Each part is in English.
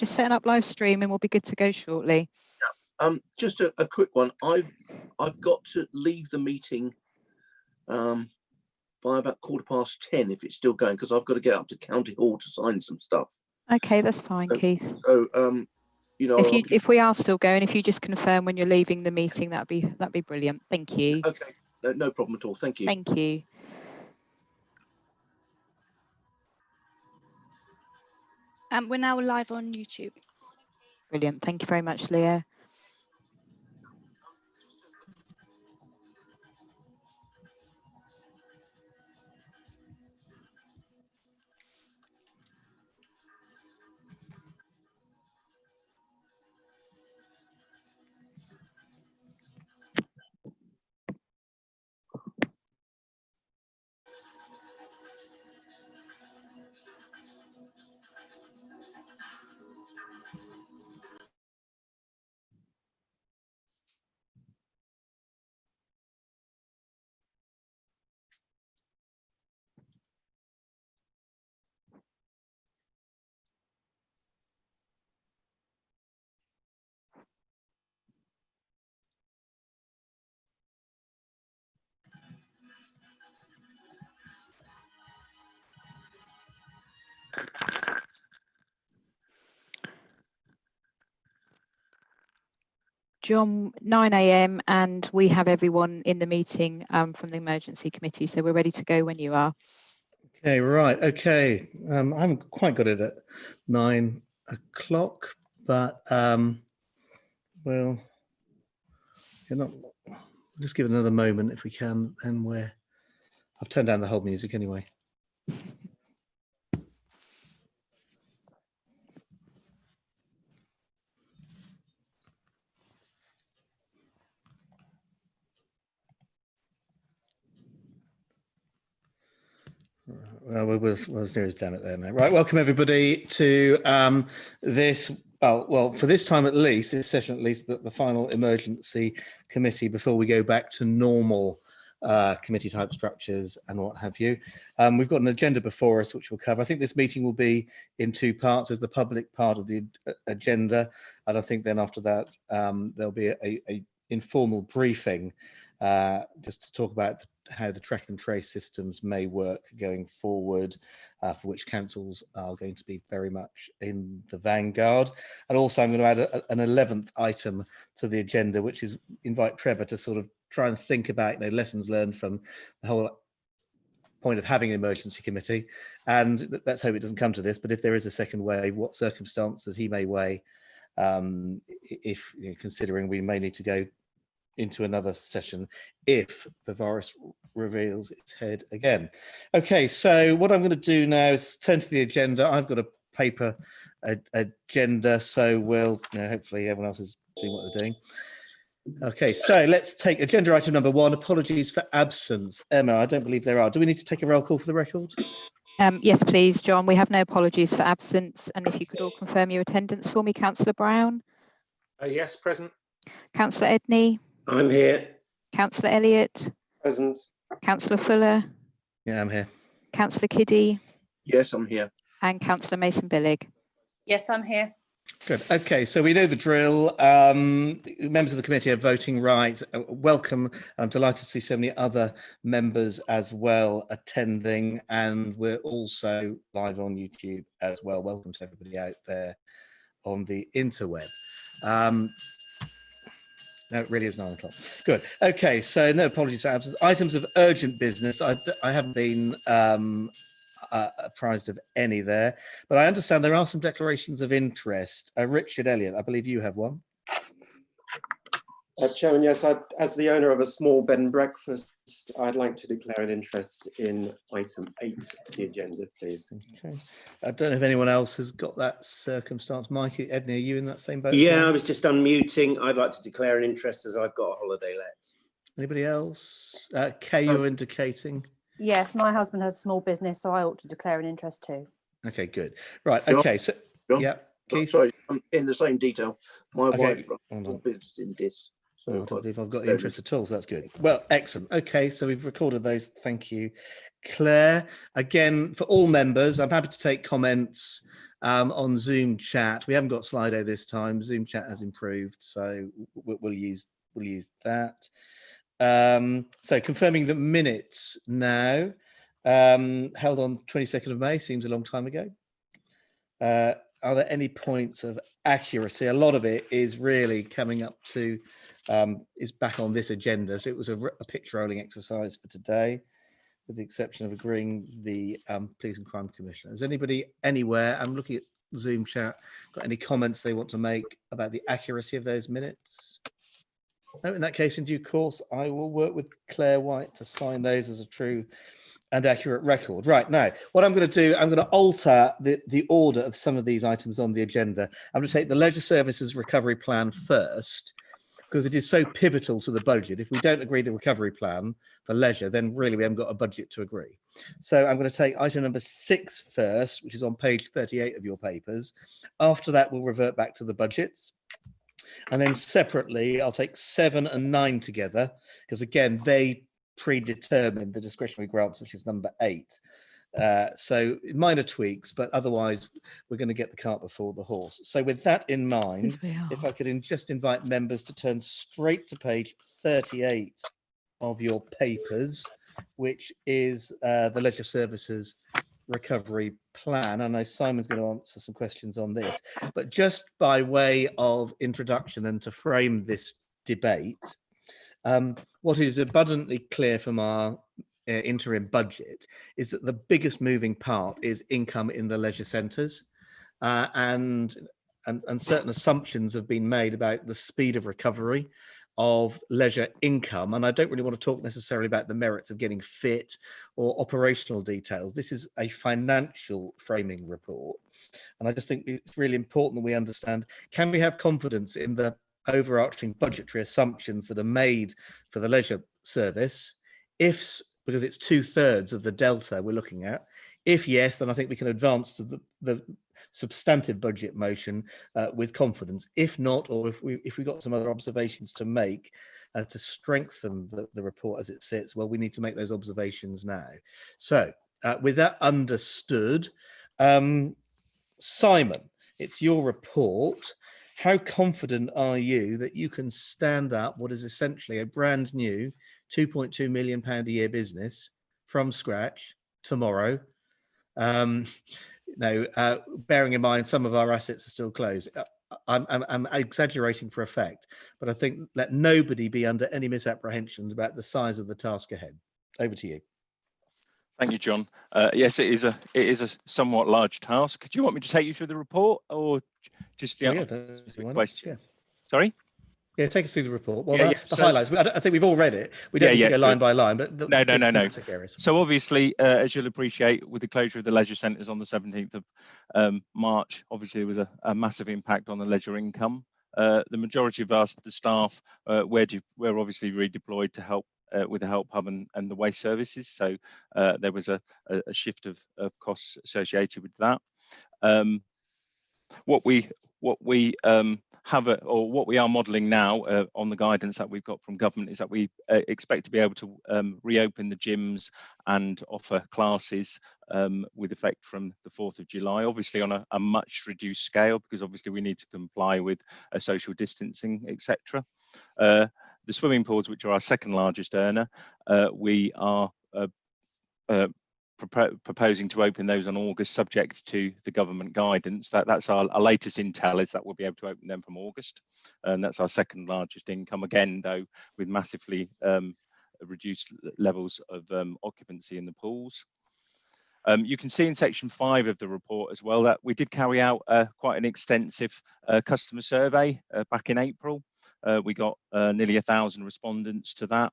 just setting up live stream and we'll be good to go shortly. Just a quick one. I've got to leave the meeting by about 10:15 if it's still going, because I've got to get up to County Hall to sign some stuff. Okay, that's fine, Keith. So you know, if we are still going, if you just confirm when you're leaving the meeting, that'd be brilliant. Thank you. Okay, no problem at all. Thank you. Thank you. We're now live on YouTube. Brilliant. Thank you very much, Leah. John, 9 a.m. and we have everyone in the meeting from the emergency committee, so we're ready to go when you are. Okay, right. Okay, I haven't quite got it at 9 o'clock, but well, you're not. Just give it another moment if we can, and I've turned down the whole music anyway. Well, we'll serious damn it there now. Right, welcome everybody to this. Well, for this time at least, this session at least, the final emergency committee before we go back to normal committee type structures and what have you. We've got an agenda before us which we'll cover. I think this meeting will be in two parts. There's the public part of the agenda, and I think then after that there'll be a informal briefing just to talk about how the track and trace systems may work going forward, for which councils are going to be very much in the vanguard. And also I'm going to add an 11th item to the agenda, which is invite Trevor to sort of try and think about lessons learned from the whole point of having an emergency committee. And let's hope it doesn't come to this, but if there is a second wave, what circumstances he may weigh, if considering we may need to go into another session if the virus reveals its head again. Okay, so what I'm going to do now is turn to the agenda. I've got a paper agenda, so we'll hopefully everyone else is doing what they're doing. Okay, so let's take agenda item number 1, apologies for absence. Emma, I don't believe there are. Do we need to take a roll call for the record? Yes, please, John. We have no apologies for absence. And if you could all confirm your attendance for me, Councillor Brown. Yes, present. Councillor Edney. I'm here. Councillor Elliott. Present. Councillor Fuller. Yeah, I'm here. Councillor Kiddie. Yes, I'm here. And Councillor Mason-Billig. Yes, I'm here. Good. Okay, so we know the drill. Members of the committee have voting rights. Welcome. I'm delighted to see so many other members as well attending, and we're also live on YouTube as well. Welcome to everybody out there on the interweb. No, it really is 9 o'clock. Good. Okay, so no apologies for absence. Items of urgent business. I haven't been apprised of any there, but I understand there are some declarations of interest. Richard Elliott, I believe you have one. Chairman, yes, as the owner of a small bed and breakfast, I'd like to declare an interest in item 8 of the agenda, please. Okay. I don't know if anyone else has got that circumstance. Mikey, Edney, are you in that same boat? Yeah, I was just unmuting. I'd like to declare an interest as I've got a holiday let. Anybody else? Kay, you're indicating. Yes, my husband has a small business, so I ought to declare an interest too. Okay, good. Right. Okay. So, John? yeah. Keith? Sorry, I'm in the same detail. My wife Hold runs on. a business in this. So I don't believe I've got the interest at all, so that's good. Well, excellent. Okay, so we've recorded those. Thank you, Claire. Again, for all members, I'm happy to take comments on Zoom chat. We haven't got Slido this time. Zoom chat has improved, so we'll use that. So confirming the minutes now, held on 22nd of May, seems a long time ago. Are there any points of accuracy? A lot of it is really coming up to, is back on this agenda. So it was a picture rolling exercise for today, with the exception of agreeing the Police and Crime Commissioner. Has anybody anywhere, I'm looking at Zoom chat, got any comments they want to make about the accuracy of those minutes? No, in that case, in due course, I will work with Claire White to sign those as a true and accurate record. Right, now, what I'm going to do, I'm going to alter the order of some of these items on the agenda. I'm going to take the Leisure Services Recovery Plan first, because it is so pivotal to the budget. If we don't agree the recovery plan for leisure, then really we haven't got a budget to agree. So I'm going to take item number 6 first, which is on page 38 of your papers. After that, we'll revert back to the budgets. And then separately, I'll take 7 and 9 together, because again, they predetermine the discretionary grants, which is number 8. So minor tweaks, but otherwise we're going to get the cart before the horse. So with that in mind, if I could just invite members to turn straight to page 38 of your papers, which is the Leisure Services Recovery Plan. I know Simon's going to answer some questions on this, but just by way of introduction and to frame this debate, what is abundantly clear from our interim budget is that the biggest moving part is income in the leisure centres, and certain assumptions have been made about the speed of recovery of leisure income. And I don't really want to talk necessarily about the merits of getting fit or operational details. This is a financial framing report. And I just think it's really important that we understand, can we have confidence in the overarching budgetary assumptions that are made for the leisure service? If, because it's 2/3 of the delta we're looking at. If yes, then I think we can advance to the substantive budget motion with confidence. If not, or if we got some other observations to make to strengthen the report as it sits, well, we need to make those observations now. So with that understood, Simon, it's your report. How confident are you that you can stand up what is essentially a brand new £2.2 million a year business from scratch tomorrow? Bearing in mind some of our assets are still closed. I'm exaggerating for effect, but I think let nobody be under any misapprehensions about the size of the task ahead. Over to you. Thank you, John. Yes, it is a somewhat large task. Do you want me to take you through the report, or just questions? Yeah. Sorry? Yeah, take us through the report. Well, the highlights. I think we've all read it. We don't need to go line by line, but no. So obviously, as you'll appreciate, with the closure of the leisure centres on the 17th of March, obviously there was a massive impact on the leisure income. The majority of us, the staff, were obviously redeployed to help with the help hub and the waste services. So there was a shift of costs associated with that. What we are modelling now on the guidance that we've got from government is that we expect to be able to reopen the gyms and offer classes with effect from the 4th of July, obviously on a much reduced scale, because obviously we need to comply with social distancing, etc. The swimming pools, which are our second largest earner, we are proposing to open those on August, subject to the government guidance. That's our latest intel, is that we'll be able to open them from August, and that's our second largest income, again though with massively reduced levels of occupancy in the pools. You can see in section 5 of the report as well that we did carry out quite an extensive customer survey back in April. We got nearly 1,000 respondents to that.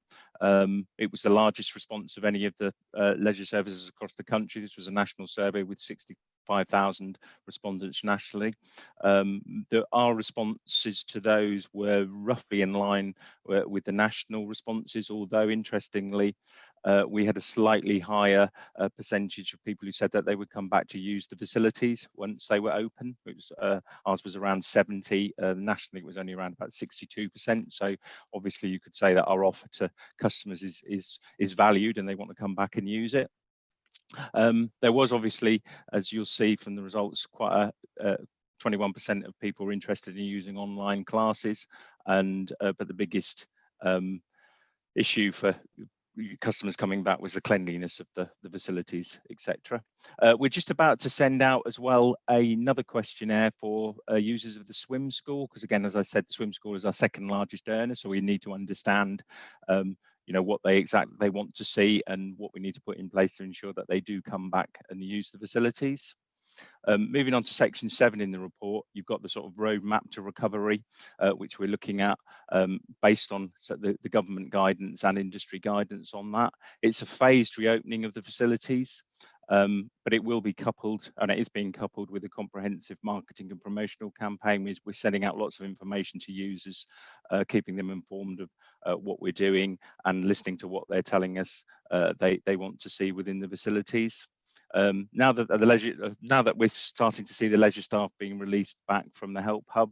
It was the largest response of any of the leisure services across the country. This was a national survey with 65,000 respondents nationally. Our responses to those were roughly in line with the national responses, although interestingly, we had a slightly higher percentage of people who said that they would come back to use the facilities once they were open. It was, ours was around 70. Nationally, it was only around about 62%. So obviously, you could say that our offer to customers is valued and they want to come back and use it. There was obviously, as you'll see from the results, quite a 21% of people were interested in using online classes, and but the biggest issue for customers coming back was the cleanliness of the facilities, etc. We're just about to send out as well another questionnaire for users of the swim school, because again, as I said, the swim school is our second largest earner, so we need to understand you know, what they want to see and what we need to put in place to ensure that they do come back and use the facilities. Moving on to section 7 in the report, you've got the sort of roadmap to recovery, which we're looking at based on the government guidance and industry guidance on that. It's a phased reopening of the facilities, but it will be coupled, and it is being coupled with a comprehensive marketing and promotional campaign. We're sending out lots of information to users, keeping them informed of what we're doing and listening to what they're telling us they want to see within the facilities. Now that we're starting to see the leisure staff being released back from the help hub,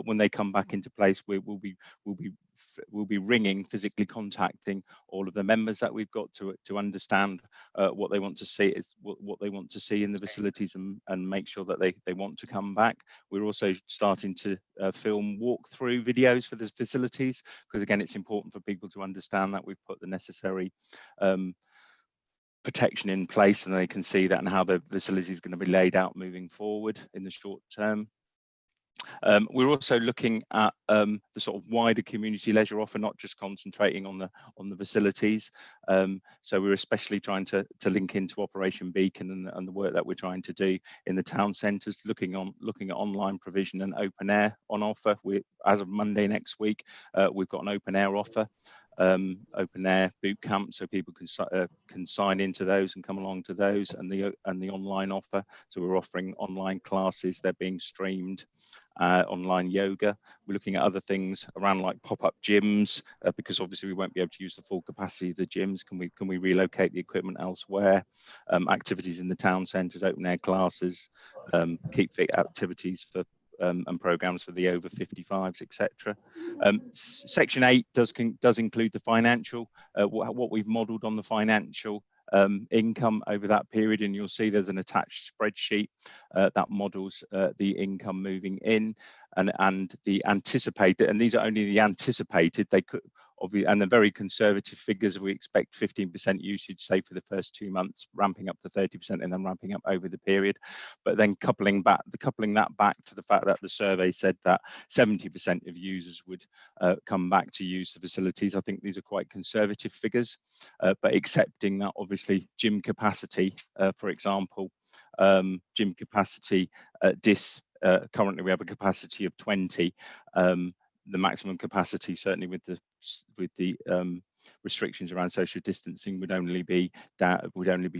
when they come back into place, we'll be ringing, physically contacting all of the members that we've got to understand what they want to see, what they want to see in the facilities, and make sure that they want to come back. We're also starting to film walkthrough videos for the facilities, because again, it's important for people to understand that we've put the necessary protection in place, and they can see that and how the facility is going to be laid out moving forward in the short term. We're also looking at the sort of wider community leisure offer, not just concentrating on the facilities. So we're especially trying to link into Operation Beacon and the work that we're trying to do in the town centres, looking at online provision and open air on offer. As of Monday next week, we've got an open air offer, open air boot camp, so people can sign into those and come along to those, and the online offer. So we're offering online classes, they're being streamed. Online yoga. We're looking at other things around like pop-up gyms, because obviously we won't be able to use the full capacity of the gyms. Can we relocate the equipment elsewhere? Activities in the town centres, open air classes, keep fit activities for and programs for the over 55s, etc. Section 8 does include the financial, what we've modelled on the financial income over that period, and you'll see there's an attached spreadsheet that models the income moving in and the anticipated, and these are only the anticipated. They could and the very conservative figures. We expect 15% usage, say for the first 2 months, ramping up to 30% and then ramping up over the period. But then coupling that back to the fact that the survey said that 70% of users would come back to use the facilities. I think these are quite conservative figures, but accepting that obviously gym capacity, for example, gym capacity at DIS, currently we have a capacity of 20. The maximum capacity, certainly with the restrictions around social distancing, would only be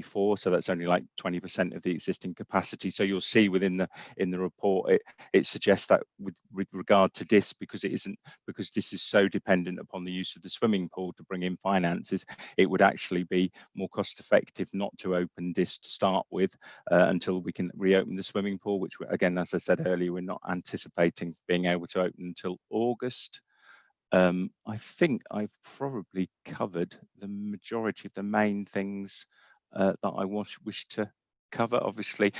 4, so that's only like 20% of the existing capacity. So you'll see in the report it suggests that with regard to this, because this is so dependent upon the use of the swimming pool to bring in finances, it would actually be more cost effective not to open this to start with until we can reopen the swimming pool, which again, as I said earlier, we're not anticipating being able to open until August. I think I've probably covered the majority of the main things that I wish to cover. Obviously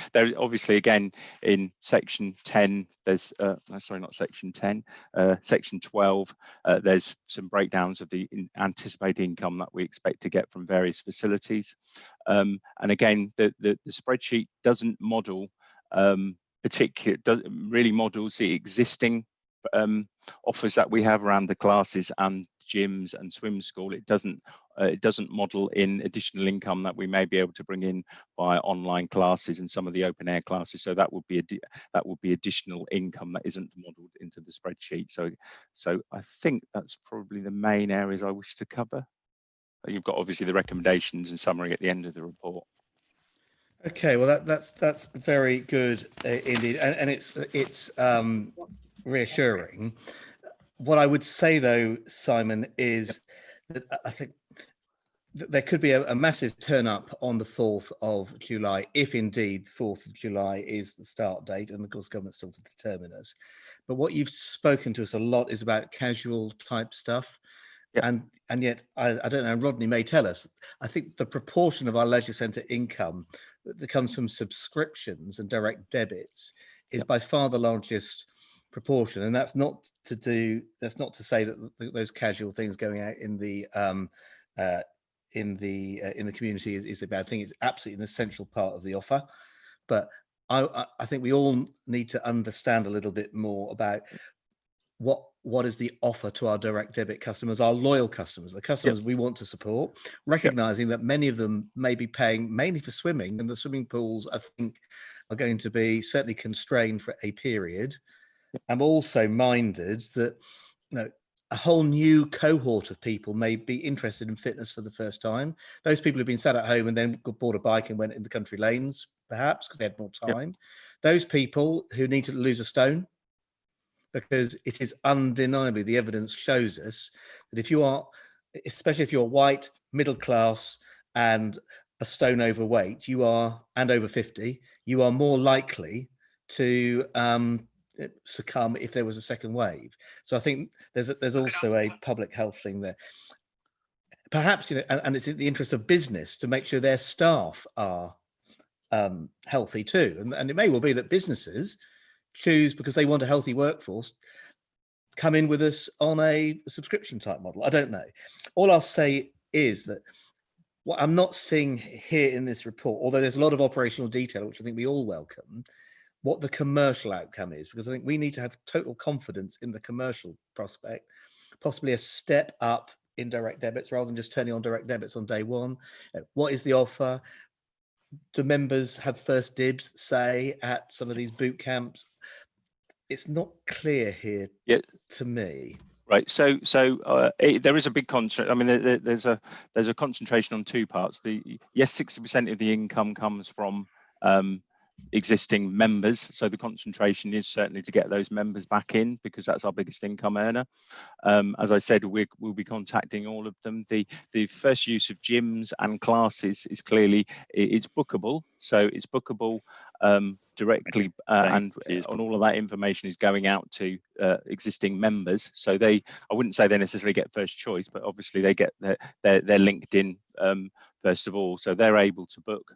again in section 10 there's sorry, not section 10, section 12, there's some breakdowns of the anticipated income that we expect to get from various facilities, and again the spreadsheet doesn't model really models the existing offers that we have around the classes and gyms and swim school. It doesn't model in additional income that we may be able to bring in via online classes and some of the open air classes. So that would be additional income that isn't modelled into the spreadsheet. So I think that's probably the main areas I wish to cover. You've got obviously the recommendations and summary at the end of the report. Okay, well that's very good indeed, and it's reassuring. What I would say though, Simon, is that I think that there could be a massive turn up on the 4th of July, if indeed the 4th of July is the start date, and of course government's still to determine us. But what you've spoken to us a lot is about casual type stuff. And yet, I don't know, Rodney may tell us, I think the proportion of our leisure centre income that comes from subscriptions and direct debits is by far the largest proportion. And that's not to say that those casual things going out in the community is a bad thing. It's absolutely an essential part of the offer. But I think we all need to understand a little bit more about what is the offer to our direct debit customers, our loyal customers, the customers we want to support, recognizing that many of them may be paying mainly for swimming, and the swimming pools, I think, are going to be certainly constrained for a period. I'm also minded that, you know, a whole new cohort of people may be interested in fitness for the first time. Those people who've been sat at home and then bought a bike and went in the country lanes, perhaps because they had more time. Those people who need to lose a stone, because it is undeniably, the evidence shows us that if you are, especially if you're white, middle class, and a stone overweight, and over 50, you are more likely to succumb if there was a second wave. So I think there's also a public health thing there. Perhaps, you know, and it's in the interest of business to make sure their staff are healthy too. And it may well be that businesses choose, because they want a healthy workforce, come in with us on a subscription type model. I don't know. All I'll say is that what I'm not seeing here in this report, although there's a lot of operational detail, which I think we all welcome, what the commercial outcome is, because I think we need to have total confidence in the commercial prospect, possibly a step up in direct debits rather than just turning on direct debits on day one. What is the offer? Do members have first dibs, say, at some of these boot camps? It's not clear here to me. Right. So there is a big concentration. I mean, there's a concentration on two parts. 60% of the income comes from existing members. So the concentration is certainly to get those members back in, because that's our biggest income earner. As I said, we'll be contacting all of them. The first use of gyms and classes is clearly, it's bookable. So it's bookable directly, and all of that information is going out to existing members. So I wouldn't say they necessarily get first choice, but obviously they get they're linked in first of all, so they're able to book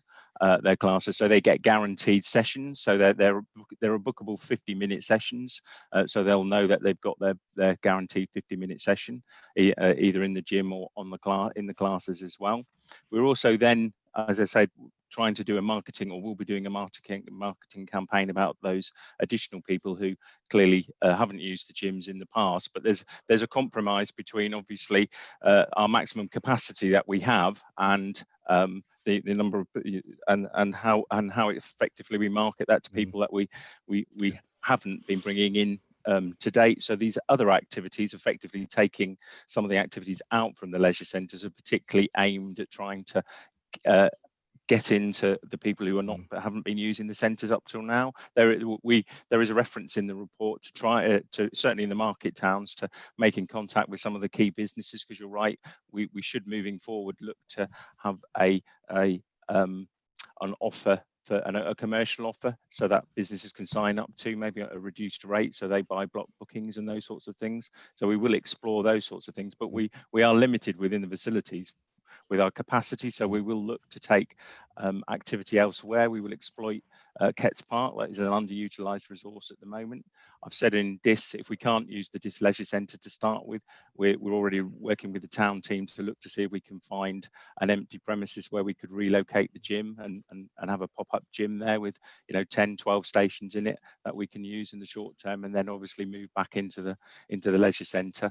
their classes. So they get guaranteed sessions. So they're a bookable 50-minute sessions. So they'll know that they've got their guaranteed 50-minute session, either in the gym or in the classes as well. We're also then, as I said, trying to do a marketing, or we'll be doing a marketing campaign about those additional people who clearly haven't used the gyms in the past. But there's a compromise between, obviously, our maximum capacity that we have and the number of and how effectively we market that to people that we haven't been bringing in to date. So these other activities, effectively taking some of the activities out from the leisure centres, are particularly aimed at trying to get into the people who are haven't been using the centres up till now. There is a reference in the report to try to, certainly in the market towns, to making contact with some of the key businesses, because you're right, we should, moving forward, look to have an offer, for a commercial offer, so that businesses can sign up to maybe at a reduced rate, so they buy block bookings and those sorts of things. So we will explore those sorts of things, but we are limited within the facilities with our capacity, so we will look to take activity elsewhere. We will exploit Ketts Park, that is an underutilised resource at the moment. I've said in Diss, if we can't use the Diss Leisure Centre to start with, we're already working with the town team to look to see if we can find an empty premises where we could relocate the gym and have a pop-up gym there with 10, 12 stations in it that we can use in the short term, and then obviously move back into the leisure centre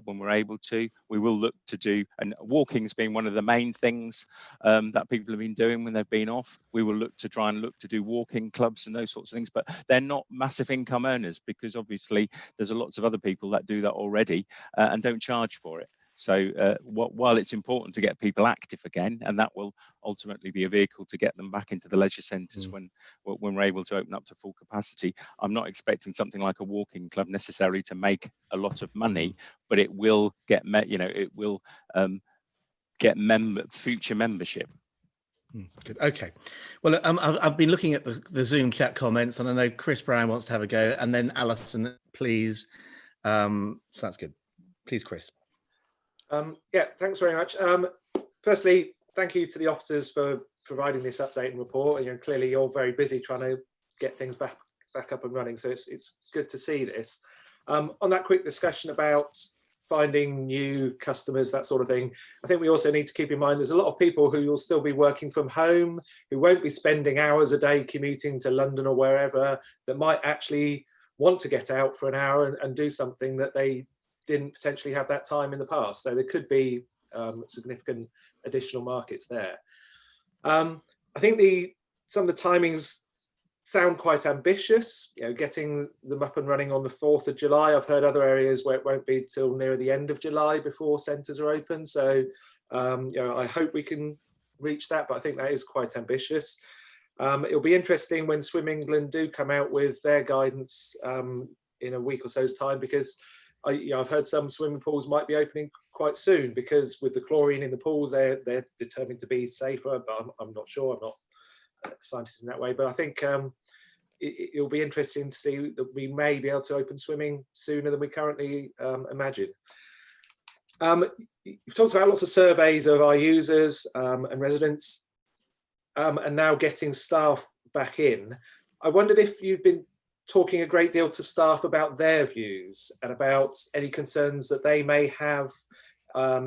when we're able to. We will look to do, and walking's been one of the main things that people have been doing when they've been off. We will look to do walking clubs and those sorts of things, but they're not massive income earners, because obviously there's lots of other people that do that already and don't charge for it. So while it's important to get people active again, and that will ultimately be a vehicle to get them back into the leisure centres when we're able to open up to full capacity, I'm not expecting something like a walking club necessarily to make a lot of money, but it will get future membership. Good. Okay. Well, I've been looking at the Zoom chat comments, and I know Chris Brown wants to have a go, and then Alison, please. So that's good. Please, Chris. Yeah, thanks very much. Firstly, thank you to the officers for providing this update and report. You know, clearly you're very busy trying to get things back up and running, so it's good to see this. On that quick discussion about finding new customers, that sort of thing, I think we also need to keep in mind there's a lot of people who will still be working from home, who won't be spending hours a day commuting to London or wherever, that might actually want to get out for an hour and do something that they didn't potentially have that time in the past. So there could be significant additional markets there. I think some of the timings sound quite ambitious, you know, getting them up and running on the 4th of July. I've heard other areas where it won't be till near the end of July before centres are open. So, you know, I hope we can reach that, but I think that is quite ambitious. It'll be interesting when Swim England do come out with their guidance in a week or so's time, because I've heard some swimming pools might be opening quite soon, because with the chlorine in the pools, they're determined to be safer, but I'm not sure. I'm not a scientist in that way, but I think it'll be interesting to see that we may be able to open swimming sooner than we currently imagine. You've talked about lots of surveys of our users and residents, and now getting staff back in. I wondered if you've been talking a great deal to staff about their views and about any concerns that they may have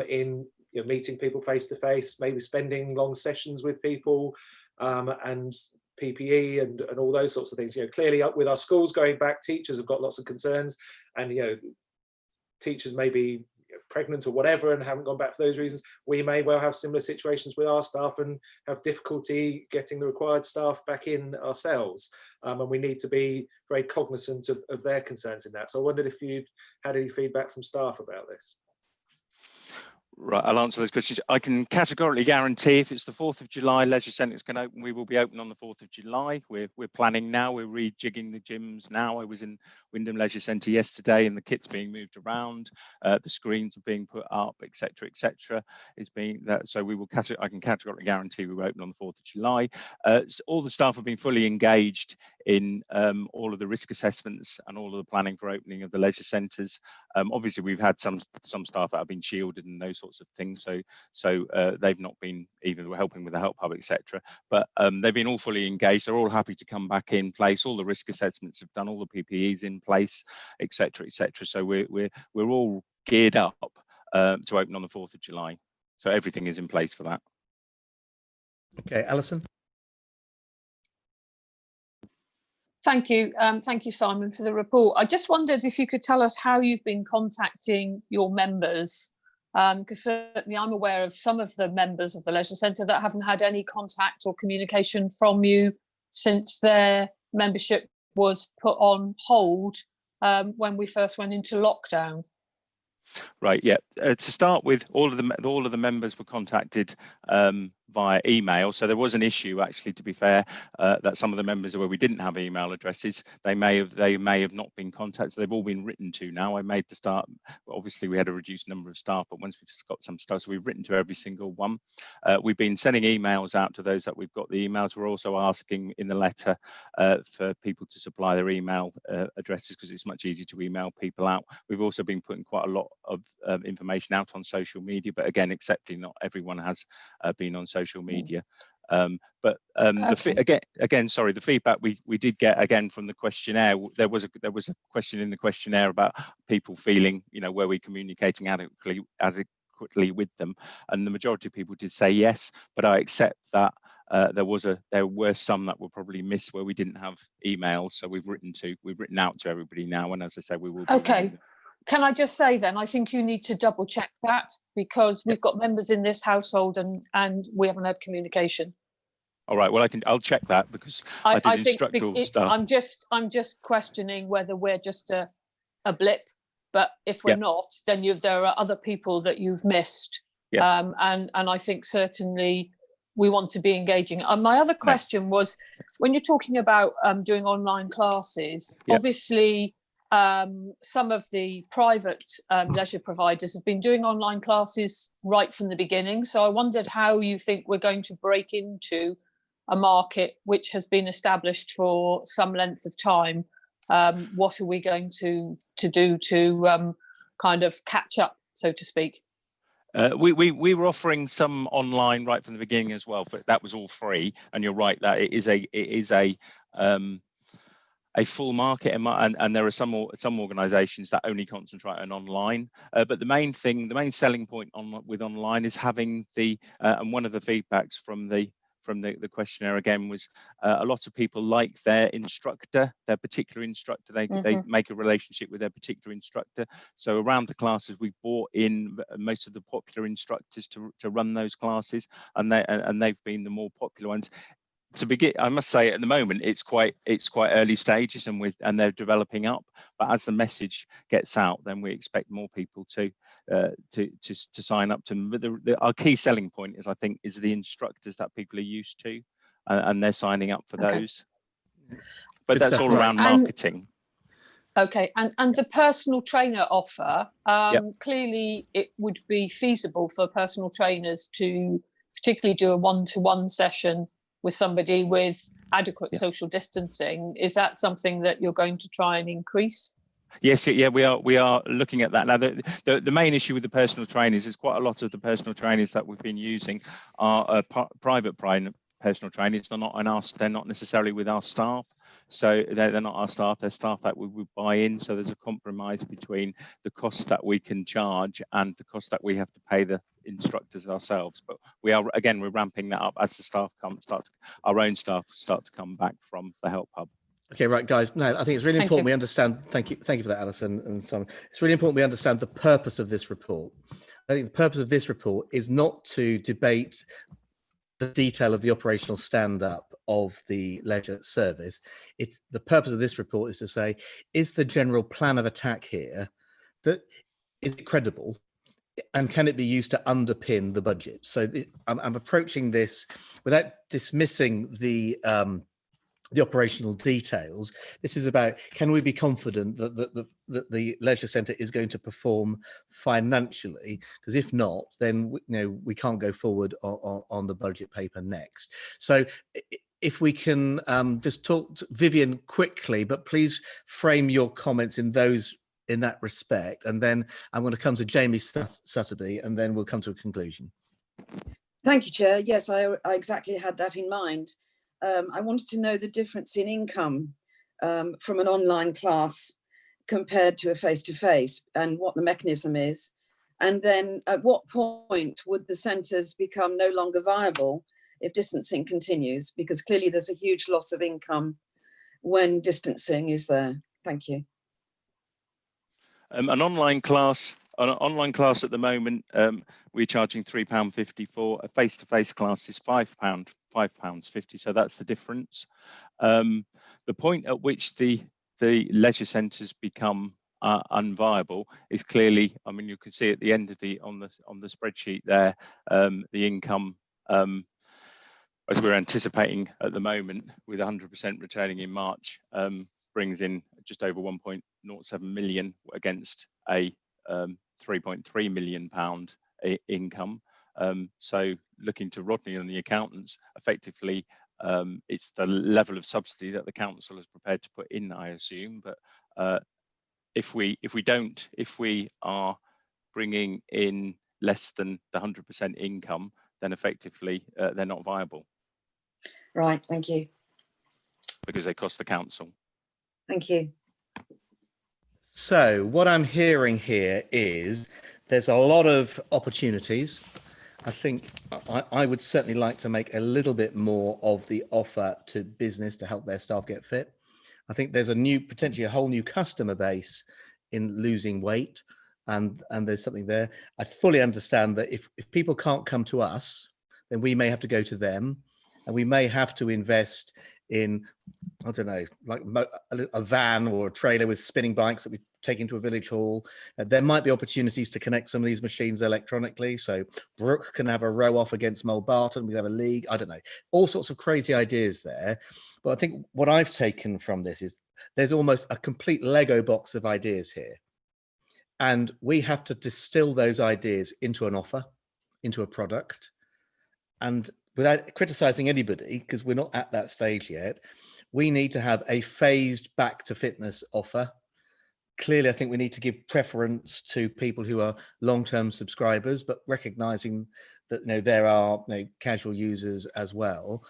in, you know, meeting people face to face, maybe spending long sessions with people, and PPE and all those sorts of things. You know, clearly with our schools going back, teachers have got lots of concerns, and, you know, teachers may be pregnant or whatever and haven't gone back for those reasons. We may well have similar situations with our staff and have difficulty getting the required staff back in ourselves, and we need to be very cognizant of their concerns in that. So I wondered if you'd had any feedback from staff about this. Right, I'll answer those questions. I can categorically guarantee if it's the 4th of July, Leisure Centre can open, we will be open on the 4th of July. We're planning now, we're rejigging the gyms now. I was in Wyndham Leisure Centre yesterday and the kit's being moved around, the screens are being put up, etc., etc. So we will I can categorically guarantee we will open on the 4th of July. So all the staff have been fully engaged in all of the risk assessments and all of the planning for opening of the leisure centres. Obviously, we've had some staff that have been shielded and those sorts of things, so they've not been even helping with the help hub, etc. But they've been all fully engaged. They're all happy to come back in place. All the risk assessments have done, all the PPEs in place, etc., etc. So we're all geared up to open on the 4th of July. So everything is in place for that. Okay, Alison. Thank you, Simon, for the report. I just wondered if you could tell us how you've been contacting your members, because certainly I'm aware of some of the members of the Leisure Centre that haven't had any contact or communication from you since their membership was put on hold when we first went into lockdown. Right, yeah. To start with, all of the members were contacted via email. So there was an issue, actually, to be fair, that some of the members where we didn't have email addresses, they may have not been contacted. So they've all been written to now. I made the start. Obviously, we had a reduced number of staff, but once we've got some stuff, so we've written to every single one. We've been sending emails out to those that we've got the emails. We're also asking in the letter for people to supply their email addresses, because it's much easier to email people out. We've also been putting quite a lot of information out on social media, but again, accepting not everyone has been on social media. Okay. The feedback we did get again from the questionnaire, there was a question in the questionnaire about people feeling, you know, were we communicating adequately with them, and the majority of people did say yes, but I accept that there were some that were probably missed where we didn't have emails, so we've written out to everybody now, and as I said, we will be okay. Can I just say then, I think you need to double check that, because we've got members in this household and we haven't had communication. All right, well, I'll check that, because I did instruct all the staff. I'm just questioning whether we're just a blip, but if we're not, then there are other people that you've missed. And I think certainly we want to be engaging. My other question was, when you're talking about doing online classes, obviously some of the private leisure providers have been doing online classes right from the beginning. So I wondered how you think we're going to break into a market which has been established for some length of time. What are we going to do to kind of catch up, so to speak? We were offering some online right from the beginning as well, but that was all free. And you're right that it is a full market, and there are some organisations that only concentrate on online. But the main selling point with online is having and one of the feedbacks from the questionnaire again was a lot of people like their particular instructor. They make a relationship with their particular instructor. So around the classes, we brought in most of the popular instructors to run those classes, and they've been the more popular ones. To begin, I must say at the moment it's quite early stages, and they're developing up. But as the message gets out, then we expect more people to sign up to them. But our key selling point is, I think, is the instructors that people are used to, and they're signing up for those. But Good that's stuff, all right. around marketing. Okay, and the personal trainer offer, Yep. clearly it would be feasible for personal trainers to particularly do a one-to-one session with somebody with adequate social distancing. Is that something that you're going to try and increase? Yes, yeah, we are looking at that now. The main issue with the personal trainers is quite a lot of the personal trainers that we've been using are private personal trainers. They're not necessarily with our staff, so they're not our staff. They're staff that we would buy in. So there's a compromise between the cost that we can charge and the cost that we have to pay the instructors ourselves. But we're ramping that up as the our own staff start to come back from the Help Hub. Okay, right, guys. No, I think it's really important we understand. Thank you for that, Alison and Simon. It's really important we understand the purpose of this report. I think the purpose of this report is not to debate the detail of the operational stand-up of the leisure service. It's the purpose of this report is to say, is the general plan of attack here is it credible, and can it be used to underpin the budget? So I'm approaching this without dismissing the operational details. This is about, can we be confident that the leisure centre is going to perform financially? Because if not, then we can't go forward on the budget paper next. So if we can just talk to Vivian quickly, but please frame your comments in that respect, and then I'm going to come to Jamie Sutterby, and then we'll come to a conclusion. Thank you, Chair. Yes, I exactly had that in mind. I wanted to know the difference in income from an online class compared to a face-to-face, and what the mechanism is. And then at what point would the centres become no longer viable if distancing continues? Because clearly there's a huge loss of income when distancing is there. Thank you. An online class at the moment, we're charging £3.50 for. A face-to-face class is £5.50. So that's the difference. The point at which the leisure centres become unviable is clearly, I mean, you can see at the end of on the spreadsheet there, the income, as we're anticipating at the moment, with 100% returning in March, brings in just over 1.07 million against a £3.3 million income. So looking to Rodney and the accountants, effectively, it's the level of subsidy that the council is prepared to put in, I assume. But if we are bringing in less than the 100% income, then effectively they're not viable. Right, thank you. Because they cost the council. Thank you. So what I'm hearing here is there's a lot of opportunities. I think I would certainly like to make a little bit more of the offer to business to help their staff get fit. I think there's potentially a whole new customer base in losing weight, and there's something there. I fully understand that if people can't come to us, then we may have to go to them, and we may have to invest in, I don't know, like a van or a trailer with spinning bikes that we take into a village hall. There might be opportunities to connect some of these machines electronically. So Brooke can have a row off against Mulbarton. We have a league. I don't know, all sorts of crazy ideas there. But I think what I've taken from this is there's almost a complete Lego box of ideas here. And we have to distill those ideas into an offer, into a product. And without criticizing anybody, because we're not at that stage yet, we need to have a phased back to fitness offer clearly, I think we need to give preference to people who are long-term subscribers, but recognising that there are casual users as well.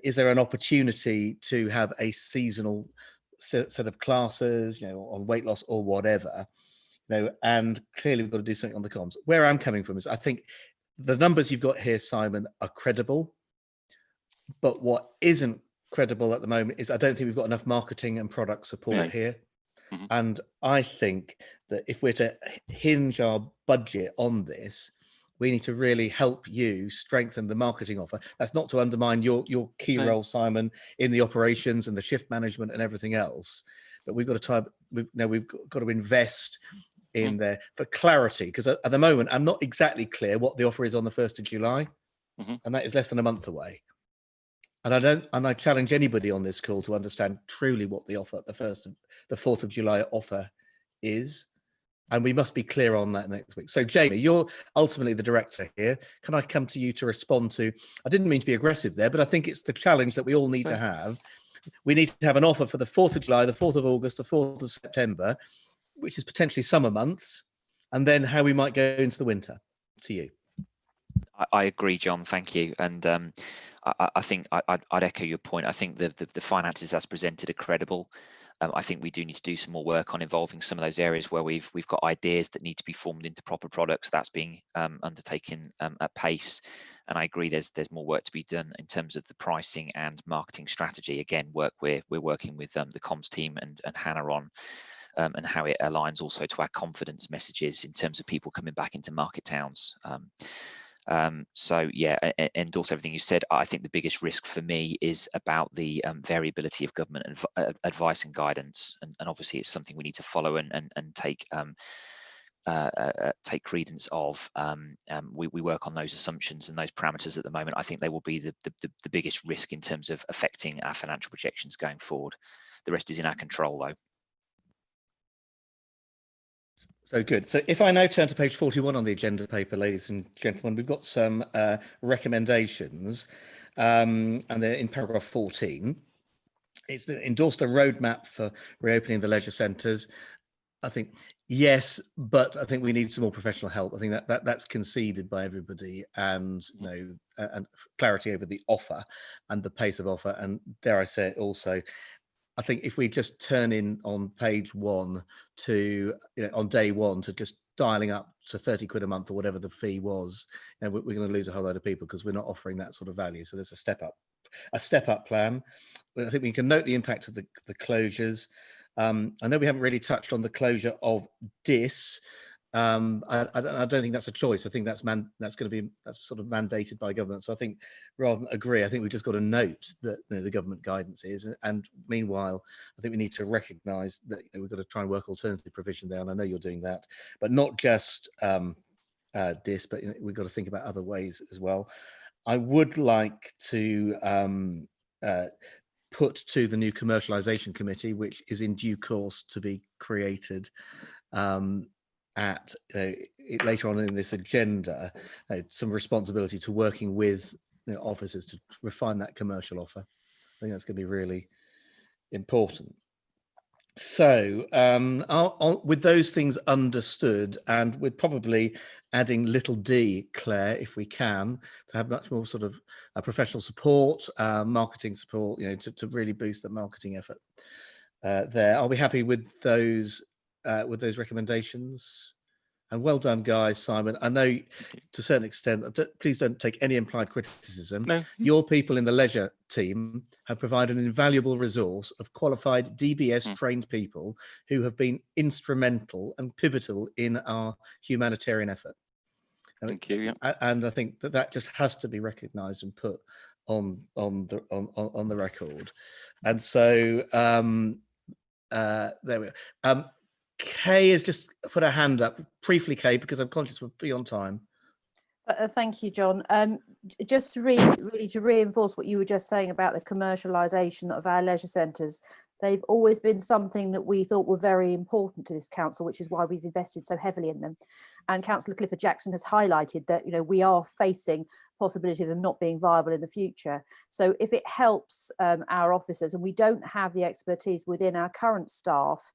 Is there an opportunity to have a seasonal set of classes, on weight loss or whatever? And clearly we've got to do something on the comms. Where I'm coming from is I think the numbers you've got here, Simon, are credible, but what isn't credible at the moment is I don't think we've got enough marketing and product support here. And I think that if we're to hinge our budget on this, we need to really help you strengthen the marketing offer. That's not to undermine your key role, Simon, in the operations and the shift management and everything else. But we've got to we've got to invest in there for clarity, because at the moment I'm not exactly clear what the offer is on the 1st of July, and that is less than a month away. And I challenge anybody on this call to understand truly what the offer, the 4th of July offer is. And we must be clear on that next week. So Jamie, you're ultimately the director here. Can I come to you to respond to, I didn't mean to be aggressive there, but I think it's the challenge that we all need to have. We need to have an offer for the 4th of July, the 4th of August, the 4th of September, which is potentially summer months, and then how we might go into the winter. To you. I agree, John. Thank you. And I think I'd echo your point. I think the finances as presented are credible. I think we do need to do some more work on involving some of those areas where we've got ideas that need to be formed into proper products. That's being undertaken at pace. And I agree there's more work to be done in terms of the pricing and marketing strategy. Again, we're working with the comms team and Hannah on, and how it aligns also to our confidence messages in terms of people coming back into market towns. So yeah, and also everything you said, I think the biggest risk for me is about the variability of government advice and guidance, and obviously it's something we need to follow and take credence of. We work on those assumptions and those parameters at the moment. I think they will be the biggest risk in terms of affecting our financial projections going forward. The rest is in our control though. So good. So if I now turn to page 41 on the agenda paper, ladies and gentlemen, we've got some recommendations, and they're in paragraph 14. It's endorsed a roadmap for reopening the leisure centres. I think, yes, but I think we need some more professional help. I think that's conceded by everybody, and and clarity over the offer and the pace of offer. And dare I say it also, I think if we just turn in on page 1 to, on day 1 to just dialing up to 30 quid a month or whatever the fee was, we're going to lose a whole load of people because we're not offering that sort of value. So there's a step up plan. I think we can note the impact of the closures. I know we haven't really touched on the closure of DIS. I don't think that's a choice. I think that's sort of mandated by government. So I think rather than agree, I think we've just got to note that the government guidance is. And meanwhile, I think we need to recognise that we've got to try and work alternative provision there. And I know you're doing that, but not just DIS, but we've got to think about other ways as well. I would like to put to the new commercialisation committee, which is in due course to be created, at later on in this agenda, some responsibility to working with officers to refine that commercial offer. I think that's going to be really important. So with those things understood, and with probably adding little d, Claire, if we can, to have much more sort of professional support, marketing support, to really boost the marketing effort there. Are we happy with those recommendations? And well done, guys. Simon, I know to a certain extent, please don't take any implied criticism. No. Your people in the leisure team have provided an invaluable resource of qualified DBS trained people who have been instrumental and pivotal in our humanitarian effort. Thank you. Yeah. And I think that just has to be recognised and put on the record. And so there we are. Kay has just put her hand up briefly, Kay, because I'm conscious we'll be on time. Thank you, John. Just to really to reinforce what you were just saying about the commercialisation of our leisure centres, they've always been something that we thought were very important to this council, which is why we've invested so heavily in them. And Councillor Clifford Jackson has highlighted that we are facing possibility of them not being viable in the future. So if it helps our officers, and we don't have the expertise within our current staff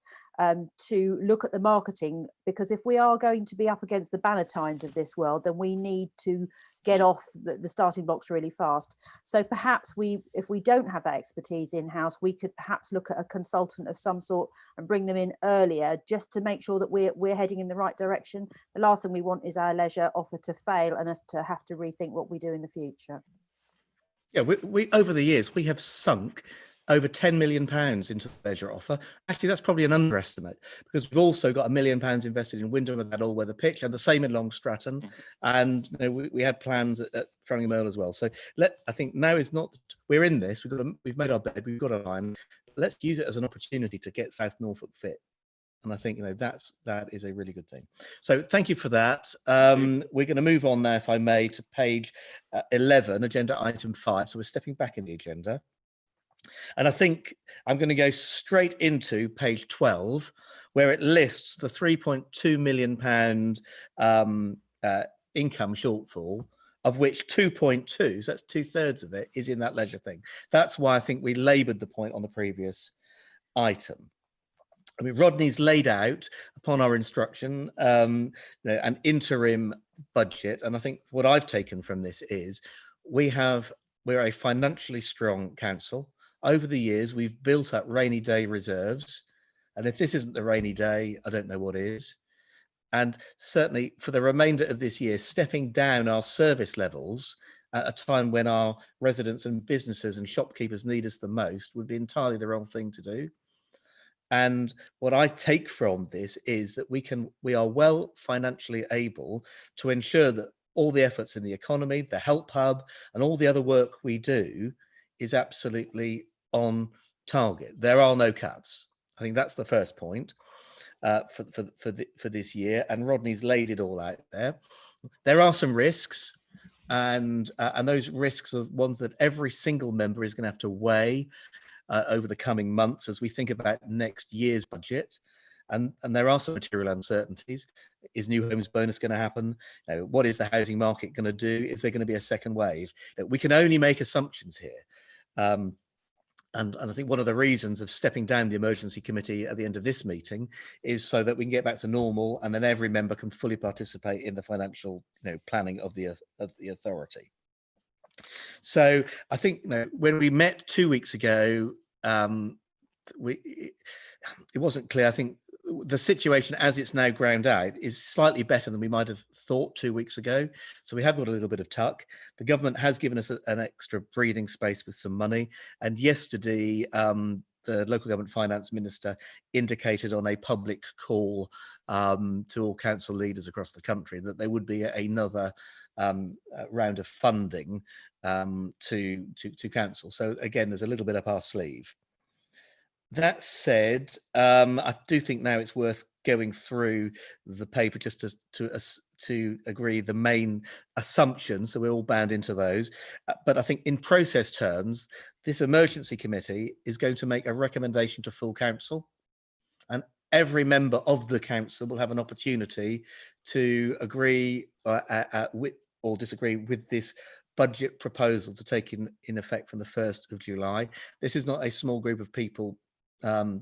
to look at the marketing, because if we are going to be up against the Bannatynes of this world, then we need to get off the starting blocks really fast. So perhaps if we don't have that expertise in-house, we could perhaps look at a consultant of some sort and bring them in earlier, just to make sure that we're heading in the right direction. The last thing we want is our leisure offer to fail and us to have to rethink what we do in the future. Yeah, we over the years, we have sunk over £10 million into the leisure offer. Actually, that's probably an underestimate, because we've also got £1 million invested in Wyndham with that all-weather pitch, and the same in Long Stratton. And we had plans at Framlingham as well. So I think now is not, we're in this, we've made our bed, we've got a line. Let's use it as an opportunity to get South Norfolk fit. And I think that is a really good thing. So thank you for that. We're going to move on now, if I may, to page 11, agenda item 5. So we're stepping back in the agenda. And I think I'm going to go straight into page 12, where it lists the £3.2 million income shortfall, of which 2.2, so that's 2/3 of it, is in that leisure thing. That's why I think we laboured the point on the previous item. I mean, Rodney's laid out, upon our instruction, an interim budget. And I think what I've taken from this is we're a financially strong council. Over the years, we've built up rainy day reserves. And if this isn't the rainy day, I don't know what is. And certainly for the remainder of this year, stepping down our service levels at a time when our residents and businesses and shopkeepers need us the most would be entirely the wrong thing to do. And what I take from this is that we are well financially able to ensure that all the efforts in the economy, the help hub, and all the other work we do is absolutely on target. There are no cuts. I think that's the first point for this year, and Rodney's laid it all out there. There are some risks, and those risks are ones that every single member is going to have to weigh over the coming months as we think about next year's budget. And there are some material uncertainties. Is new homes bonus going to happen? What is the housing market going to do? Is there going to be a second wave? We can only make assumptions here. And I think one of the reasons of stepping down the emergency committee at the end of this meeting is so that we can get back to normal, and then every member can fully participate in the financial planning of the authority. So I think when we met 2 weeks ago, it wasn't clear. I think the situation as it's now ground out is slightly better than we might have thought 2 weeks ago. So we have got a little bit of tuck. The government has given us an extra breathing space with some money. And yesterday, the local government finance minister indicated on a public call to all council leaders across the country that there would be another round of funding to council. So again, there's a little bit up our sleeve. That said, I do think now it's worth going through the paper just to agree the main assumptions, so we're all bound into those. But I think in process terms, this emergency committee is going to make a recommendation to full council, and every member of the council will have an opportunity to agree with or disagree with this budget proposal to take in effect from the 1st of July. This is not a small group of people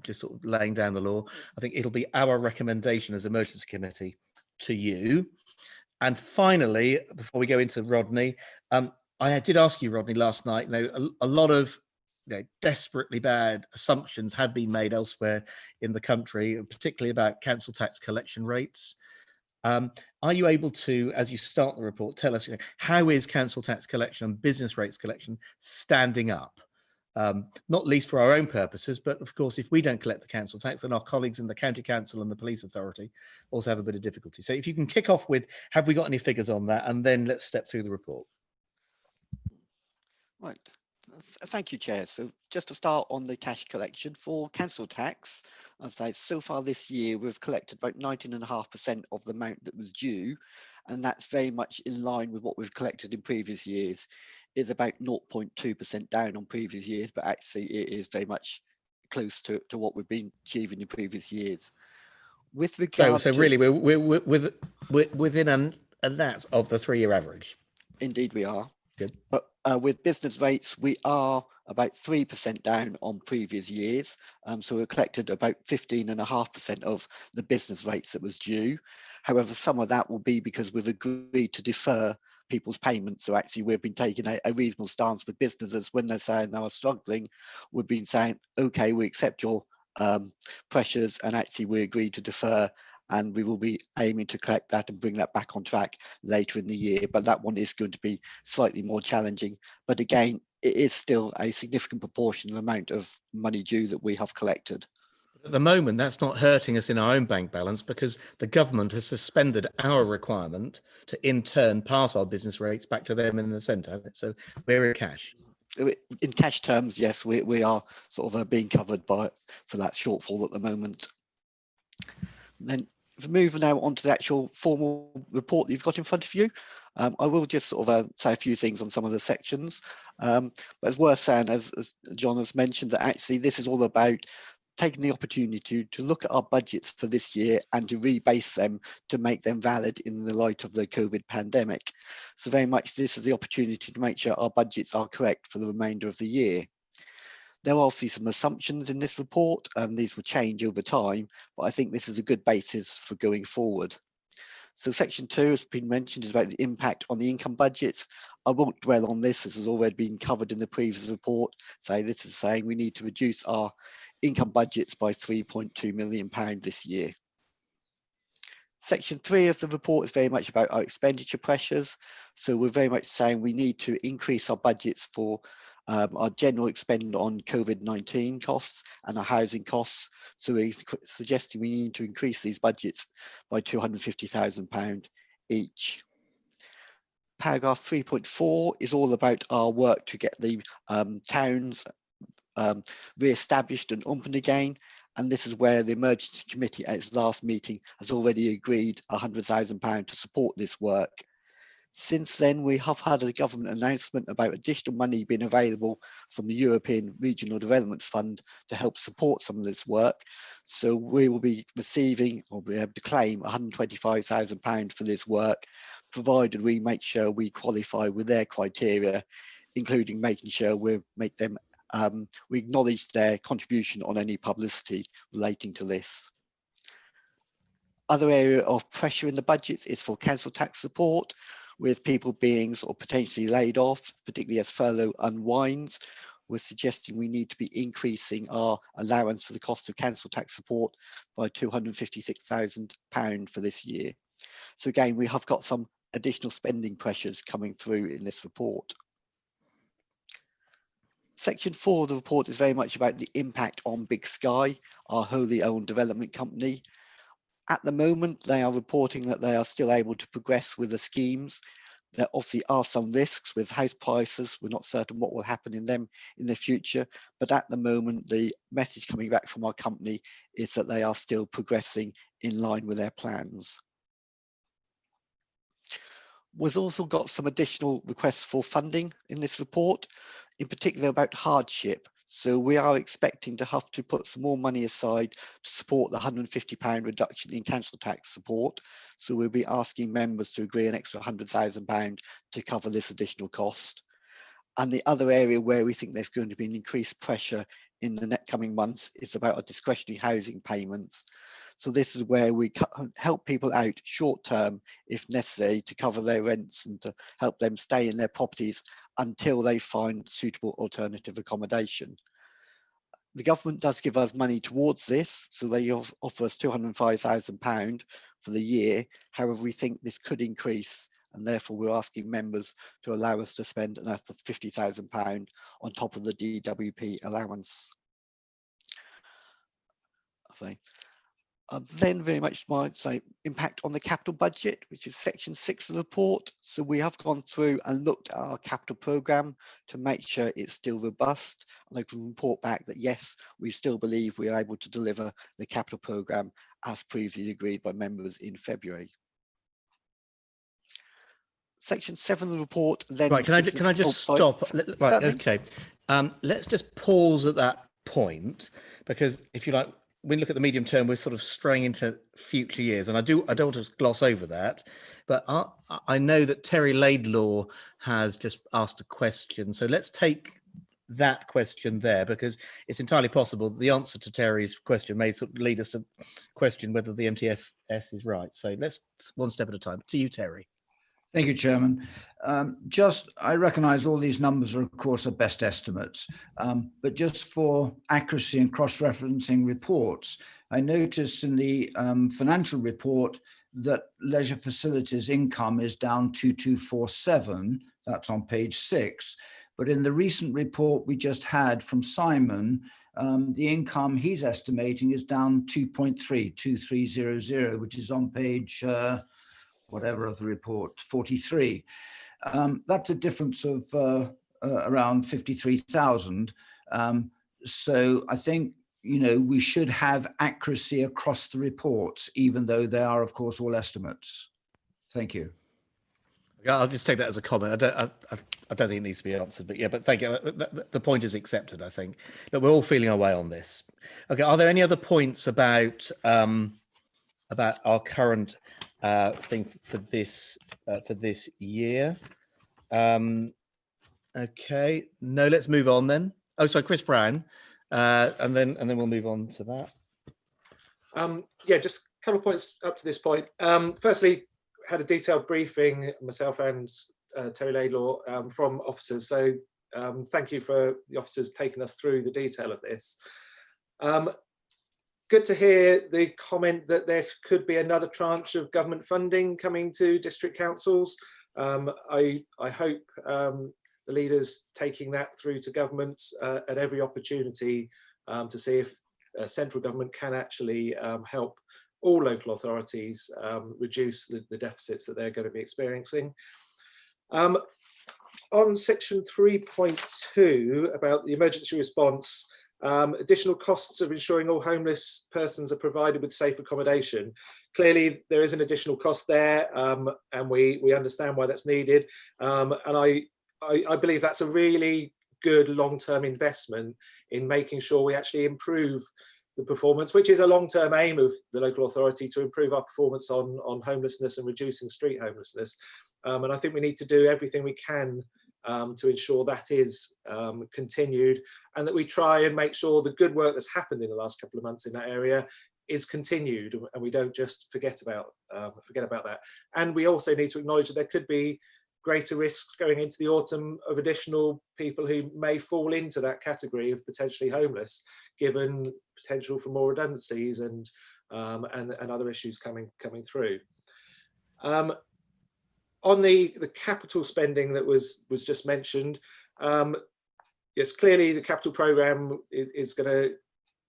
just sort of laying down the law. I think it'll be our recommendation as emergency committee to you. And finally, before we go into Rodney, I did ask you, Rodney, last night, a lot of desperately bad assumptions have been made elsewhere in the country, particularly about council tax collection rates. Are you able to, as you start the report, tell us how is council tax collection and business rates collection standing up? Not least for our own purposes, but of course, if we don't collect the council tax, then our colleagues in the county council and the police authority also have a bit of difficulty. So if you can kick off with, have we got any figures on that? And then let's step through the report. Right. Thank you, Chair. So just to start on the cash collection for council tax, I'd say so far this year, we've collected about 19.5% of the amount that was due. And that's very much in line with what we've collected in previous years. It's about 0.2% down on previous years, but actually it is very much close to what we've been achieving in previous years. With regard so really, we're within a that of the 3-year average. Indeed we are. Good. But with business rates, we are about 3% down on previous years. So we collected about 15.5% of the business rates that was due. However, some of that will be because we've agreed to defer people's payments. So actually we've been taking a reasonable stance with businesses when they're saying they are struggling. We've been saying, okay, we accept your pressures, and actually we agree to defer, and we will be aiming to collect that and bring that back on track later in the year. But that one is going to be slightly more challenging. But again, it is still a significant proportion of the amount of money due that we have collected. At the moment, that's not hurting us in our own bank balance because the government has suspended our requirement to in turn pass our business rates back to them in the centre. So we're in cash. In cash terms, yes, we are sort of being covered for that shortfall at the moment. And then if we move now on to the actual formal report that you've got in front of you, I will just sort of say a few things on some of the sections. But it's worth saying, as John has mentioned, that actually this is all about taking the opportunity to look at our budgets for this year and to rebase them to make them valid in the light of the COVID pandemic. So very much this is the opportunity to make sure our budgets are correct for the remainder of the year. There are obviously some assumptions in this report, and these will change over time, but I think this is a good basis for going forward. So section 2 has been mentioned, is about the impact on the income budgets. I won't dwell on this has already been covered in the previous report. So this is saying we need to reduce our income budgets by £3.2 million this year. Section 3 of the report is very much about our expenditure pressures. So we're very much saying we need to increase our budgets for our general expend on COVID-19 costs and our housing costs. So we're suggesting we need to increase these budgets by £250,000 each. Paragraph 3.4 is all about our work to get the towns re-established and opened again. And this is where the emergency committee at its last meeting has already agreed £100,000 to support this work. Since then, we have had a government announcement about additional money being available from the European Regional Development Fund to help support some of this work. So we will be receiving, or be able to claim £125,000 for this work, provided we make sure we qualify with their criteria, including making sure we acknowledge their contribution on any publicity relating to this. Other area of pressure in the budgets is for council tax support, with people being sort of potentially laid off, particularly as furlough unwinds. We're suggesting we need to be increasing our allowance for the cost of council tax support by £256,000 for this year. So again, we have got some additional spending pressures coming through in this report. Section 4 of the report is very much about the impact on Big Sky, our wholly owned development company. At the moment, they are reporting that they are still able to progress with the schemes. There obviously are some risks with house prices. We're not certain what will happen in them in the future, but at the moment, the message coming back from our company is that they are still progressing in line with their plans. We've also got some additional requests for funding in this report, in particular about hardship. So we are expecting to have to put some more money aside to support the £150 reduction in council tax support. So we'll be asking members to agree an extra £100,000 to cover this additional cost. And the other area where we think there's going to be an increased pressure in the next coming months is about our discretionary housing payments. So this is where we help people out short term, if necessary, to cover their rents and to help them stay in their properties until they find suitable alternative accommodation. The government does give us money towards this, so they offer us £205,000 for the year. However, we think this could increase, and therefore we're asking members to allow us to spend another £50,000 on top of the DWP allowance. Then very much might say impact on the capital budget, which is section 6 of the report. So we have gone through and looked at our capital programme to make sure it's still robust. And I can report back that yes, we still believe we are able to deliver the capital programme as previously agreed by members in February. Section 7 of the report then... Right, can I just stop? Right, okay. Let's just pause at that point, because if you like, when we look at the medium term, we're sort of straying into future years, and I don't want to gloss over that, but I know that Terry Laidlaw has just asked a question, so let's take that question there, because it's entirely possible that the answer to Terry's question may sort of lead us to question whether the MTFS is right. So let's one step at a time. To you, Terry. Thank you, Chairman. I recognise all these numbers are, of course, are best estimates, but just for accuracy and cross-referencing reports, I noticed in the financial report that leisure facilities income is down 2247. That's on page 6. But in the recent report we just had from Simon, the income he's estimating is down 2300, which is on page whatever of the report, 43. That's a difference of around 53,000. So I think, you know, we should have accuracy across the reports, even though they are, of course, all estimates. Thank you. I'll just take that as a comment. I don't think it needs to be answered, but yeah, but thank you. The point is accepted, I think. But we're all feeling our way on this. Okay, are there any other points about our current thing for this year? Okay, no, let's move on then. Oh, sorry, Chris Brown, and then we'll move on to that. Yeah, just a couple of points up to this point. Firstly, had a detailed briefing, myself and Terry Laidlaw, from officers. So thank you for the officers taking us through the detail of this. Good to hear the comment that there could be another tranche of government funding coming to district councils. I hope the leaders taking that through to government at every opportunity to see if central government can actually help all local authorities reduce the deficits that they're going to be experiencing. On section 3.2 about the emergency response, additional costs of ensuring all homeless persons are provided with safe accommodation. Clearly there is an additional cost there, and we understand why that's needed, and I believe that's a really good long-term investment in making sure we actually improve the performance, which is a long-term aim of the local authority, to improve our performance on homelessness and reducing street homelessness. And I think we need to do everything we can to ensure that is continued, and that we try and make sure the good work that's happened in the last couple of months in that area is continued, and we don't just forget about that. And we also need to acknowledge that there could be greater risks going into the autumn of additional people who may fall into that category of potentially homeless, given potential for more redundancies and other issues coming through. On the capital spending that was just mentioned, yes, clearly the capital programme is going to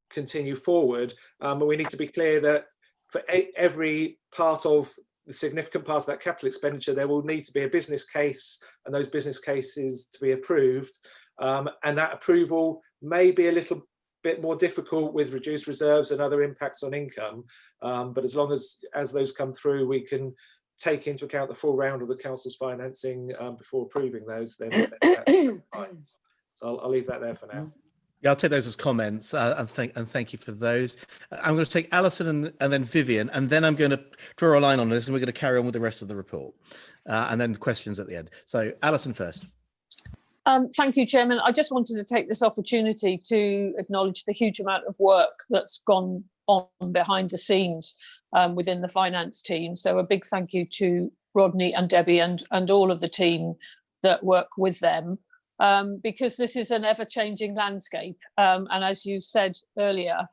continue forward, but we need to be clear that for every part of the significant part of that capital expenditure, there will need to be a business case, and those business cases to be approved, and that approval may be a little bit more difficult with reduced reserves and other impacts on income, but as long as those come through, we can take into account the full round of the council's financing before approving those, then that's fine. So I'll leave that there for now. Yeah, I'll take those as comments, and thank you for those. I'm going to take Alison and then Vivian, and then I'm going to draw a line on this, and we're going to carry on with the rest of the report, and then questions at the end. So Alison first. Thank you, Chairman. I just wanted to take this opportunity to acknowledge the huge amount of work that's gone on behind the scenes within the finance team. So a big thank you to Rodney and Debbie and all of the team that work with them. Because this is an ever-changing landscape, and as you said earlier,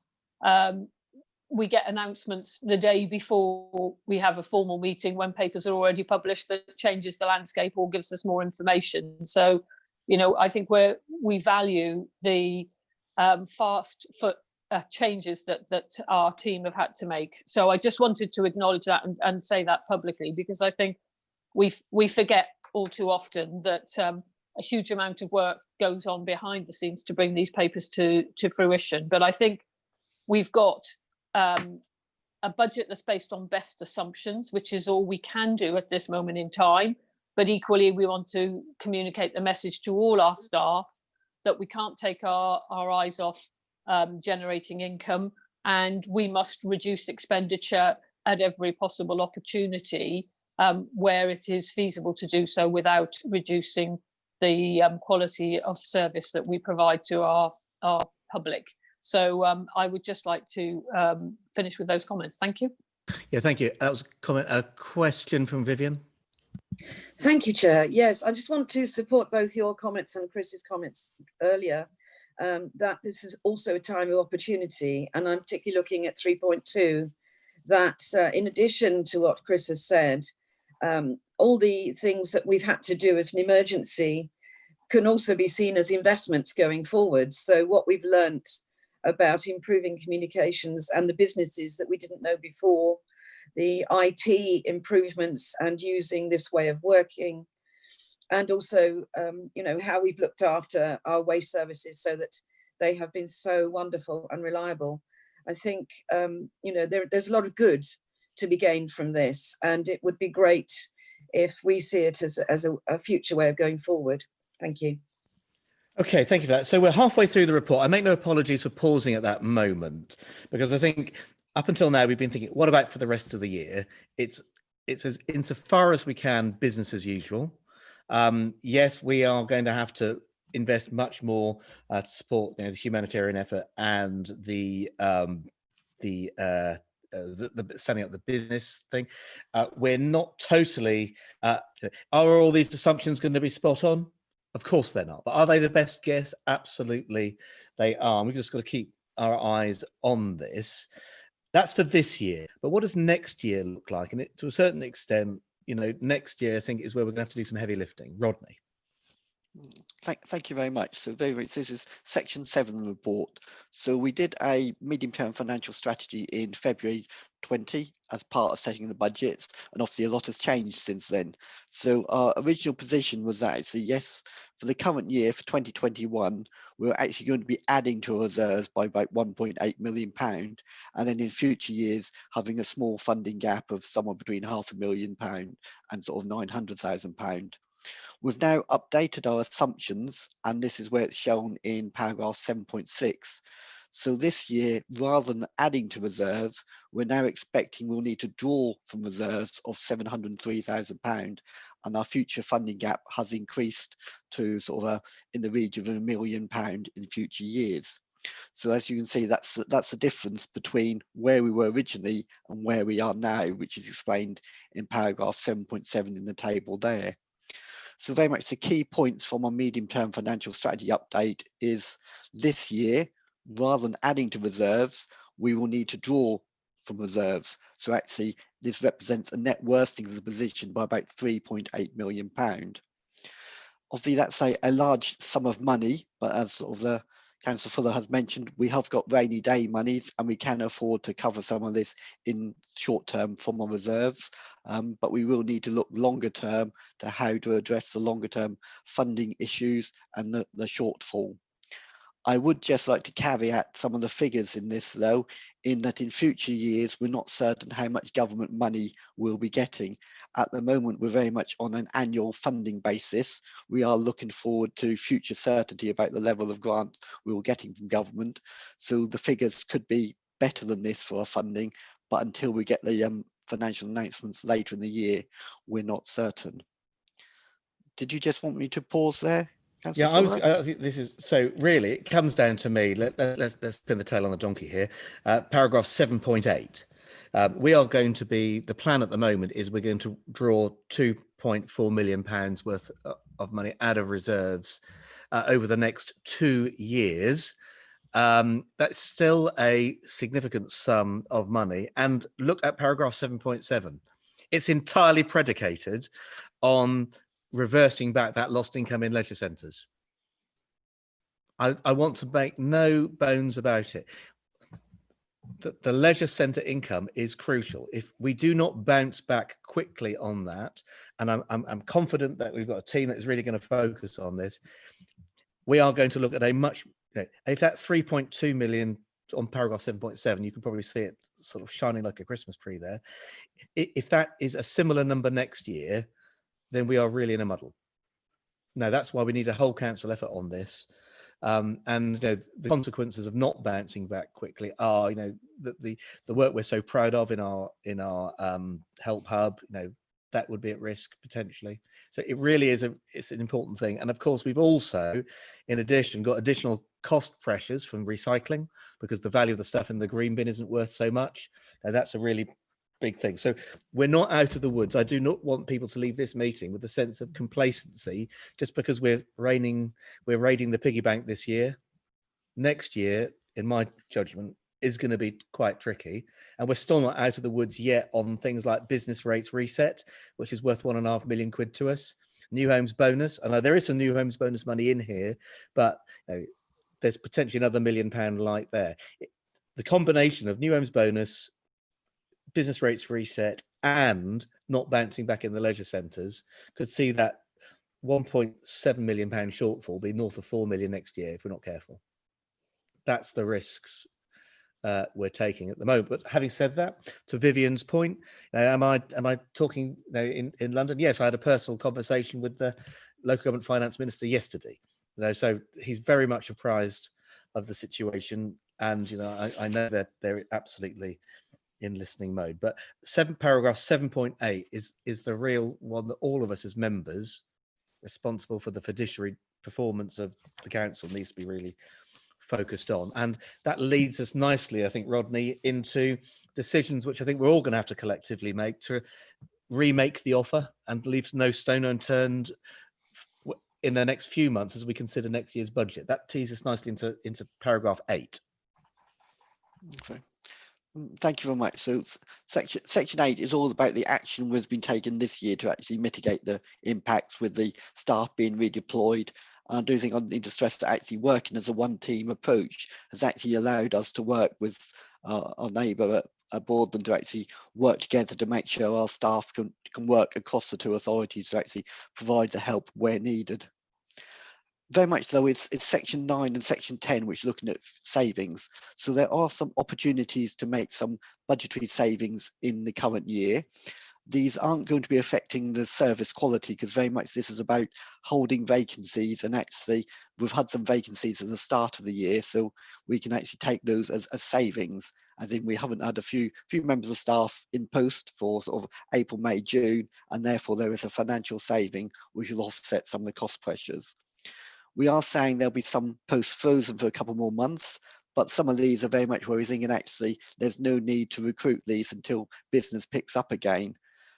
we get announcements the day before we have a formal meeting when papers are already published that changes the landscape or gives us more information. So, you know, I think we value the fast foot changes that our team have had to make. So I just wanted to acknowledge that and say that publicly, because I think we forget all too often that a huge amount of work goes on behind the scenes to bring these papers to fruition. But I think we've got a budget that's based on best assumptions, which is all we can do at this moment in time. But equally, we want to communicate the message to all our staff that we can't take our eyes off generating income, and we must reduce expenditure at every possible opportunity where it is feasible to do so without reducing the quality of service that we provide to our public. So I would just like to finish with those comments. Thank you. Yeah, thank you. That was a question from Vivian. Thank you, Chair. Yes, I just want to support both your comments and Chris's comments earlier, that this is also a time of opportunity. And I'm particularly looking at 3.2, that in addition to what Chris has said, all the things that we've had to do as an emergency can also be seen as investments going forward. So what we've learnt about improving communications and the businesses that we didn't know before, the IT improvements and using this way of working, and also, you know, how we've looked after our waste services so that they have been so wonderful and reliable. I think, you know, there's a lot of good to be gained from this, and it would be great if we see it as a future way of going forward. Thank you. Okay, thank you for that. So we're halfway through the report. I make no apologies for pausing at that moment, because I think up until now we've been thinking, what about for the rest of the year? It's as insofar as we can, business as usual. Yes, we are going to have to invest much more to support, you know, the humanitarian effort and the standing up the business thing. We're not totally. Are all these assumptions going to be spot on? Of course they're not. But are they the best guess? Absolutely, they are. We've just got to keep our eyes on this. That's for this year. But what does next year look like? And to a certain extent, you know, next year I think is where we're going to have to do some heavy lifting. Rodney. Thank you very much. So this is section 7 of the report. So we did a medium-term financial strategy in February 20 as part of setting the budgets, and obviously a lot has changed since then. So our original position was that actually, yes, for the current year, for 2021, we're actually going to be adding to reserves by about £1.8 million, and then in future years having a small funding gap of somewhere between £500,000 and sort of £900,000. We've now updated our assumptions, and this is where it's shown in paragraph 7.6. So this year, rather than adding to reserves, we're now expecting we'll need to draw from reserves of £703,000, and our future funding gap has increased to sort of in the region of £1 million in future years. So as you can see, that's the difference between where we were originally and where we are now, which is explained in paragraph 7.7 in the table there. So very much the key points from our medium-term financial strategy update is this year, rather than adding to reserves, we will need to draw from reserves. So actually, this represents a net worsening of the position by about £3.8 million. Obviously, that's a large sum of money, but as sort of the Councillor Fuller has mentioned, we have got rainy day monies and we can afford to cover some of this in short term from our reserves, but we will need to look longer term to how to address the longer term funding issues and the shortfall. I would just like to caveat some of the figures in this though, in that in future years, we're not certain how much government money we'll be getting. At the moment, we're very much on an annual funding basis. We are looking forward to future certainty about the level of grants we were getting from government. So the figures could be better than this for our funding, but until we get the financial announcements later in the year, we're not certain. Did you just want me to pause there? Yeah, I think this is so. Really, it comes down to me. Let's pin the tail on the donkey here. Paragraph 7.8. We are going to be, the plan at the moment is we're going to draw £2.4 million worth of money out of reserves over the next 2 years. That's still a significant sum of money. And look at paragraph 7.7. It's entirely predicated on reversing back that lost income in leisure centres. I want to make no bones about it. The leisure centre income is crucial. If we do not bounce back quickly on that, and I'm confident that we've got a team that is really going to focus on this, we are going to look at a much, if that 3.2 million on paragraph 7.7, you can probably see it sort of shining like a Christmas tree there. If that is a similar number next year, then we are really in a muddle. Now, that's why we need a whole council effort on this. And the consequences of not bouncing back quickly are, the work we're so proud of in our help hub, that would be at risk potentially. So it really is it's an important thing. And of course, we've also, in addition, got additional cost pressures from recycling because the value of the stuff in the green bin isn't worth so much. Now, that's a really big thing. So we're not out of the woods. I do not want people to leave this meeting with a sense of complacency just because we're raiding the piggy bank this year. Next year, in my judgment, is going to be quite tricky, and we're still not out of the woods yet on things like business rates reset, which is worth £1.5 million to us. New homes bonus, I know there is some new homes bonus money in here, but there's potentially another £1 million light there. The combination of new homes bonus, business rates reset, and not bouncing back in the leisure centres could see that £1.7 million shortfall be north of 4 million next year if we're not careful. That's the risks we're taking at the moment. But having said that, to Vivian's point, am I talking in London? Yes, I had a personal conversation with the local government finance minister yesterday. So he's very much apprised of the situation, and I know that they're absolutely in listening mode. But paragraph 7.8 is the real one that all of us as members responsible for the fiduciary performance of the council needs to be really focused on. And that leads us nicely, I think, Rodney, into decisions which I think we're all going to have to collectively make to remake the offer and leave no stone unturned in the next few months as we consider next year's budget. That tees us nicely into paragraph 8. Okay. Thank you very much. So section 8 is all about the action that's been taken this year to actually mitigate the impacts with the staff being redeployed. I do think I need to stress that actually working as a one-team approach has actually allowed us to work with our neighbour at Borden to actually work together to make sure our staff can work across the two authorities to actually provide the help where needed. Very much so, it's section 9 and section 10, which are looking at savings. So there are some opportunities to make some budgetary savings in the current year. These aren't going to be affecting the service quality because very much this is about holding vacancies, and actually we've had some vacancies at the start of the year, so we can actually take those as savings, as in we haven't had a few members of staff in post for sort of April, May, June, and therefore there is a financial saving which will offset some of the cost pressures. We are saying there'll be some posts frozen for a couple more months, but some of these are very much where we're thinking actually there's no need to recruit these until business picks up again.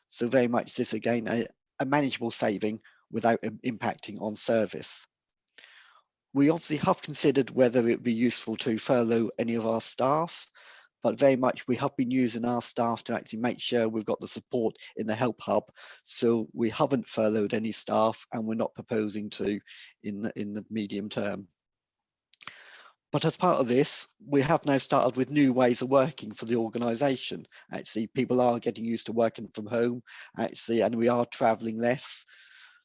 So very much this again, a manageable saving without impacting on service. We obviously have considered whether it would be useful to furlough any of our staff, but very much we have been using our staff to actually make sure we've got the support in the help hub. So we haven't furloughed any staff, and we're not proposing to in the medium term. But as part of this, we have now started with new ways of working for the organisation. Actually, people are getting used to working from home, actually, and we are travelling less.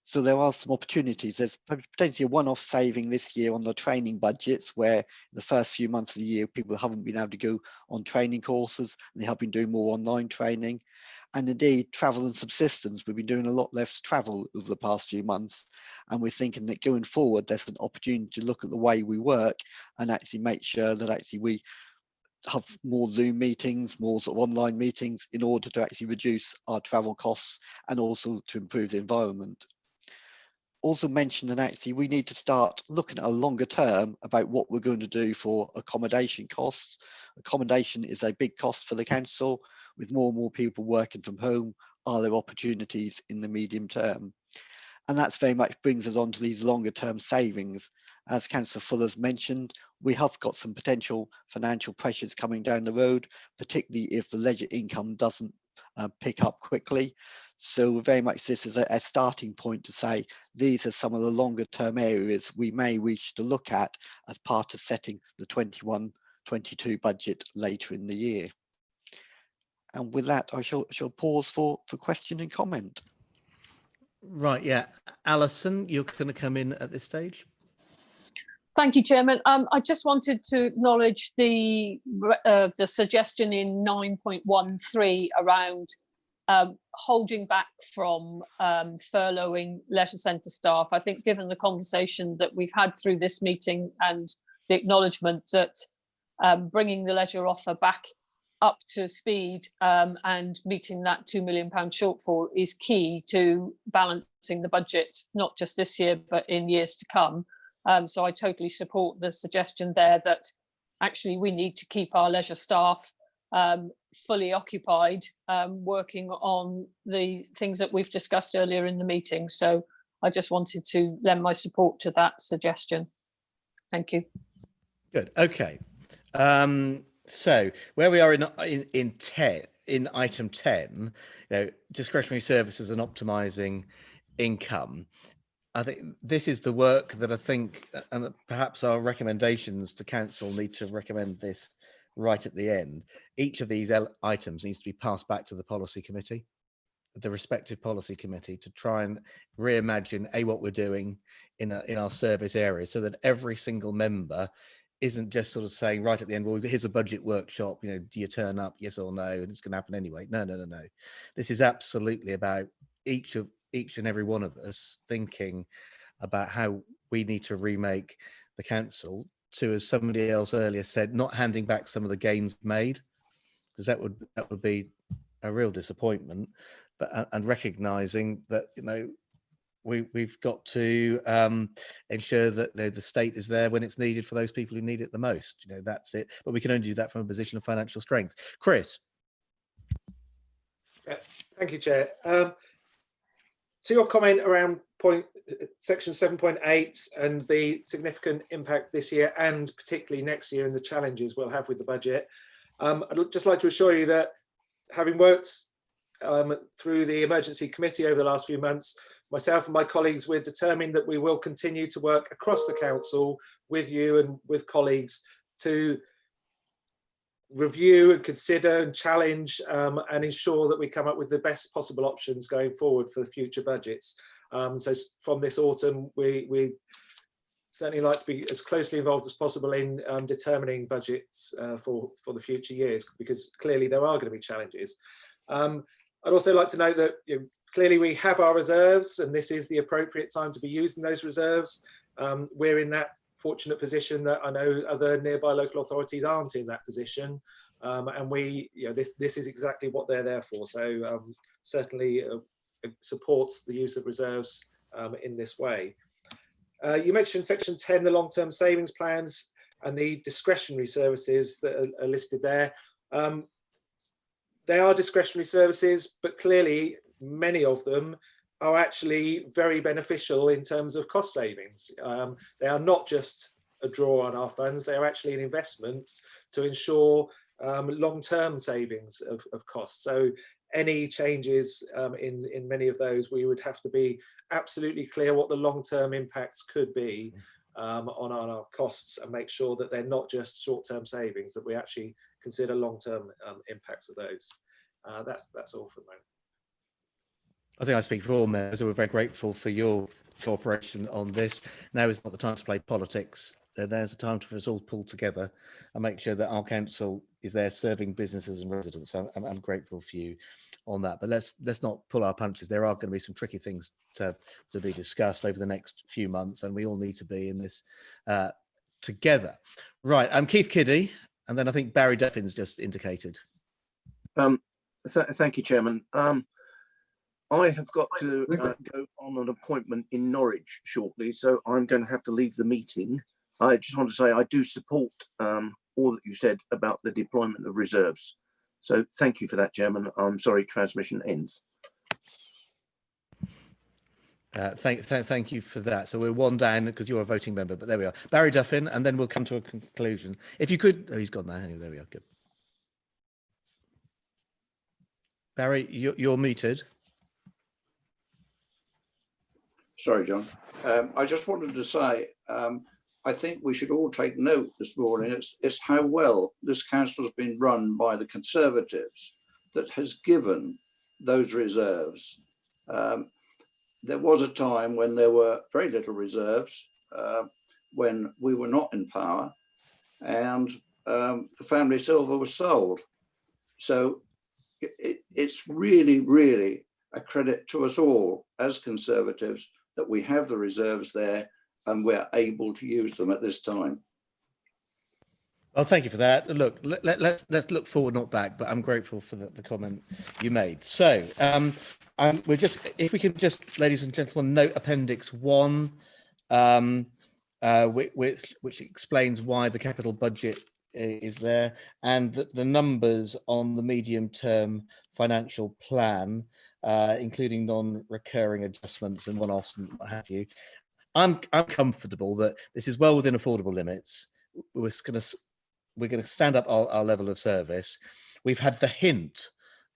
So there are some opportunities. There's potentially a one-off saving this year on the training budgets, where in the first few months of the year, people haven't been able to go on training courses, and they have been doing more online training. And indeed, travel and subsistence, we've been doing a lot less travel over the past few months. And we're thinking that going forward, there's an opportunity to look at the way we work and actually make sure that actually we have more Zoom meetings, more sort of online meetings in order to actually reduce our travel costs and also to improve the environment. Also mentioned that actually we need to start looking at a longer term about what we're going to do for accommodation costs. Accommodation is a big cost for the council. With more and more people working from home, are there opportunities in the medium term? And that's very much brings us on to these longer term savings. As Councillor Fuller's mentioned, we have got some potential financial pressures coming down the road, particularly if the leisure income doesn't pick up quickly. So very much this is a starting point to say these are some of the longer term areas we may wish to look at as part of setting the 21-22 budget later in the year. And with that, I shall pause for question and comment. Right, yeah. Alison, you're going to come in at this stage. Thank you, Chairman. I just wanted to acknowledge the suggestion in 9.13 around holding back from furloughing leisure centre staff. I think given the conversation that we've had through this meeting and the acknowledgement that bringing the leisure offer back up to speed and meeting that £2 million shortfall is key to balancing the budget, not just this year, but in years to come. So I totally support the suggestion there that actually we need to keep our leisure staff fully occupied, working on the things that we've discussed earlier in the meeting. So I just wanted to lend my support to that suggestion. Thank you. Good. Okay. So where we are in item 10, discretionary services and optimizing income. I think this is the work that I think, and perhaps our recommendations to council need to recommend this right at the end. Each of these items needs to be passed back to the policy committee, the respective policy committee, to try and reimagine what we're doing in our service areas, so that every single member isn't just sort of saying right at the end, well, here's a budget workshop, do you turn up, yes or no, and it's going to happen anyway. No. This is absolutely about each and every one of us thinking about how we need to remake the council to, as somebody else earlier said, not handing back some of the gains made, because that would be a real disappointment, but and recognizing that we've got to ensure that the state is there when it's needed for those people who need it the most. That's it. But we can only do that from a position of financial strength. Chris. Yeah, thank you, Chair. To your comment around section 7.8 and the significant impact this year and particularly next year and the challenges we'll have with the budget, I'd just like to assure you that having worked through the emergency committee over the last few months, myself and my colleagues, we're determined that we will continue to work across the council with you and with colleagues to review and consider and challenge and ensure that we come up with the best possible options going forward for the future budgets. So from this autumn, we certainly like to be as closely involved as possible in determining budgets for the future years, because clearly there are going to be challenges. I'd also like to note that clearly we have our reserves, and this is the appropriate time to be using those reserves. We're in that fortunate position that I know other nearby local authorities aren't in that position, and this is exactly what they're there for. So certainly supports the use of reserves in this way. You mentioned section 10, the long-term savings plans and the discretionary services that are listed there. They are discretionary services, but clearly many of them are actually very beneficial in terms of cost savings. They are not just a draw on our funds, they are actually an investment to ensure long-term savings of costs. So any changes in many of those, we would have to be absolutely clear what the long-term impacts could be on our costs, and make sure that they're not just short-term savings, that we actually consider long-term impacts of those. That's all for the moment. I think I speak for all members, so we're very grateful for your cooperation on this. Now is not the time to play politics. There's a time for us all to pull together and make sure that our council is there serving businesses and residents. So I'm grateful for you on that. But let's not pull our punches. There are going to be some tricky things to be discussed over the next few months, and we all need to be in this together. Right, I'm Keith Kiddy, and then I think Barry Duffin's just indicated. Thank you, Chairman. I have got to go on an appointment in Norwich shortly, so I'm going to have to leave the meeting. I just want to say I do support all that you said about the deployment of reserves. So thank you for that, Chairman. I'm sorry, transmission ends. Thank you for that. So we're one down because you're a voting member, but there we are. Barry Duffin, and then we'll come to a conclusion. If you could, oh, he's gone now. Anyway, there we are. Good. Barry, you're muted. Sorry, John. I just wanted to say, I think we should all take note this morning. It's how well this council has been run by the Conservatives that has given those reserves. There was a time when there were very little reserves, when we were not in power, and the family silver was sold. So it's really, really a credit to us all as Conservatives that we have the reserves there and we're able to use them at this time. Well, thank you for that. Look, let's look forward, not back. But I'm grateful for the comment you made. So, we're just, if we can just, ladies and gentlemen, note Appendix 1, which explains why the capital budget is there, and the numbers on the medium-term financial plan, including non-recurring adjustments and one-offs and what have you. I'm comfortable that this is well within affordable limits. We're going to stand up our level of service. We've had the hint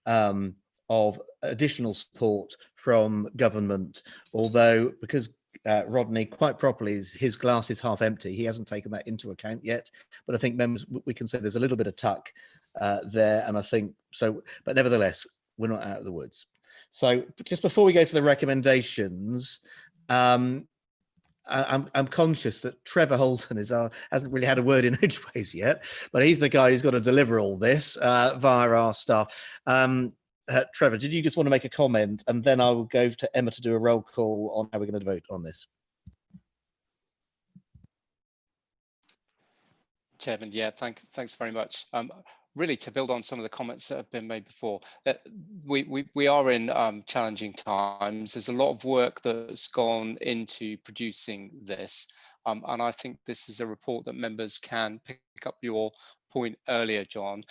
of additional support from government, although because Rodney, quite properly, his glass is half empty. He hasn't taken that into account yet. But I think members, we can say there's a little bit of tuck there. And I think so, but nevertheless, we're not out of the woods. So just before we go to the recommendations, I'm conscious that Trevor Holton hasn't really had a word in edgeways yet, but he's the guy who's got to deliver all this via our staff. Trevor, did you just want to make a comment, and then I will go to Emma to do a roll call on how we're going to vote on this? Chairman, yeah, thanks very much. Really, to build on some of the comments that have been made before, we are in challenging times. There's a lot of work that's gone into producing this, and I think this is a report that members can pick up your point earlier, John,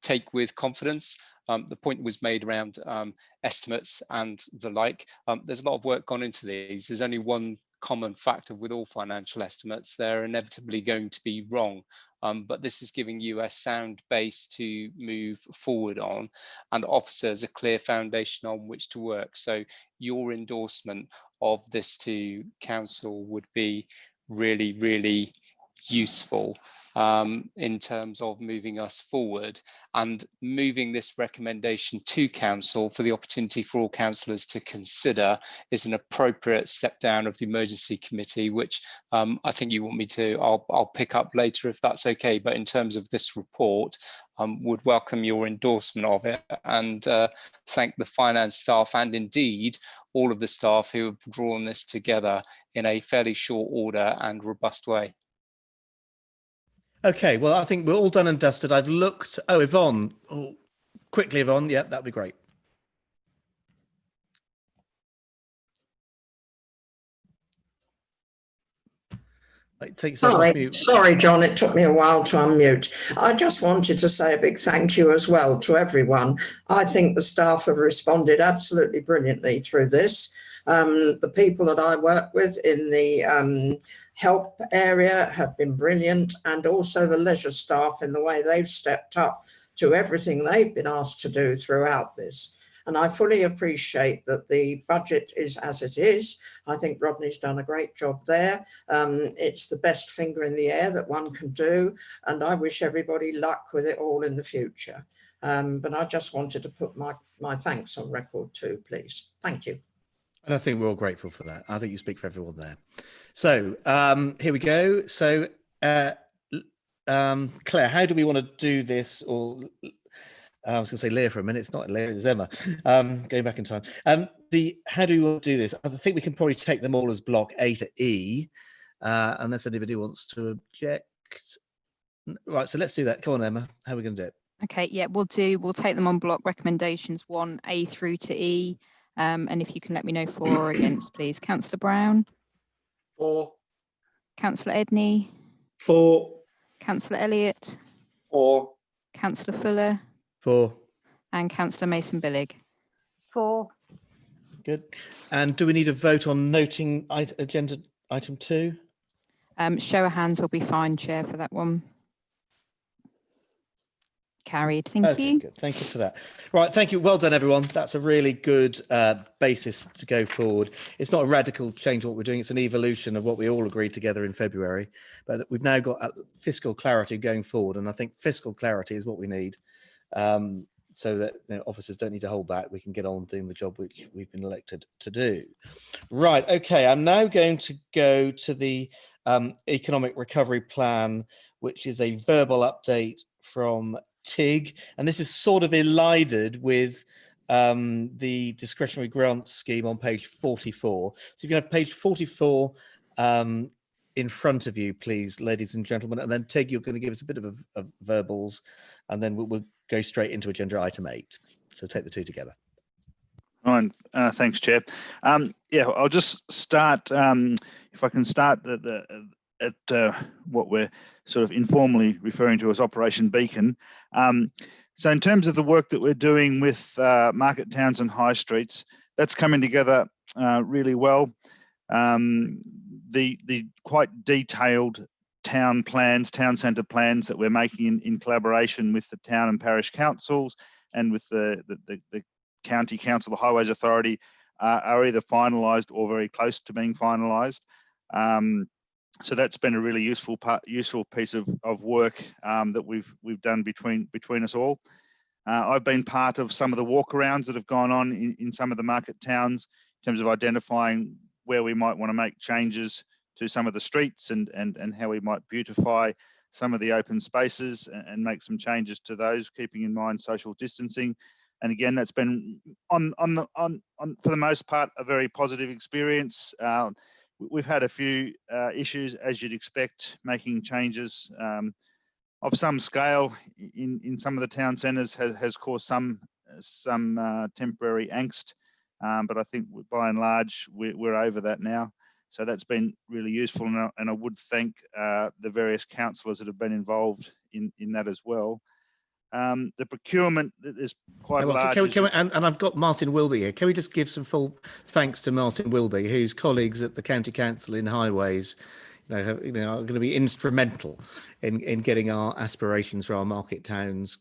take with confidence. The point was made around estimates and the like. There's a lot of work gone into these. There's only one common factor with all financial estimates: they're inevitably going to be wrong. But this is giving you a sound base to move forward on and offers a clear foundation on which to work. So your endorsement of this to council would be really, really useful in terms of moving us forward and moving this recommendation to council for the opportunity for all councillors to consider is an appropriate step down of the emergency committee, which I think you want me to, I'll pick up later if that's okay. But in terms of this report, would welcome your endorsement of it and thank the finance staff and indeed all of the staff who have drawn this together in a fairly short order and robust way. Okay, well, I think we're all done and dusted. I've looked. Oh, Yvonne. Oh, quickly, Yvonne. Yeah, that'd be great. Sorry, John, it took me a while to unmute. I just wanted to say a big thank you as well to everyone. I think the staff have responded absolutely brilliantly through this. The people that I work with in the help area have been brilliant, and also the leisure staff in the way they've stepped up to everything they've been asked to do throughout this. And I fully appreciate that the budget is as it is. I think Rodney's done a great job there. It's the best finger in the air that one can do. And I wish everybody luck with it all in the future. But I just wanted to put my thanks on record too, please. Thank you. And I think we're all grateful for that. I think you speak for everyone there. So here we go. So Claire, how do we want to do this? Or I was going to say Leah for a minute. It's not Leah, it's Emma. Going back in time. How do we want to do this? I think we can probably take them all as block A to E, unless anybody wants to object. Right, so let's do that. Come on, Emma. How are we going to do it? Okay, yeah, we'll take them on block recommendations 1A through to E. And if you can let me know for or against, please. Councillor Brown? For. Councillor Edney? For. Councillor Elliott? For. Councillor Fuller? For. And Councillor Mason-Billig? For. Good. And do we need a vote on noting agenda item 2? Show of hands will be fine, Chair, for that one. Carried. Thank you. Good. Thank you for that. Right. Thank you. Well done, everyone. That's a really good basis to go forward. It's not a radical change what we're doing. It's an evolution of what we all agreed together in February. But we've now got fiscal clarity going forward. And I think fiscal clarity is what we need so that officers don't need to hold back. We can get on doing the job which we've been elected to do. Right. Okay. I'm now going to go to the economic recovery plan, which is a verbal update from TIG, and this is sort of elided with the discretionary grants scheme on page 44. So you can have page 44 in in front of you, please, ladies and gentlemen. And then Tig, you're going to give us a bit of verbals, and then we'll go straight into agenda item 8. So take the two together. Ryan, thanks, Chair. Yeah, I'll just start, if I can start at what we're sort of informally referring to as Operation Beacon. So in terms of the work that we're doing with market towns and high streets, that's coming together really well. The quite detailed town plans, town centre plans that we're making in collaboration with the town and parish councils and with the County Council, the Highways Authority, are either finalised or very close to being finalised. So that's been a really useful piece of work that we've done between us all. I've been part of some of the walkarounds that have gone on in some of the market towns in terms of identifying where we might want to make changes to some of the streets and how we might beautify some of the open spaces and make some changes to those, keeping in mind social distancing. And again, that's been on for the most part a very positive experience. We've had a few issues, as you'd expect, making changes of some scale in some of the town centres has caused some temporary angst, but I think by and large we're over that now. So that's been really useful, and I would thank the various councillors that have been involved in that as well. The procurement is quite large. And I've got Martin Wilby here. Can we just give some full thanks to Martin Wilby, whose colleagues at the County Council in Highways are going to be instrumental in getting our aspirations for our market towns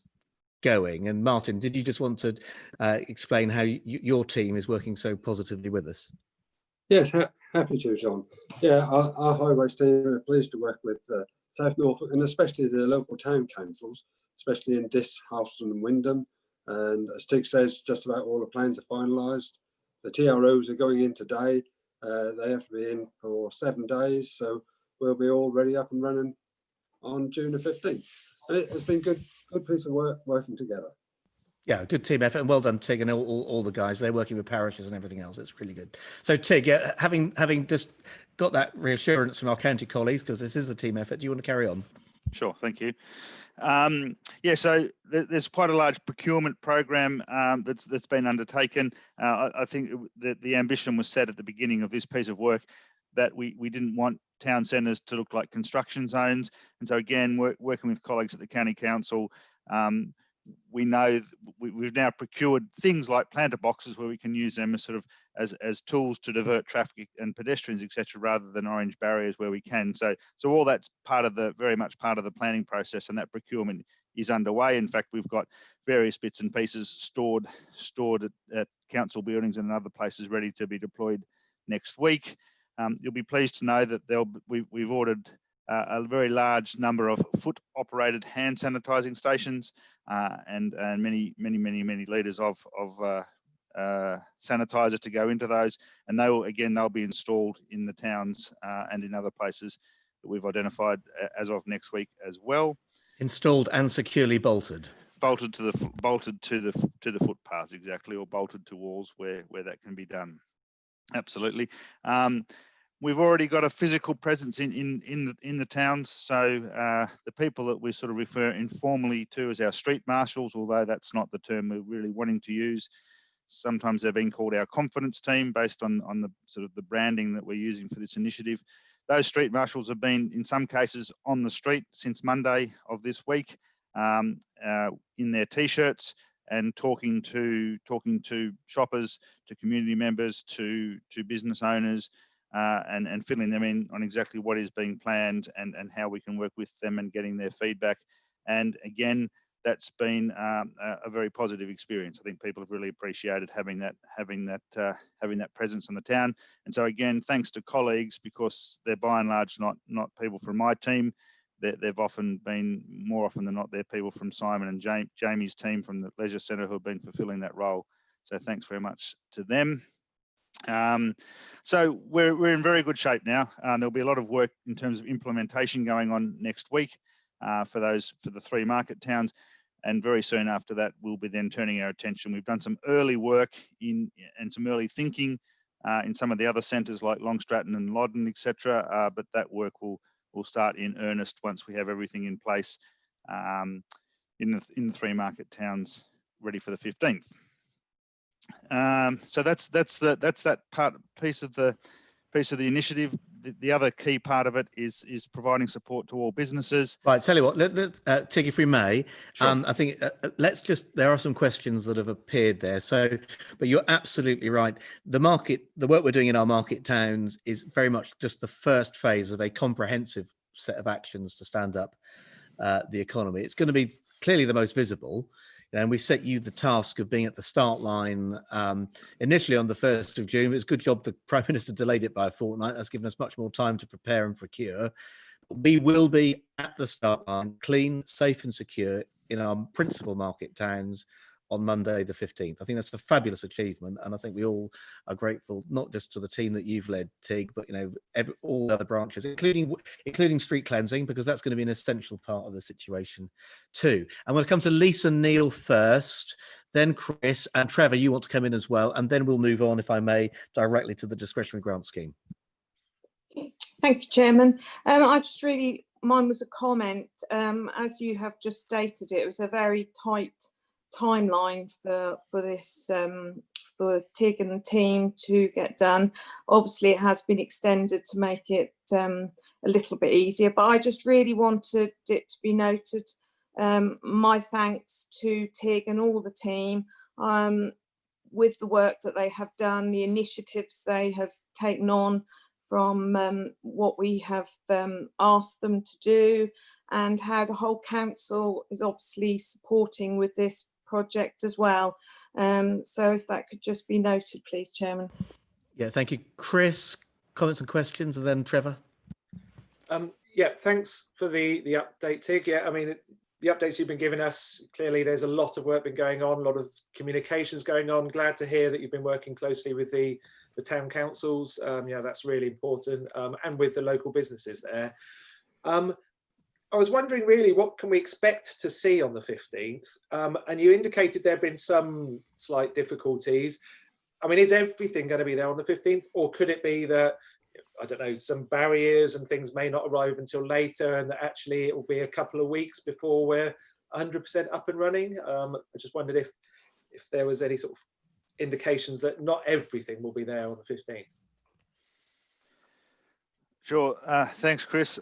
going. And Martin, did you just want to explain how your team is working so positively with us? Yes, happy to, John. Yeah, our Highways team are pleased to work with South Norfolk and especially the local town councils, especially in Diss, Houston and Windham. And as Tig says, just about all the plans are finalised. The TROs are going in today. They have to be in for 7 days, so we'll be all ready up and running on June the 15th. And it's been good piece of work working together. Yeah, good team effort, and well done, Tig, and all the guys. They're working with parishes and everything else. It's really good. So, Tig, having just got that reassurance from our county colleagues, because this is a team effort, do you want to carry on? Sure, thank you. Yeah, so there's quite a large procurement program that's been undertaken. I think the ambition was set at the beginning of this piece of work that we didn't want town centres to look like construction zones, and so again, working with colleagues at the County Council. We know we've now procured things like planter boxes where we can use them as sort of as tools to divert traffic and pedestrians, etc., rather than orange barriers where we can. So all that's very much part of the planning process, and that procurement is underway. In fact, we've got various bits and pieces stored at council buildings and other places ready to be deployed next week. You'll be pleased to know that we've ordered a very large number of foot-operated hand sanitising stations and many litres of sanitizer to go into those, and they'll be installed in the towns and in other places that we've identified as of next week as well. Installed and securely bolted. Bolted to the footpaths, exactly, or bolted to walls where that can be done. Absolutely. We've already got a physical presence in the towns, so the people that we sort of refer informally to as our street marshals, although that's not the term we're really wanting to use. Sometimes they're being called our confidence team based on the sort of the branding that we're using for this initiative. Those street marshals have been, in some cases, on the street since Monday of this week, in their t-shirts and talking to shoppers, to community members, to business owners. And filling them in on exactly what is being planned and how we can work with them and getting their feedback. And again, that's been a very positive experience. I think people have really appreciated having that presence in the town. And so again, thanks to colleagues, because they're by and large not people from my team. They've more often than not, they're people from Simon and Jamie's team from the Leisure Centre who have been fulfilling that role. So thanks very much to them. So we're in very good shape now. There'll be a lot of work in terms of implementation going on next week for the 3 market towns, and very soon after that we'll be then turning our attention. We've done some early work and some early thinking in some of the other centres like Longstratton and Loddon, etc. But that work will start in earnest once we have everything in place in the 3 market towns ready for the 15th. So that's that piece of the initiative. The other key part of it is providing support to all businesses. Right, tell you what, Tig, if we may, Sure. I think there are some questions that have appeared there. So, but you're absolutely right. The work we're doing in our market towns is very much just the first phase of a comprehensive set of actions to stand up the economy. It's going to be clearly the most visible. And we set you the task of being at the start line initially on the 1st of June. It was a good job the Prime Minister delayed it by a fortnight. That's given us much more time to prepare and procure. We will be at the start line, clean, safe and secure in our principal market towns on Monday the 15th. I think that's a fabulous achievement, and I think we all are grateful, not just to the team that you've led, Tig, but all the other branches, including street cleansing, because that's going to be an essential part of the situation too. I'm going to come to Lisa Neal first, then Chris, and Trevor, you want to come in as well, and then we'll move on, if I may, directly to the discretionary grant scheme. Thank you, Chairman. Mine was a comment. As you have just stated, it was a very tight timeline for this, for Tig and the team to get done. Obviously, it has been extended to make it a little bit easier, but I just really wanted it to be noted. My thanks to Tig and all the team with the work that they have done, the initiatives they have taken on from what we have asked them to do, and how the whole council is obviously supporting with this project as well. So if that could just be noted, please, Chairman. Yeah, thank you. Chris, comments and questions, and then Trevor. Yeah, thanks for the update, Tig. Yeah, I mean, the updates you've been giving us, clearly there's a lot of work been going on, a lot of communications going on. Glad to hear that you've been working closely with the town councils. Yeah, that's really important, and with the local businesses there. I was wondering really, what can we expect to see on the 15th? And you indicated there have been some slight difficulties. I mean, is everything going to be there on the 15th? Or could it be that, I don't know, some barriers and things may not arrive until later, and that actually it will be a couple of weeks before we're 100% up and running? I just wondered if there was any sort of indications that not everything will be there on the 15th. Sure. Thanks, Chris.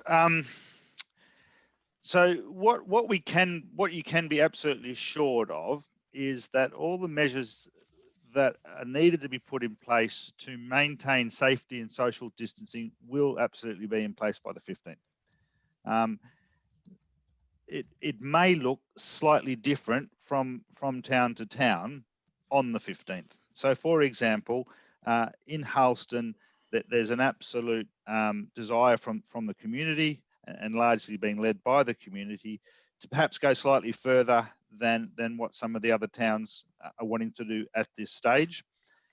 So what you can be absolutely assured of is that all the measures that are needed to be put in place to maintain safety and social distancing will absolutely be in place by the 15th. It may look slightly different from town to town on the 15th. So, for example, in Halston, there's an absolute desire from the community, and largely being led by the community, to perhaps go slightly further than what some of the other towns are wanting to do at this stage.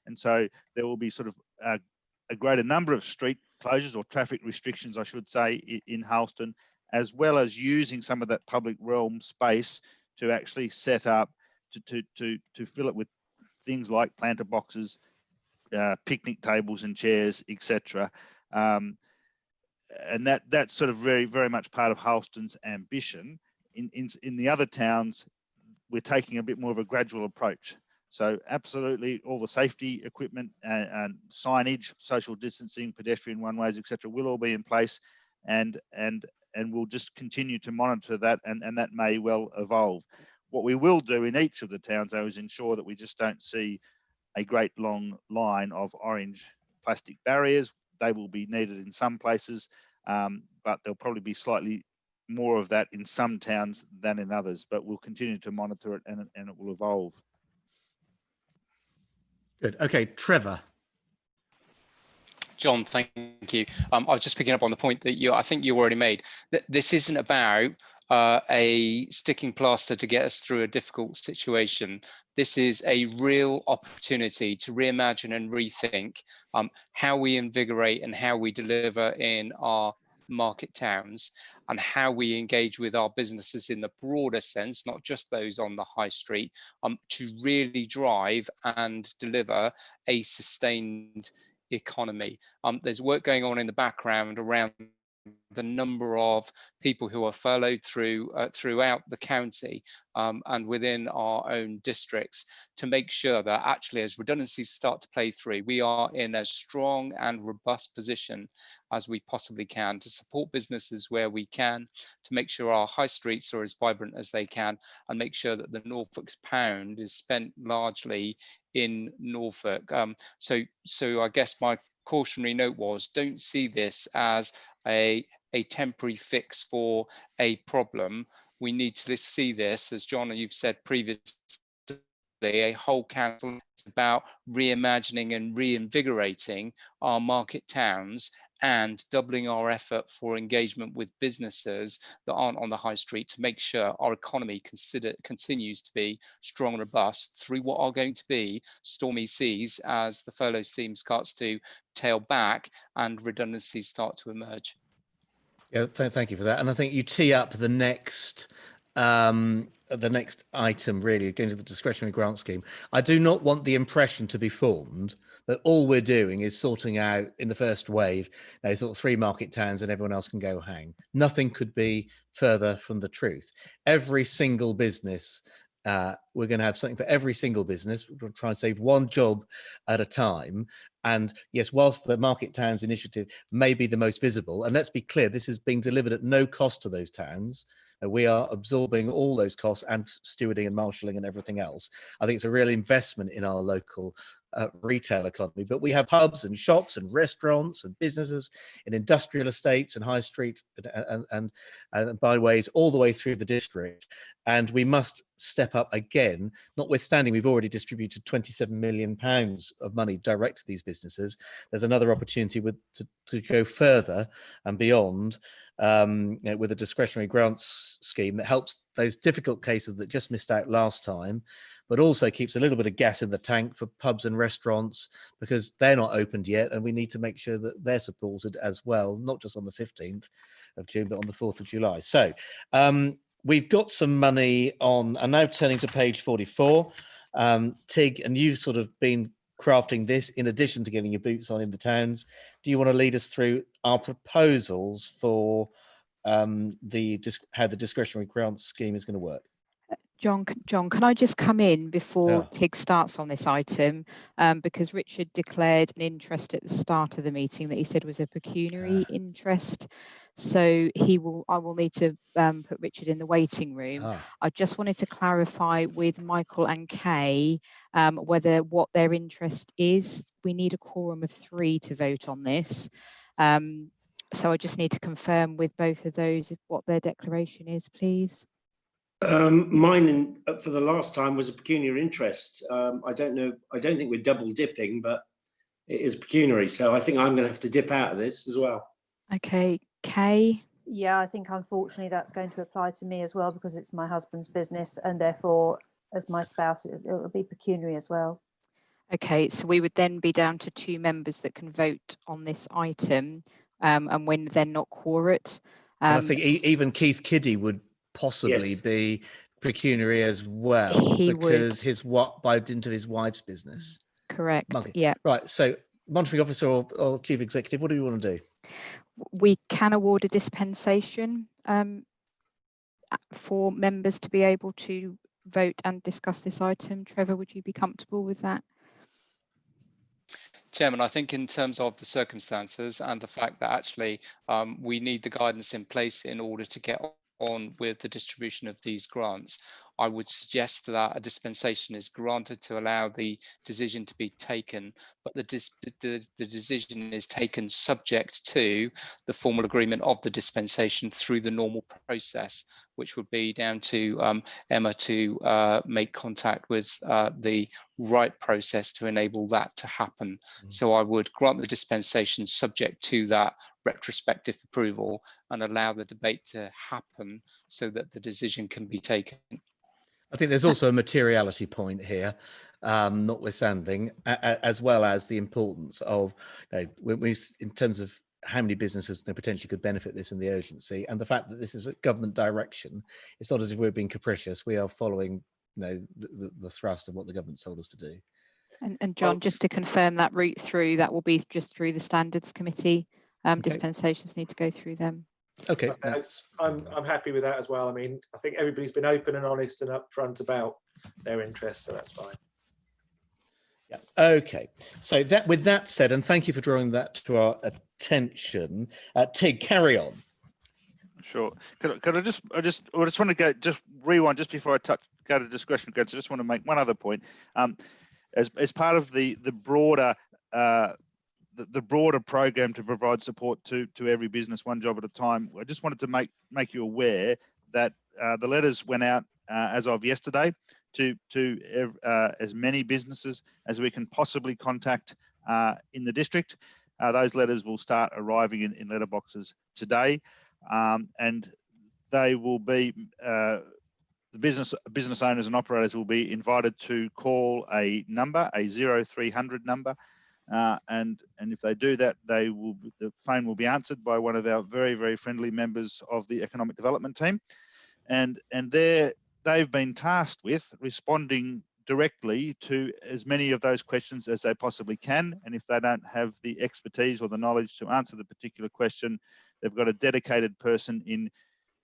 And so there will be sort of a greater number of street closures, or traffic restrictions, I should say, in Halston, as well as using some of that public realm space to actually set up to fill it with things like planter boxes, picnic tables and chairs, etc. And that's sort of very, very much part of Halston's ambition. In the other towns, we're taking a bit more of a gradual approach. So absolutely, all the safety equipment and signage, social distancing, pedestrian one-ways, etc., will all be in place, and we'll just continue to monitor that, and that may well evolve. What we will do in each of the towns, though, is ensure that we just don't see a great long line of orange plastic barriers. They will be needed in some places, but there'll probably be slightly more of that in some towns than in others, but we'll continue to monitor it, and it will evolve. Good. Okay, Trevor. John, thank you. I was just picking up on the point that I think you already made. That this isn't about a sticking plaster to get us through a difficult situation. This is a real opportunity to reimagine and rethink how we invigorate and how we deliver in our market towns, and how we engage with our businesses in the broader sense, not just those on the high street, to really drive and deliver a sustained the economy. There's work going on in the background around the number of people who are furloughed throughout the county and within our own districts, to make sure that actually, as redundancies start to play through, we are in as strong and robust position as we possibly can to support businesses where we can, to make sure our high streets are as vibrant as they can, and make sure that the Norfolk's pound is spent largely in Norfolk. So I guess my cautionary note was, don't see this as a temporary fix for a problem. We need to see this, as John, you've said previously, a whole council. It's about reimagining and reinvigorating our market towns and doubling our effort for engagement with businesses that aren't on the high street, to make sure our economy continues to be strong and robust through what are going to be stormy seas as the furlough scheme starts to tail back and redundancies start to emerge. Yeah, thank you for that. And I think you tee up the next item, really, going to the discretionary grant scheme. I do not want the impression to be formed that all we're doing is sorting out in the first wave, sort of 3 market towns and everyone else can go hang. Nothing could be further from the truth. Every single business, we're going to have something for every single business. We're going to try and save 1 job at a time. And yes, whilst the Market Towns initiative may be the most visible, and let's be clear, this is being delivered at no cost to those towns. We are absorbing all those costs and stewarding and marshalling and everything else. I think it's a real investment in our local retail economy. But we have pubs and shops and restaurants and businesses in industrial estates and high streets and byways all the way through the district. And we must step up again, notwithstanding we've already distributed £27 million of money direct to these businesses. There's another opportunity to go further and beyond with a discretionary grants scheme that helps those difficult cases that just missed out last time, but also keeps a little bit of gas in the tank for pubs and restaurants, because they're not opened yet and we need to make sure that they're supported as well, not just on the 15th of June, but on the 4th of July. So we've got some money on, and now turning to page 44, Tig, and you've sort of been crafting this in addition to getting your boots on in the towns. Do you want to lead us through our proposals for how the discretionary grant scheme is going to work? John, can I just come in before Tig starts on this item? Because Richard declared an interest at the start of the meeting that he said was a pecuniary interest. So I will need to put Richard in the waiting room. I just wanted to clarify with Michael and Kay whether what their interest is. We need a quorum of 3 to vote on this. So I just need to confirm with both of those what their declaration is, please. Mine for the last time was a pecuniary interest. I don't know. I don't think we're double dipping, but it is pecuniary. So I think I'm going to have to dip out of this as well. Okay, Kay. Yeah, I think unfortunately that's going to apply to me as well, because it's my husband's business, and therefore as my spouse it will be pecuniary as well. Okay, so we would then be down to 2 members that can vote on this item, and when they're not quorate. And I think even Keith Kiddie would possibly be pecuniary as well, because by dint of his wife's business. Correct. Monkey. Yeah. Right. So monitoring officer or chief executive, what do we want to do? We can award a dispensation for members to be able to vote and discuss this item. Trevor, would you be comfortable with that? Chairman, I think in terms of the circumstances and the fact that actually we need the guidance in place in order to get on with the distribution of these grants, I would suggest that a dispensation is granted to allow the decision to be taken, but the decision is taken subject to the formal agreement of the dispensation through the normal process, which would be down to Emma to make contact with the right process to enable that to happen. So I would grant the dispensation subject to that retrospective approval and allow the debate to happen so that the decision can be taken. I think there's also a materiality point here, notwithstanding, as well as the importance of, in terms of how many businesses potentially could benefit this in the urgency, and the fact that this is a government direction. It's not as if we're being capricious. We are following, the thrust of what the government told us to do. And John, just to confirm that route through, that will be just through the Standards Committee. Dispensations need to go through them. Okay, I'm happy with that as well. I mean, I think everybody's been open and honest and upfront about their interest, so that's fine. Yeah. Okay. So that, with that said, and thank you for drawing that to our attention. Tig, carry on. Sure. Could I just want to rewind just before I go to discretion grants. I just want to make one other point. As part of the broader program to provide support to every business, one job at a time, I just wanted to make you aware that the letters went out as of yesterday to as many businesses as we can possibly contact in the district. Those letters will start arriving in letterboxes today, and they will be the business owners and operators will be invited to call a number, a 0300 number, and if they do that, the phone will be answered by one of our very, very friendly members of the economic development team, and they've been tasked with responding directly to as many of those questions as they possibly can. And if they don't have the expertise or the knowledge to answer the particular question, they've got a dedicated person in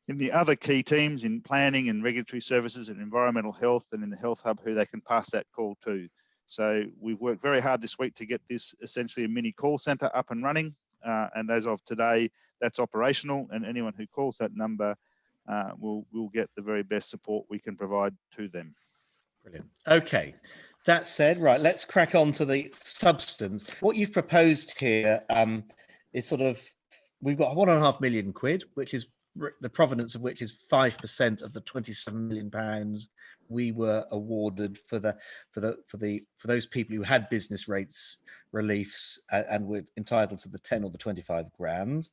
the other key teams in planning and regulatory services and environmental health and in the health hub who they can pass that call to. So we've worked very hard this week to get this essentially a mini call centre up and running. And as of today, that's operational, and anyone who calls that number will get the very best support we can provide to them. Brilliant. Okay. That said, right, let's crack on to the substance. What you've proposed here is sort of, we've got £1.5 million, which is the provenance of which is 5% of the £27 million we were awarded for those people who had business rates reliefs and were entitled to the 10 or the 25 grand.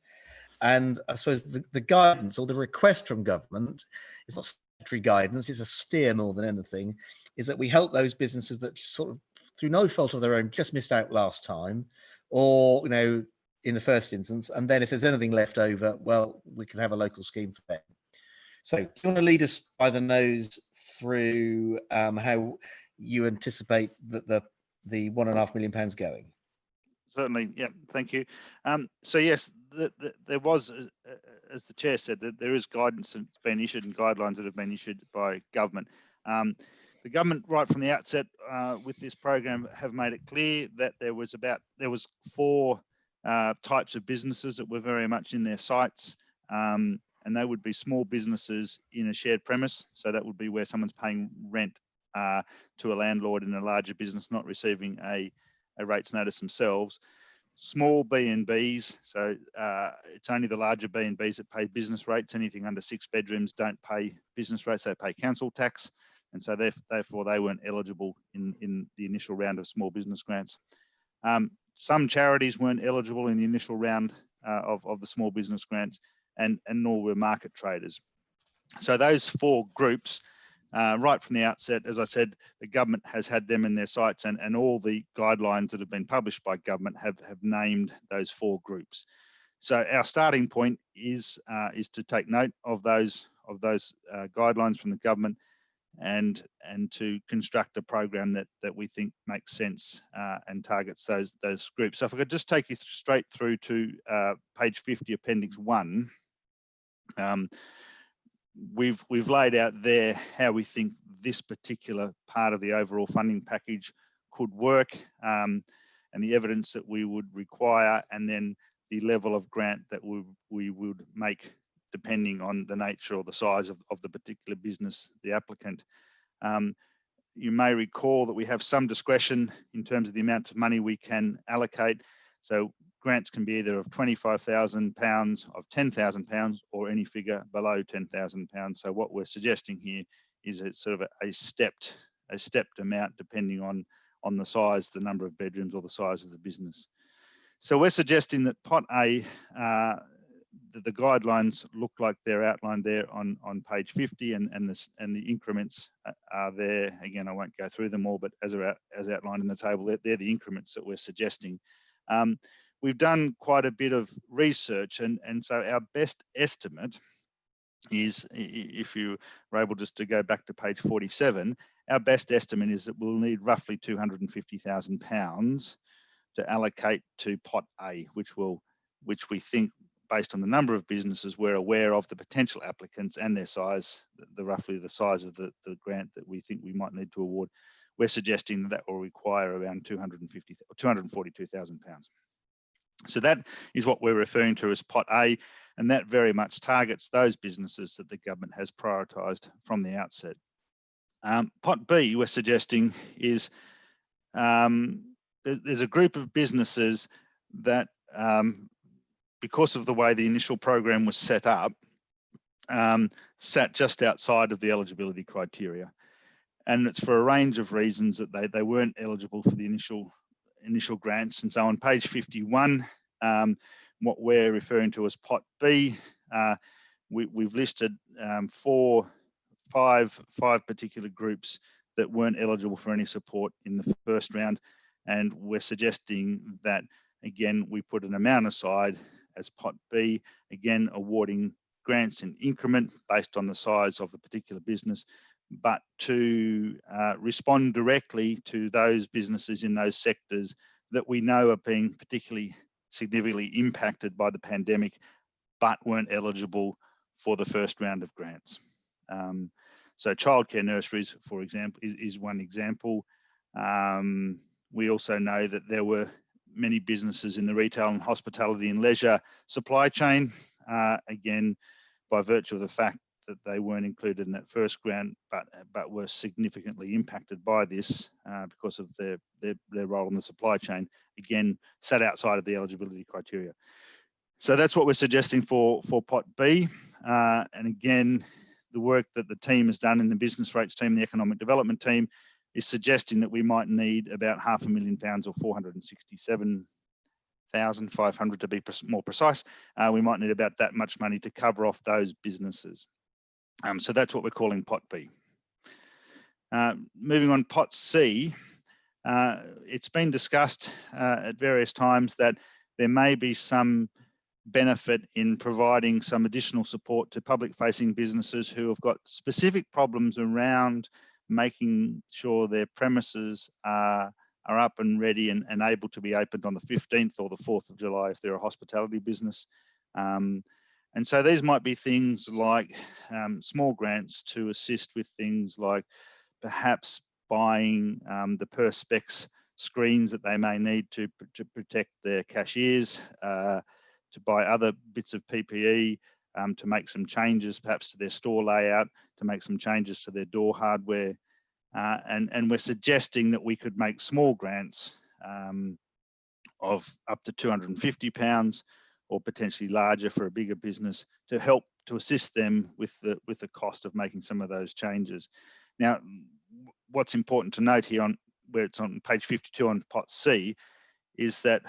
And I suppose the guidance or the request from government is not statutory guidance, it's a steer more than anything, is that we help those businesses that sort of through no fault of their own just missed out last time, or in the first instance, and then if there's anything left over, well, we can have a local scheme for them. So do you want to lead us by the nose through how you anticipate that the £1.5 million going? Certainly, yeah, thank you. So yes, there was, as the chair said, that there is guidance that's been issued and guidelines that have been issued by government. The government, right from the outset, with this program, have made it clear that there was 4 types of businesses that were very much in their sights, and they would be small businesses in a shared premise. So that would be where someone's paying rent to a landlord in a larger business, not receiving a rates notice themselves. Small B&Bs, so it's only the larger B&Bs that pay business rates. Anything under 6 bedrooms don't pay business rates, they pay council tax. And so therefore they weren't eligible in the initial round of small business grants. Some charities weren't eligible in the initial round of the small business grants, and nor were market traders. So those 4 groups, right from the outset, as I said, the government has had them in their sights, and all the guidelines that have been published by government have named those 4 groups. So our starting point is to take note of those guidelines from the government and to construct a program that we think makes sense and targets those groups. So if I could just take you straight through to page 50, Appendix 1. We've laid out there how we think this particular part of the overall funding package could work, and the evidence that we would require, and then the level of grant that we would make depending on the nature or the size of the particular business, the applicant. You may recall that we have some discretion in terms of the amount of money we can allocate. So grants can be either of £25,000, of £10,000, or any figure below £10,000. So what we're suggesting here is it's sort of a stepped amount depending on the size, the number of bedrooms, or the size of the business. So we're suggesting that Pot A, the guidelines look like they're outlined there on page 50, and the increments are there. Again, I won't go through them all, but as outlined in the table, they're the increments that we're suggesting. We've done quite a bit of research, and so our best estimate is, if you were able just to go back to page 47, our best estimate is that we'll need roughly £250,000 to allocate to pot A, which we think, based on the number of businesses, we're aware of the potential applicants and their size, roughly the size of the grant that we think we might need to award. We're suggesting that will require around £242,000. So that is what we're referring to as pot A, and that very much targets those businesses that the government has prioritised from the outset. Pot B, we're suggesting, is there's a group of businesses that, because of the way the initial program was set up, sat just outside of the eligibility criteria. And it's for a range of reasons that they weren't eligible for the initial grants. And so on page 51, what we're referring to as pot B, we've listed five particular groups that weren't eligible for any support in the first round. And we're suggesting that, again, we put an amount aside as pot B, again, awarding grants in increment based on the size of a particular business, but to respond directly to those businesses in those sectors that we know are being particularly significantly impacted by the pandemic, but weren't eligible for the first round of grants. So childcare nurseries, for example, is one example. We also know that there were many businesses in the retail and hospitality and leisure supply chain, again, by virtue of the fact that they weren't included in that first grant, but were significantly impacted by this because of their role in the supply chain, again, sat outside of the eligibility criteria. So that's what we're suggesting for pot B. And again, the work that the team has done in the business rates team, the economic development team, is suggesting that we might need about £500,000 or 467,500 to be more precise. We might need about that much money to cover off those businesses. So that's what we're calling pot B. Moving on, pot C, it's been discussed at various times that there may be some benefit in providing some additional support to public-facing businesses who have got specific problems around making sure their premises are up and ready and able to be opened on the 15th or the 4th of July if they're a hospitality business. And so these might be things like small grants to assist with things like perhaps buying the Perspex screens that they may need to protect their cashiers, to buy other bits of PPE, to make some changes perhaps to their store layout, to make some changes to their door hardware. And we're suggesting that we could make small grants of up to £250 or potentially larger for a bigger business to help to assist them with the cost of making some of those changes. Now, what's important to note here on where it's on page 52 on pot C is that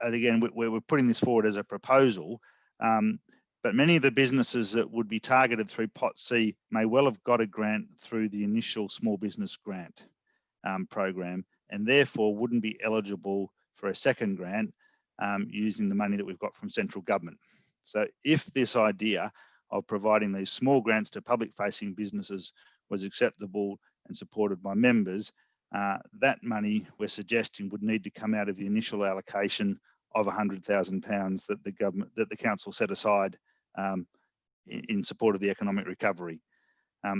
again, we're putting this forward as a proposal, but many of the businesses that would be targeted through pot C may well have got a grant through the initial small business grant program, and therefore wouldn't be eligible for a second grant using the money that we've got from central government. So if this idea of providing these small grants to public-facing businesses was acceptable and supported by members, that money we're suggesting would need to come out of the initial allocation of £100,000 that the council set aside in support of the economic recovery.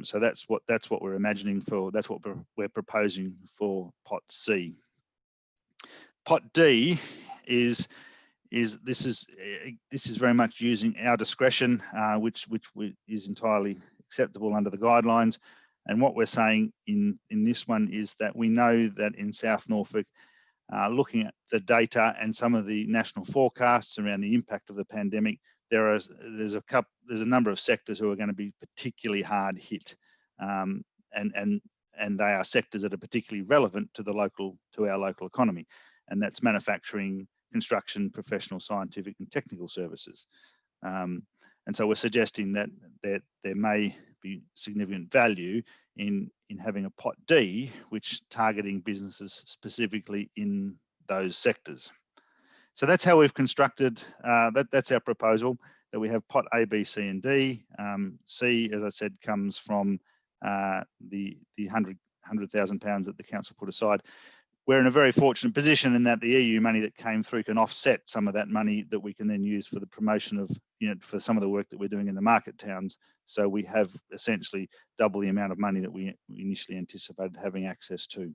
So that's what we're imagining for. That's what we're proposing for pot C. Pot D is very much using our discretion, which is entirely acceptable under the guidelines. And what we're saying in this one is that we know that in South Norfolk, looking at the data and some of the national forecasts around the impact of the pandemic, there's a number of sectors who are going to be particularly hard hit, and they are sectors that are particularly relevant to our local economy, and that's manufacturing, construction, professional, scientific, and technical services. And so we're suggesting that there may be significant value in having a pot D, which targeting businesses specifically in those sectors. So that's how we've constructed, that's our proposal. that we have pot A, B, C and D. C, as I said, comes from the £100,000 that the council put aside. We're in a very fortunate position in that the EU money that came through can offset some of that money that we can then use for the promotion of, for some of the work that we're doing in the market towns. So we have essentially double the amount of money that we initially anticipated having access to.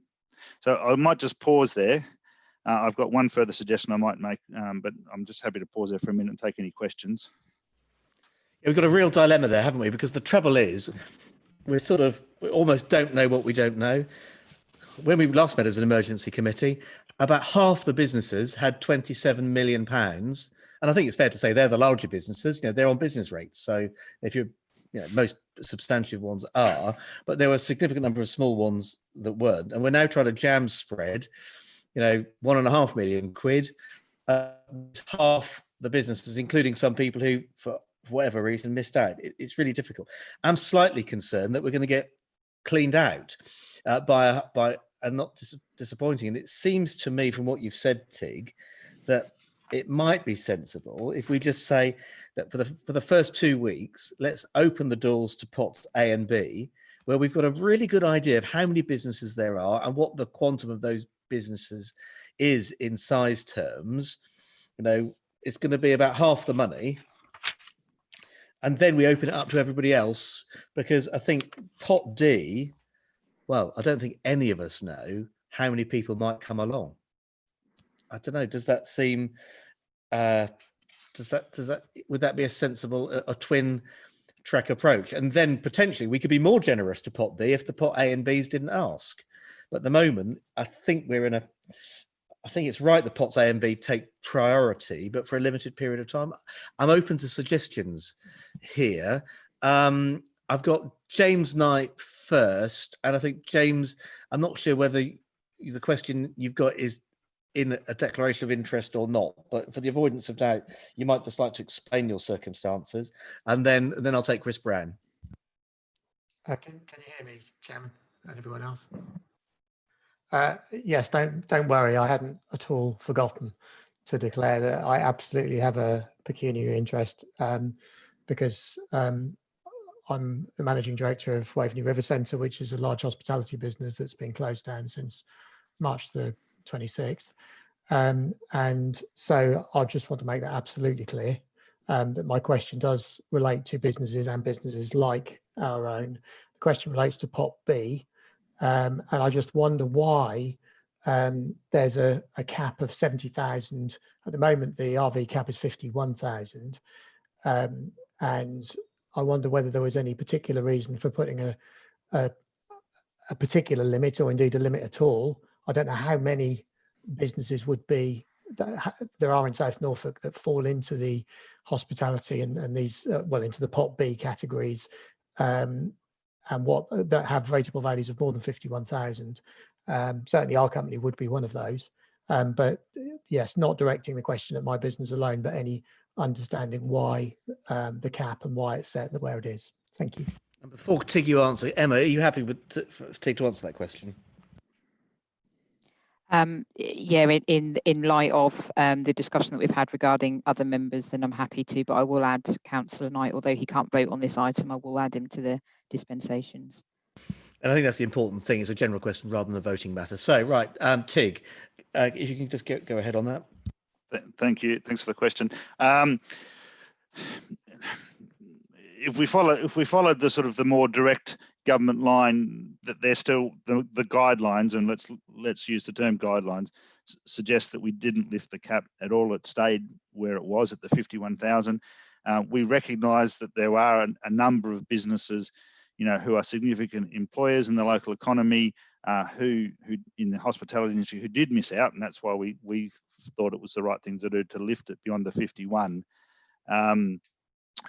So I might just pause there. I've got one further suggestion I might make, but I'm just happy to pause there for a minute and take any questions. Yeah, we've got a real dilemma there, haven't we? Because the trouble is, we almost don't know what we don't know. When we last met as an emergency committee, about half the businesses had £27 million. And I think it's fair to say they're the larger businesses, they're on business rates. So if you're, most substantive ones are, but there were a significant number of small ones that weren't. And we're now trying to jam spread, £1.5 million. Half the businesses, including some people who, for whatever reason, missed out. It's really difficult. I'm slightly concerned that we're going to get cleaned out by and not disappointing. And it seems to me, from what you've said, Tig, that it might be sensible if we just say that for the first 2 weeks, let's open the doors to pots A and B, where we've got a really good idea of how many businesses there are and what the quantum of those businesses is in size terms. It's going to be about half the money. And then we open it up to everybody else, because I think pot D, well, I don't think any of us know how many people might come along. I don't know. Does that seem? Would that be a sensible, a twin track approach? And then potentially we could be more generous to pot B if the pot A and Bs didn't ask. But at the moment, I think I think it's right that pots A and B take priority, but for a limited period of time. I'm open to suggestions here. I've got James Knight first, and I think, James, I'm not sure whether the question you've got is in a declaration of interest or not, but for the avoidance of doubt, you might just like to explain your circumstances, and then I'll take Chris Brown. Can you hear me, Chairman, and everyone else? Yes, don't worry, I hadn't at all forgotten to declare that I absolutely have a pecuniary interest, because I'm the managing director of Waveney River Centre, which is a large hospitality business that's been closed down since March the 26th. And so I just want to make that absolutely clear, that my question does relate to businesses and businesses like our own. The question relates to pot B, and I just wonder why there's a cap of 70,000. At the moment, the RV cap is 51,000. And I wonder whether there was any particular reason for putting a particular limit, or indeed a limit at all. I don't know how many businesses would be that there are in South Norfolk that fall into the hospitality and these into the pot B categories, and what that have rateable values of more than 51,000. Certainly our company would be one of those. But yes, not directing the question at my business alone, but any understanding why the cap and why it's set where it is. Thank you. And before Tig, you answer, Emma, are you happy for Tig to answer that question? Yeah, in light of the discussion that we've had regarding other members, then I'm happy to, but I will add Councillor Knight, although he can't vote on this item, I will add him to the dispensations. And I think that's the important thing. It's a general question rather than a voting matter. So, right, Tig, if you can just go ahead on that. Thank you. Thanks for the question. If we followed the sort of the more direct government line, that they're still the guidelines, and let's use the term guidelines, suggest that we didn't lift the cap at all. It stayed where it was at the 51,000. We recognise that there are a number of businesses, who are significant employers in the local economy, who in the hospitality industry who did miss out, and that's why we thought it was the right thing to do to lift it beyond the 51.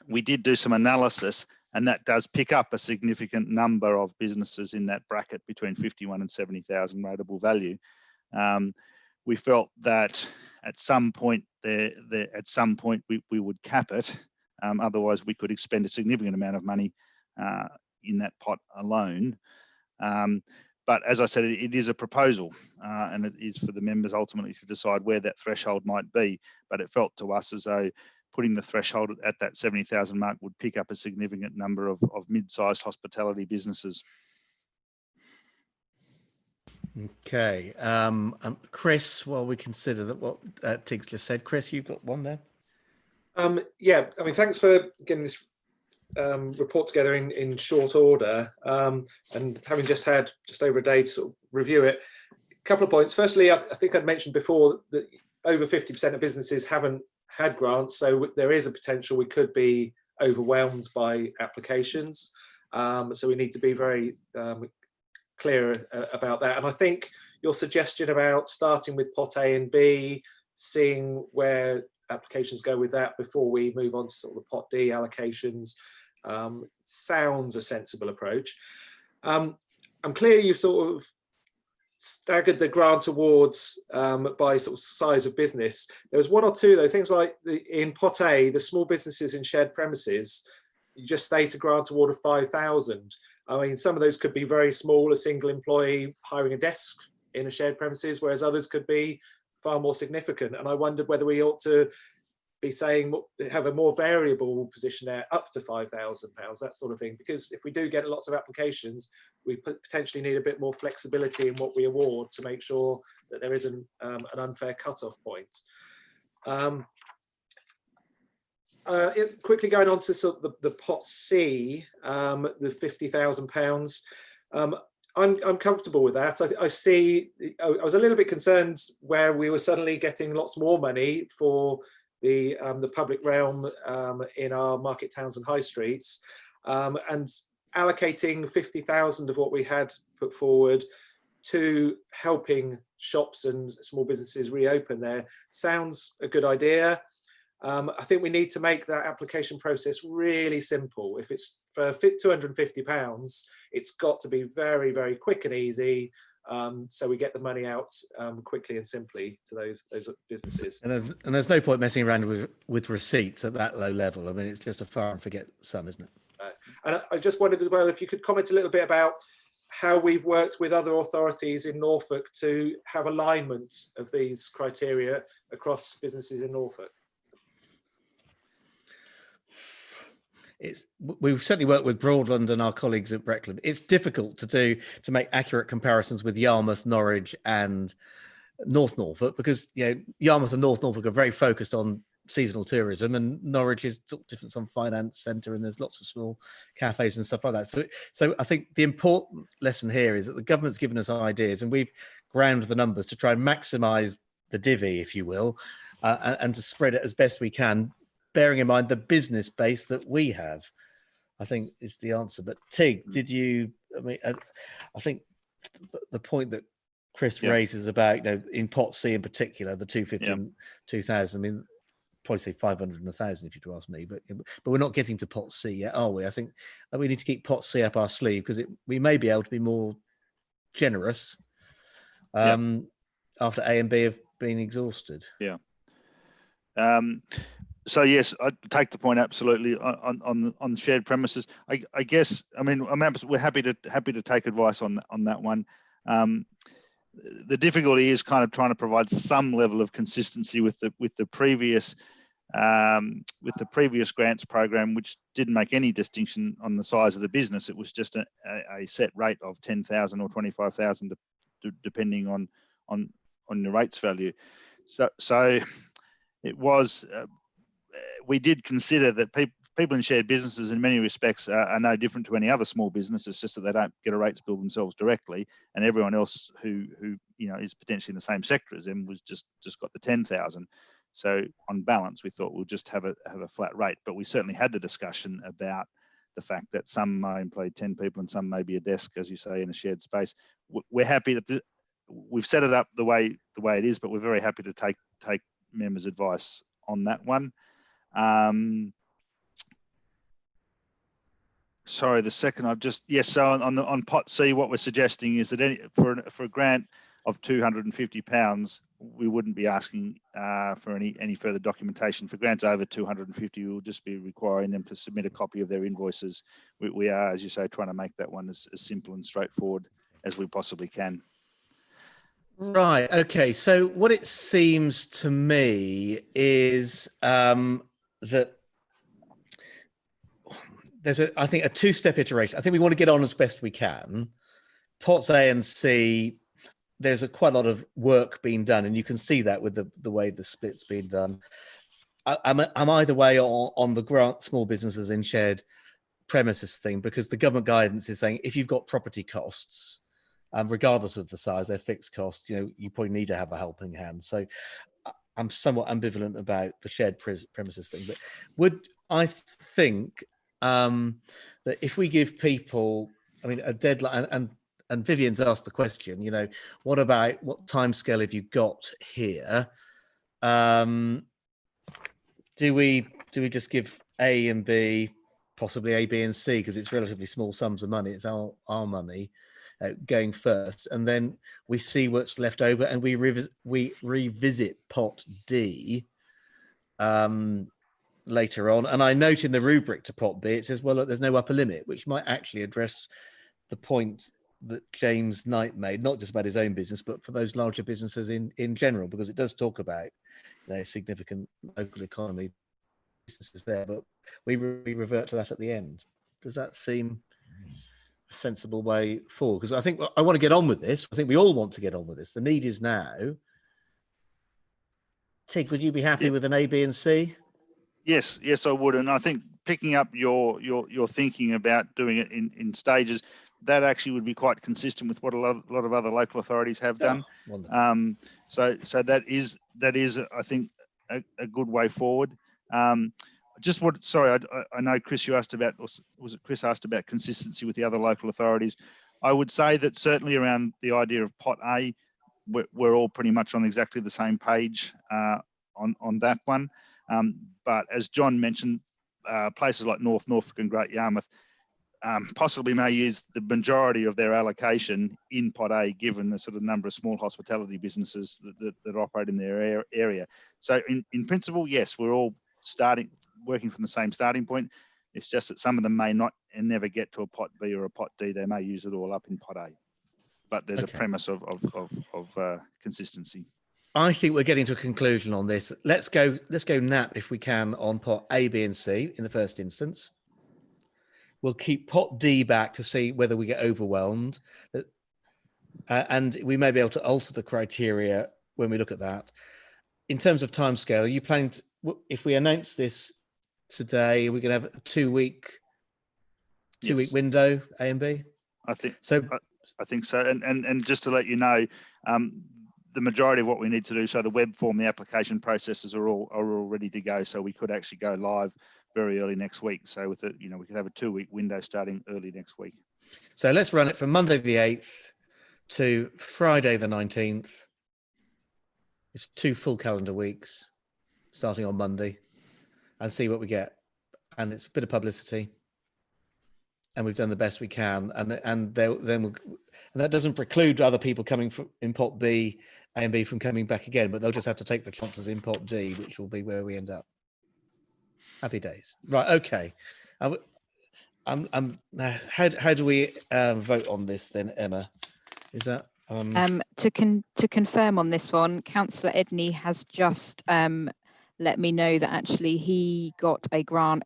We did do some analysis, and that does pick up a significant number of businesses in that bracket between 51 and 70,000 rateable value. We felt that at some point we would cap it. Otherwise, we could expend a significant amount of money in that pot alone. But as I said, it is a proposal, and it is for the members ultimately to decide where that threshold might be. But it felt to us as though putting the threshold at that 70,000 mark would pick up a significant number of mid-sized hospitality businesses. Okay, Chris, while we consider that what Tig's just said, Chris, you've got one there. Yeah, I mean, thanks for getting this report together in short order, and having just had just over a day to sort of review it. A couple of points. Firstly, I think I'd mentioned before that over 50% of businesses haven't had grants, so there is a potential we could be overwhelmed by applications. So we need to be very clear about that. And I think your suggestion about starting with pot A and B, seeing where applications go with that before we move on to sort of the pot D allocations, sounds a sensible approach. I'm clear you've sort of staggered the grant awards by sort of size of business. There was one or two though, things like in pot A, the small businesses in shared premises, you just state a grant award of 5,000. I mean, some of those could be very small, a single employee hiring a desk in a shared premises, whereas others could be far more significant. And I wondered whether we ought to be saying, have a more variable position there, up to £5,000, that sort of thing. Because if we do get lots of applications, we potentially need a bit more flexibility in what we award to make sure that there isn't an unfair cut-off point. Quickly going on to sort of the pot C, the £50,000. I'm comfortable with that. I see. I was a little bit concerned where we were suddenly getting lots more money for the public realm in our market towns and high streets, and allocating 50,000 of what we had put forward to helping shops and small businesses reopen there sounds a good idea. I think we need to make that application process really simple. If it's for £250, it's got to be very, very quick and easy, so we get the money out quickly and simply to those businesses. And there's no point messing around with receipts at that low level. I mean, it's just a fire and forget sum, isn't it? And I just wondered as well if you could comment a little bit about how we've worked with other authorities in Norfolk to have alignment of these criteria across businesses in Norfolk. We've certainly worked with Broadland and our colleagues at Breckland. It's difficult to make accurate comparisons with Yarmouth, Norwich, and North Norfolk, because Yarmouth and North Norfolk are very focused on seasonal tourism, and Norwich is different, some finance centre, and there's lots of small cafes and stuff like that. So I think the important lesson here is that the government's given us ideas, and we've ground the numbers to try and maximise the divvy, if you will, and to spread it as best we can, bearing in mind the business base that we have, I think is the answer. But Tig, I think the point that Chris raises about, in pot C in particular, the 250 and 2,000, I mean, probably say 500 and 1,000 if you'd ask me, but we're not getting to pot C yet, are we? I think we need to keep pot C up our sleeve, because we may be able to be more generous after A and B have been exhausted. Yeah. So yes, I take the point absolutely on shared premises. I guess, I mean, we're happy to take advice on that one. The difficulty is kind of trying to provide some level of consistency with the previous grants program, which didn't make any distinction on the size of the business. It was just a set rate of 10,000 or 25,000, depending on the rates value. So it was. We did consider that people in shared businesses in many respects are no different to any other small business. It's just that they don't get a rates bill themselves directly, and everyone else who is potentially in the same sector as them was just got the 10,000. So on balance, we thought we'll just have a flat rate. But we certainly had the discussion about the fact that some may employ 10 people and some may be a desk, as you say, in a shared space. We're happy that we've set it up the way it is, but we're very happy to take members' advice on that one. Sorry, the second so on pot C, what we're suggesting is that for a grant of £250, we wouldn't be asking for any further documentation. For grants over 250, we'll just be requiring them to submit a copy of their invoices. We are, as you say, trying to make that one as simple and straightforward as we possibly can. Right. Okay. So what it seems to me is that there's I think a two-step iteration. I think we want to get on as best we can. Pots A and C, there's quite a lot of work being done, and you can see that with the way the split's been done. I'm either way on the grant small businesses in shared premises thing, because the government guidance is saying if you've got property costs, regardless of the size, they're fixed costs, you probably need to have a helping hand. So I'm somewhat ambivalent about the shared premises thing, but I think that if we give people, a deadline, and Vivian's asked the question, what timescale have you got here? Do we just give A and B, possibly A, B, and C, because it's relatively small sums of money? It's our money going first, and then we see what's left over, and we revisit pot D later on. And I note in the rubric to pot B, it says, well, look, there's no upper limit, which might actually address the point that James Knight made, not just about his own business, but for those larger businesses in general, because it does talk about significant local economy businesses there, but we revert to that at the end. Does that seem a sensible way forward? Because I think I want to get on with this. I think we all want to get on with this. The need is now. Tig, would you be happy with an A, B, and C? Yes, I would. And I think picking up your thinking about doing it in stages, that actually would be quite consistent with what a lot of other local authorities have done. So that is I think a good way forward. I know Chris, you asked about, or was it Chris asked about consistency with the other local authorities? I would say that certainly around the idea of pot A, we're all pretty much on exactly the same page on that one. But as John mentioned, places like Norfolk and Great Yarmouth possibly may use the majority of their allocation in pot A, given the sort of number of small hospitality businesses that operate in their area. So in principle, yes, we're all working from the same starting point. It's just that some of them may not and never get to a pot B or a pot D. They may use it all up in pot A. But there's a premise of consistency. I think we're getting to a conclusion on this. Let's go nap if we can on pot A, B, and C in the first instance. We'll keep pot D back to see whether we get overwhelmed, and we may be able to alter the criteria when we look at that. In terms of timescale, are you planning to, if we announce this today, we're going to have a two-week window, A and B? I think so. And just to let you know, the majority of what we need to do, so the web form, the application processes are all ready to go. So we could actually go live very early next week. So with it, we could have a 2-week window starting early next week. So let's run it from Monday the 8th to Friday the 19th. It's 2 full calendar weeks starting on Monday, and see what we get. And it's a bit of publicity, and we've done the best we can. And that doesn't preclude other people coming from in pot B, A and B from coming back again, but they'll just have to take the chances in pot D, which will be where we end up. Happy days. Right. Okay. How do we vote on this then, Emma? Is that to confirm on this one, Councillor Edney has just let me know that actually he got a grant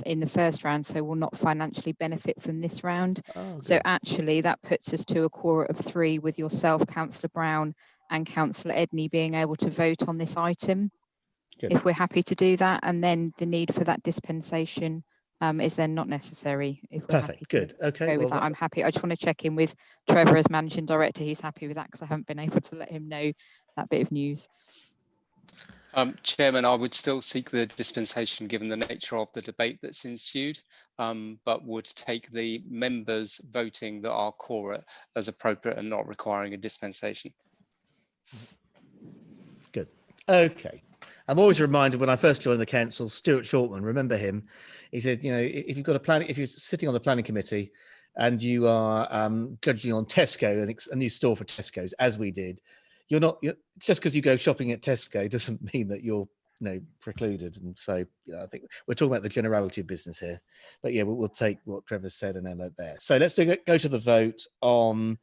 in the first round, so will not financially benefit from this round. So actually that puts us to a quorum of 3 with yourself, Councillor Brown, and Councillor Edney being able to vote on this item. Good. If we're happy to do that, and then the need for that dispensation is then not necessary. If we're happy to go with that, I'm happy. I just want to check in with Trevor as Managing Director. He's happy with that because I haven't been able to let him know that bit of news. Chairman, I would still seek the dispensation given the nature of the debate that's ensued, but would take the members voting that are quorate as appropriate and not requiring a dispensation. Good. Okay. I'm always reminded when I first joined the council, Stuart Shortman, remember him? He said, if you've got if you're sitting on the planning committee and you are judging on Tesco, a new store for Tesco's, as we did, just because you go shopping at Tesco doesn't mean that you're precluded. And so I think we're talking about the generality of business here. But yeah, we'll take what Trevor said and Emma there. So let's go to the vote on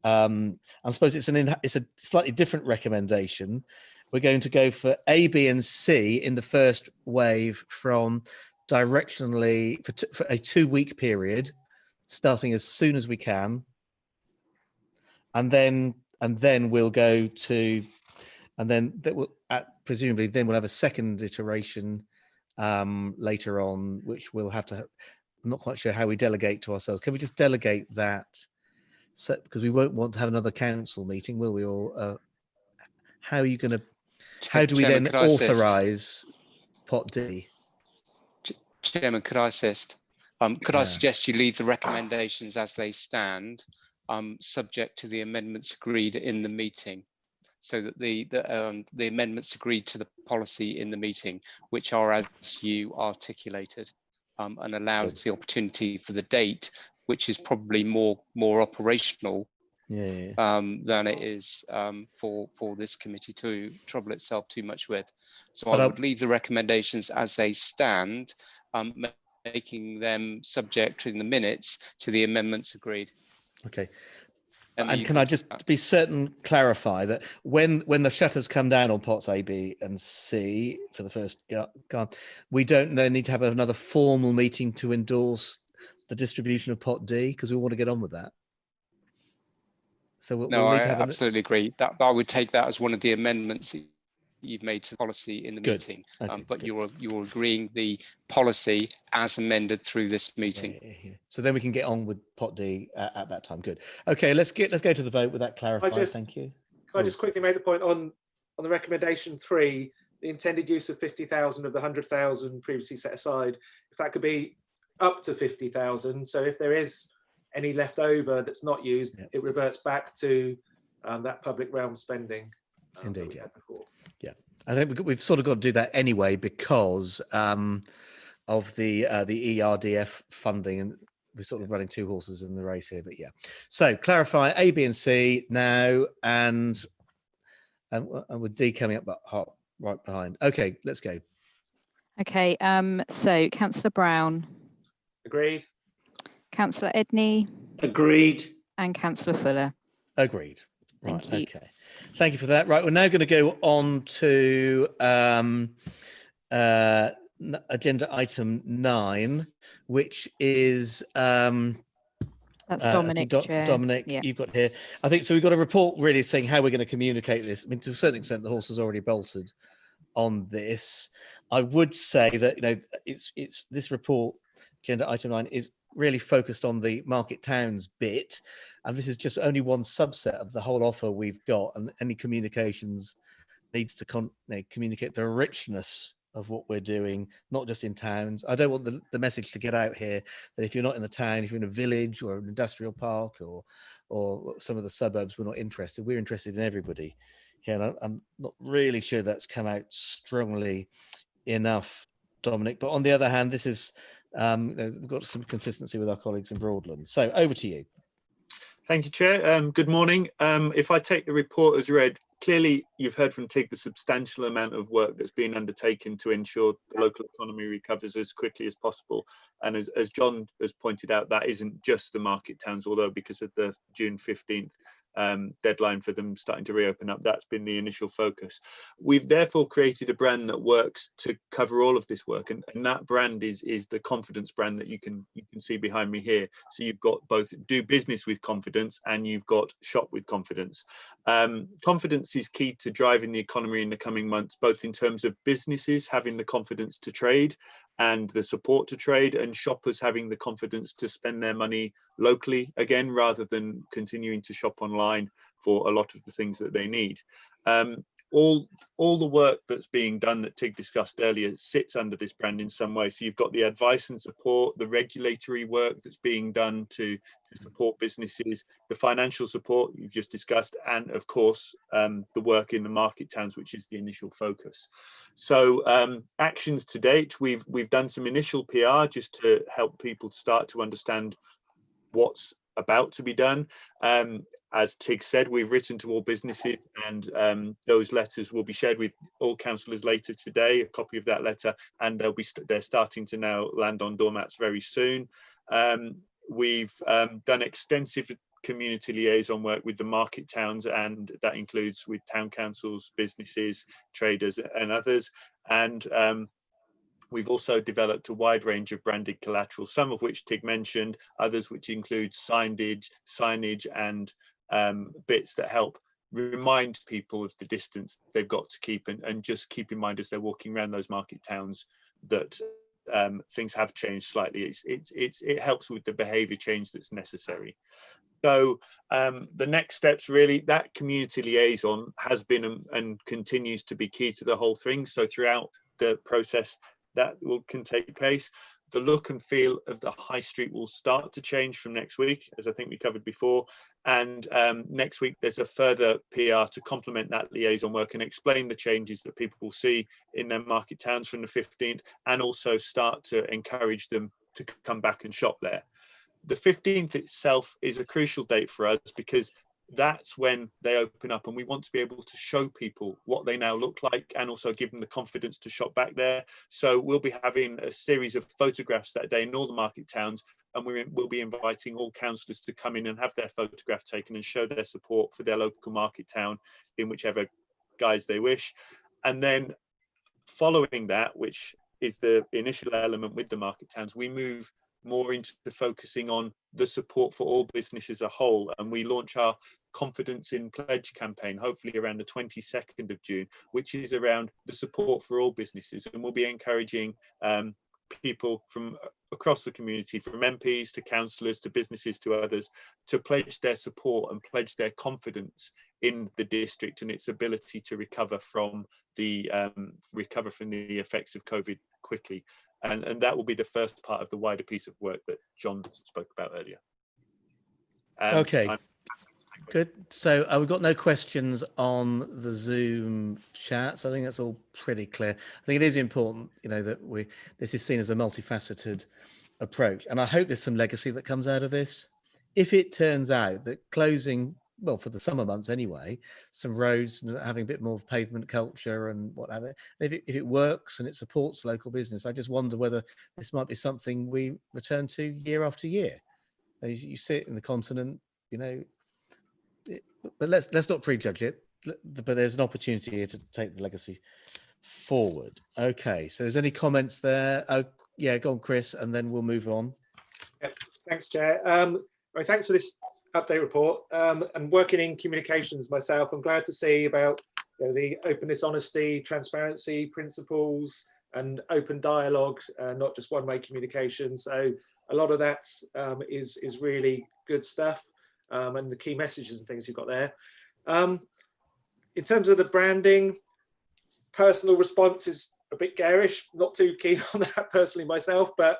I suppose it's a slightly different recommendation. We're going to go for A, B, and C in the first wave from directionally for a 2-week period, starting as soon as we can, and then we'll go to, and then that will presumably then we'll have a second iteration later on, which we'll have to. I'm not quite sure how we delegate to ourselves. Can we just delegate that? So, because we won't want to have another council meeting, will we? Or how are you going to? How do we Chairman, then could I assist? authorise Pot D? Chairman, could I assist? Could I suggest you leave the recommendations as they stand, subject to the amendments agreed in the meeting, so that the amendments agreed to the policy in the meeting, which are as you articulated, and allows the opportunity for the date, which is probably more operational than it is for this committee to trouble itself too much with. So I would leave the recommendations as they stand, making them subject in the minutes to the amendments agreed. Okay. And can I just be certain, clarify that when the shutters come down on pots A, B, and C for the first gun, we don't then need to have another formal meeting to endorse the distribution of pot D, because we want to get on with that. So we'll need to have I absolutely agree. That I would take that as one of the amendments that you've made to the policy in the meeting. Okay, but you're agreeing the policy as amended through this meeting. So then we can get on with pot D at that time. Good. Okay, let's go to the vote with that clarified. Thank you. Can I just quickly make the point on the recommendation 3, the intended use of 50,000 of the 100,000 previously set aside, if that could be up to 50,000. So if there is any left over that's not used, it reverts back to that public realm spending. Indeed, yeah. I think we've sort of got to do that anyway because of the ERDF funding, and we're sort of running 2 horses in the race here. But yeah, so clarify A, B, and C now, and with D coming up right behind. Okay, let's go. Okay, so Councillor Brown. Agreed. Councillor Edney. Agreed. And Councillor Fuller. Agreed. Thank right, you. Okay. Thank you for that. Right, we're now going to go on to agenda item 9, which is that's Dominic. Dominic, you've got here. I think so. We've got a report really saying how we're going to communicate this. I mean, to a certain extent, the horse has already bolted on this. I would say that it's this report, agenda item 9, is really focused on the market towns bit, and this is just only one subset of the whole offer we've got, and any communications needs to communicate the richness of what we're doing, not just in towns. I don't want the message to get out here that if you're not in the town, if you're in a village or an industrial park or some of the suburbs, we're not interested. We're interested in everybody here, and I'm not really sure that's come out strongly enough, Dominic. But on the other hand, this is we've got some consistency with our colleagues in Broadland. So over to you. Thank you, Chair. Good morning. If I take the report as read, clearly you've heard from Tig the substantial amount of work that's been undertaken to ensure the local economy recovers as quickly as possible. And as John has pointed out, that isn't just the market towns, although because of the June 15th deadline for them starting to reopen up, that's been the initial focus. We've therefore created a brand that works to cover all of this work, and that brand is the confidence brand that you can see behind me here. So you've got both do business with confidence and you've got shop with confidence. Confidence is key to driving the economy in the coming months, both in terms of businesses having the confidence to trade and the support to trade, and shoppers having the confidence to spend their money locally again, rather than continuing to shop online for a lot of the things that they need. All the work that's being done that Tig discussed earlier sits under this brand in some way. So you've got the advice and support, the regulatory work that's being done to support businesses, the financial support you've just discussed, and of course the work in the market towns, which is the initial focus. So actions to date, we've done some initial PR just to help people start to understand what's about to be done. As Tig said, we've written to all businesses, and those letters will be shared with all councillors later today, a copy of that letter, and they're starting to now land on doormats very soon. We've done extensive community liaison work with the market towns, and that includes with town councils, businesses, traders and others. And we've also developed a wide range of branded collateral, some of which Tig mentioned, others which include signage and bits that help remind people of the distance they've got to keep, and just keep in mind as they're walking around those market towns that things have changed slightly. It helps with the behaviour change that's necessary. So the next steps, really, that community liaison has been and continues to be key to the whole thing. So throughout the process that can take place, the look and feel of the high street will start to change from next week, as I think we covered before. And next week, there's a further PR to complement that liaison work and explain the changes that people will see in their market towns from the 15th, and also start to encourage them to come back and shop there. The 15th itself is a crucial date for us, because that's when they open up, and we want to be able to show people what they now look like, and also give them the confidence to shop back there. So we'll be having a series of photographs that day in all the market towns, and we'll be inviting all councillors to come in and have their photograph taken and show their support for their local market town in whichever guise they wish. And then following that, which is the initial element with the market towns, we move more into focusing on the support for all business as a whole, and we launch our Confidence in Pledge campaign hopefully around the 22nd of June, which is around the support for all businesses, and we'll be encouraging people from across the community, from MPs to councillors to businesses to others, to pledge their support and pledge their confidence in the district and its ability to recover from the effects of COVID quickly. And that will be the first part of the wider piece of work that John spoke about earlier. Okay, good. So we've got no questions on the Zoom chat, so I think that's all pretty clear. I think it is important, that this is seen as a multifaceted approach, and I hope there's some legacy that comes out of this. If it turns out that closing, well, for the summer months anyway, some roads and having a bit more pavement culture and whatever, if it works and it supports local business, I just wonder whether this might be something we return to year after year. As you see it in the continent, but let's not prejudge it. But there's an opportunity here to take the legacy forward. Okay, so is any comments there? Oh, yeah, go on, Chris, and then we'll move on. Yeah, thanks, Chair. Thanks for this update report. And working in communications myself, I'm glad to see about the openness, honesty, transparency principles, and open dialogue, not just one-way communication. So a lot of that is really good stuff, and the key messages and things you've got there. In terms of the branding, personal response is a bit garish. Not too keen on that personally myself, but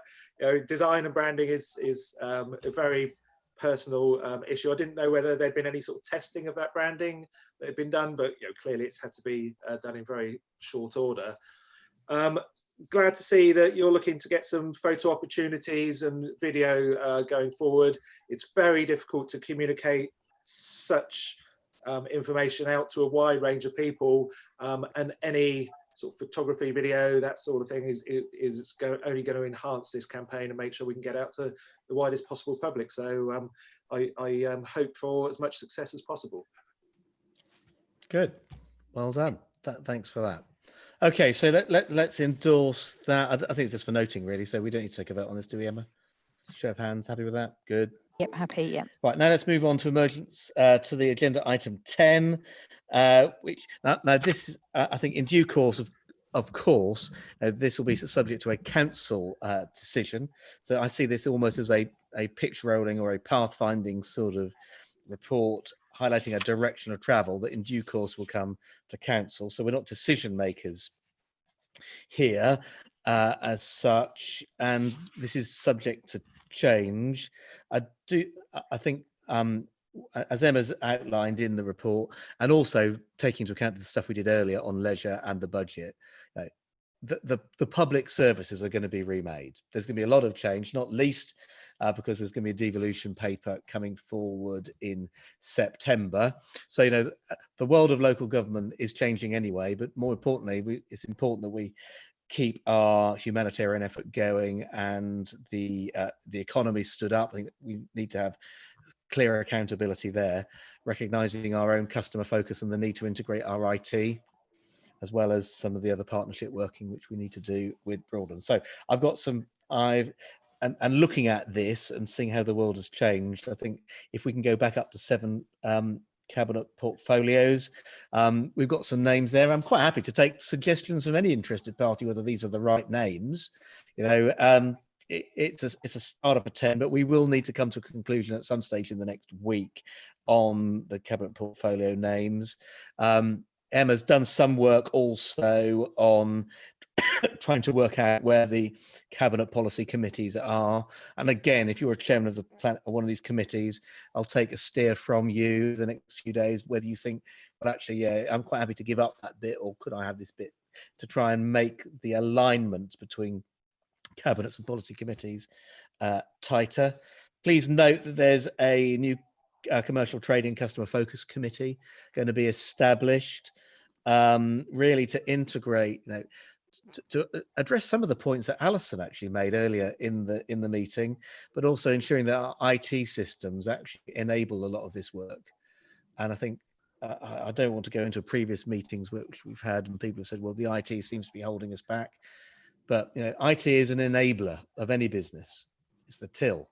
design and branding is a very personal issue. I didn't know whether there'd been any sort of testing of that branding that had been done, but clearly it's had to be done in very short order. Glad to see that you're looking to get some photo opportunities and video going forward. It's very difficult to communicate such information out to a wide range of people, and any sort of photography, video, that sort of thing is only going to enhance this campaign and make sure we can get out to the widest possible public. So I hope for as much success as possible. Good, well done. Thanks for that. Okay, so let's endorse that. I think it's just for noting, really. So we don't need to take a vote on this, do we, Emma? Show of hands, happy with that? Good. Yep, happy, yeah. Right, now let's move on to to the agenda item 10, which now this is, I think, in due course of course, this will be subject to a council decision. So I see this almost as a pitch rolling or a pathfinding sort of report, highlighting a direction of travel that in due course will come to council. So we're not decision makers here as such, and this is subject to change. I think as Emma's outlined in the report, and also taking into account the stuff we did earlier on leisure and the budget, the public services are going to be remade. There's going to be a lot of change, not least because there's going to be a devolution paper coming forward in September. So, the world of local government is changing anyway, but more importantly, it's important that we keep our humanitarian effort going and the economy stood up. I think we need to have clear accountability there, recognising our own customer focus and the need to integrate our IT, as well as some of the other partnership working which we need to do with Broadland. So I've got some, and looking at this and seeing how the world has changed, I think if we can go back up to 7 cabinet portfolios, we've got some names there. I'm quite happy to take suggestions from any interested party, whether these are the right names. You know, it's a start of a 10, but we will need to come to a conclusion at some stage in the next week on the cabinet portfolio names. Emma's done some work also on trying to work out where the cabinet policy committees are. And again, if you're a chairman of one of these committees, I'll take a steer from you the next few days, whether you think, well, actually, yeah, I'm quite happy to give up that bit, or could I have this bit, to try and make the alignment between cabinets and policy committees tighter. Please note that there's a new commercial trading customer focus committee going to be established, really to integrate, you know, to address some of the points that Alison actually made earlier in the meeting, but also ensuring that our IT systems actually enable a lot of this work. And I think I don't want to go into previous meetings which we've had and people have said, well, the IT seems to be holding us back, but you know, IT is an enabler of any business. It's the till.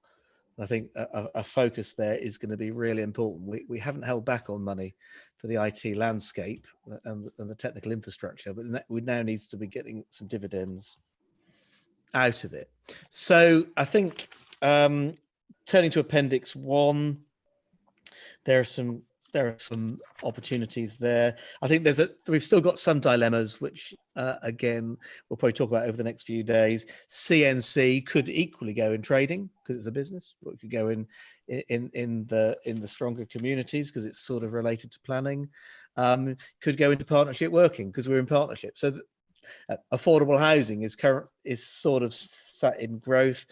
I think a focus there is going to be really important. We haven't held back on money for the IT landscape and the technical infrastructure, but we now need to be getting some dividends out of it. So I think turning to Appendix 1, there are some opportunities there. I think we've still got some dilemmas, which again we'll probably talk about over the next few days. CNC could equally go in trading because it's a business, but it could go in the stronger communities because it's sort of related to planning. Could go into partnership working because we're in partnership. So affordable housing is sort of sat in growth.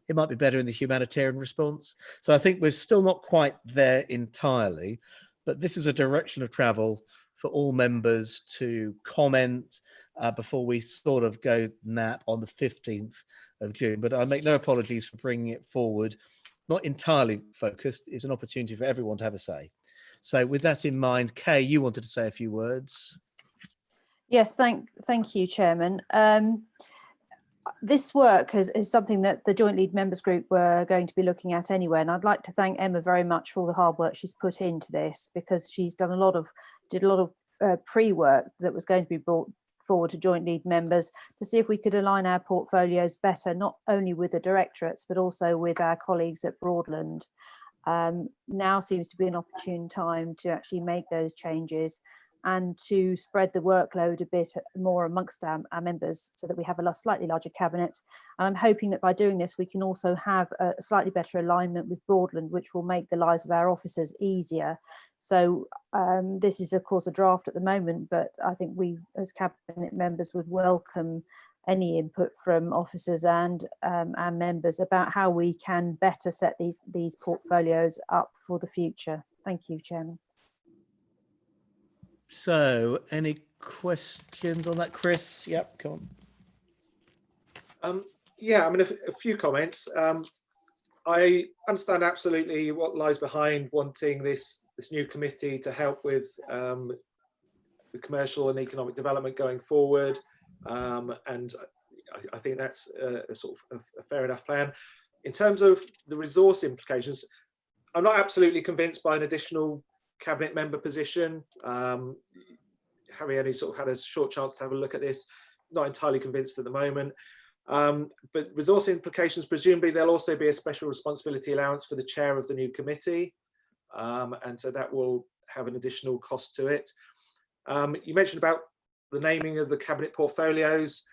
It might be better in the humanitarian response. So I think we're still not quite there entirely, but this is a direction of travel for all members to comment before we sort of go nap on the 15th of June. But I make no apologies for bringing it forward. Not entirely focused. It's an opportunity for everyone to have a say. So with that in mind, Kay, you wanted to say a few words. Yes, thank you, Chairman. This work is something that the Joint Lead Members Group were going to be looking at anyway, and I'd like to thank Emma very much for all the hard work she's put into this, because she's done did a lot of pre-work that was going to be brought forward to Joint Lead Members to see if we could align our portfolios better, not only with the directorates but also with our colleagues at Broadland. Now seems to be an opportune time to actually make those changes and to spread the workload a bit more amongst our members so that we have a slightly larger cabinet. And I'm hoping that by doing this, we can also have a slightly better alignment with Broadland, which will make the lives of our officers easier. So this is, of course, a draft at the moment, but I think we as cabinet members would welcome any input from officers and our members about how we can better set these portfolios up for the future. Thank you, Chairman. So, any questions on that, Chris? Yep, come on. Yeah, I mean, a few comments. I understand absolutely what lies behind wanting this new committee to help with the commercial and economic development going forward, and I think that's a sort of a fair enough plan. In terms of the resource implications, I'm not absolutely convinced by an additional cabinet member position. Having only sort of had a short chance to have a look at this, not entirely convinced at the moment. But resource implications, presumably there'll also be a special responsibility allowance for the chair of the new committee, and so that will have an additional cost to it. You mentioned about the naming of the cabinet portfolios.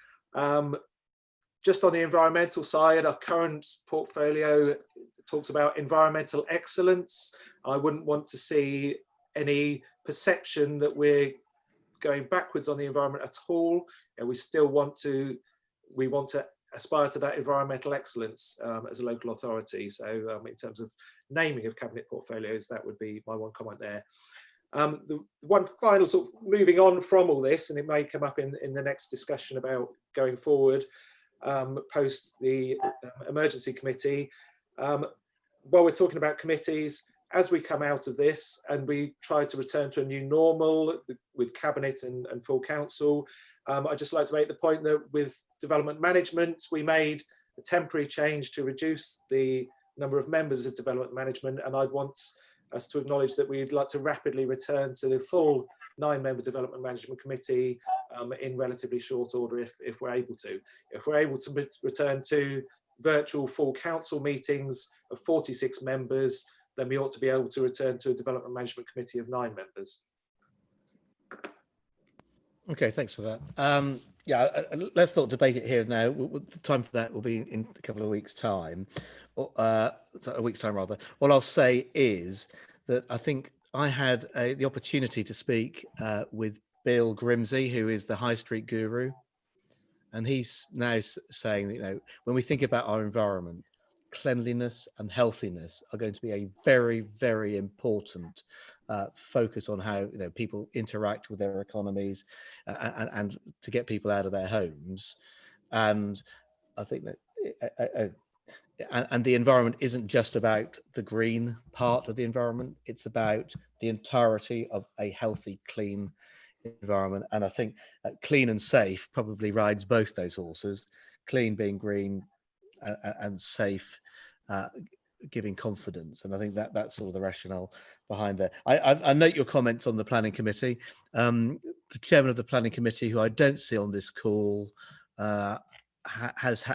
Just on the environmental side, our current portfolio talks about environmental excellence. I wouldn't want to see any perception that we're going backwards on the environment at all. And we still want to aspire to that environmental excellence as a local authority. So in terms of naming of cabinet portfolios, that would be my one comment there. The one final sort of moving on from all this, and it may come up in the next discussion about going forward post the emergency committee. while we're talking about committees, as we come out of this and we try to return to a new normal with Cabinet and full council, I'd just like to make the point that with development management, we made a temporary change to reduce the number of members of development management, and I'd want us to acknowledge that we'd like to rapidly return to the full 9-member development management committee in relatively short order if we're able to. If we're able to return to virtual full council meetings of 46 members, then we ought to be able to return to a development management committee of 9 members. Okay, thanks for that. Yeah, let's not debate it here now. The time for that will be in a couple of weeks' time, a week's time rather. What I'll say is that I think I had the opportunity to speak with Bill Grimsey, who is the High Street guru, and he's now saying that, you know, when we think about our environment, cleanliness and healthiness are going to be a very, very important focus on how, you know, people interact with their economies and to get people out of their homes. And I think that and the environment isn't just about the green part of the environment, it's about the entirety of a healthy, clean environment. And I think clean and safe probably rides both those horses, clean being green and safe giving confidence. And I think that that's sort of the rationale behind that. I note your comments on the planning committee. The chairman of the planning committee, who I don't see on this call, has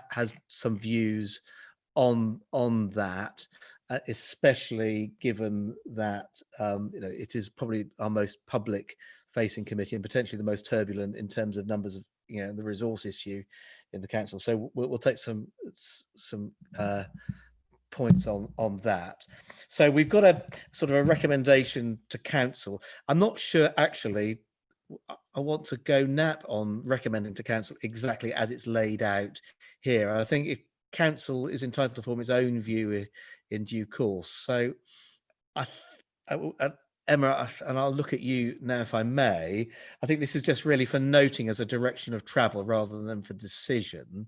some views on that, especially given that you know, it is probably our most public facing committee and potentially the most turbulent in terms of numbers of, you know, the resource issue in the council. So we'll take some points on that. So we've got a sort of a recommendation to council. I'm not sure actually I want to go nap on recommending to council exactly as it's laid out here. I think if council is entitled to form its own view in due course. So Emma, and I'll look at you now if I may, I think this is just really for noting as a direction of travel rather than for decision,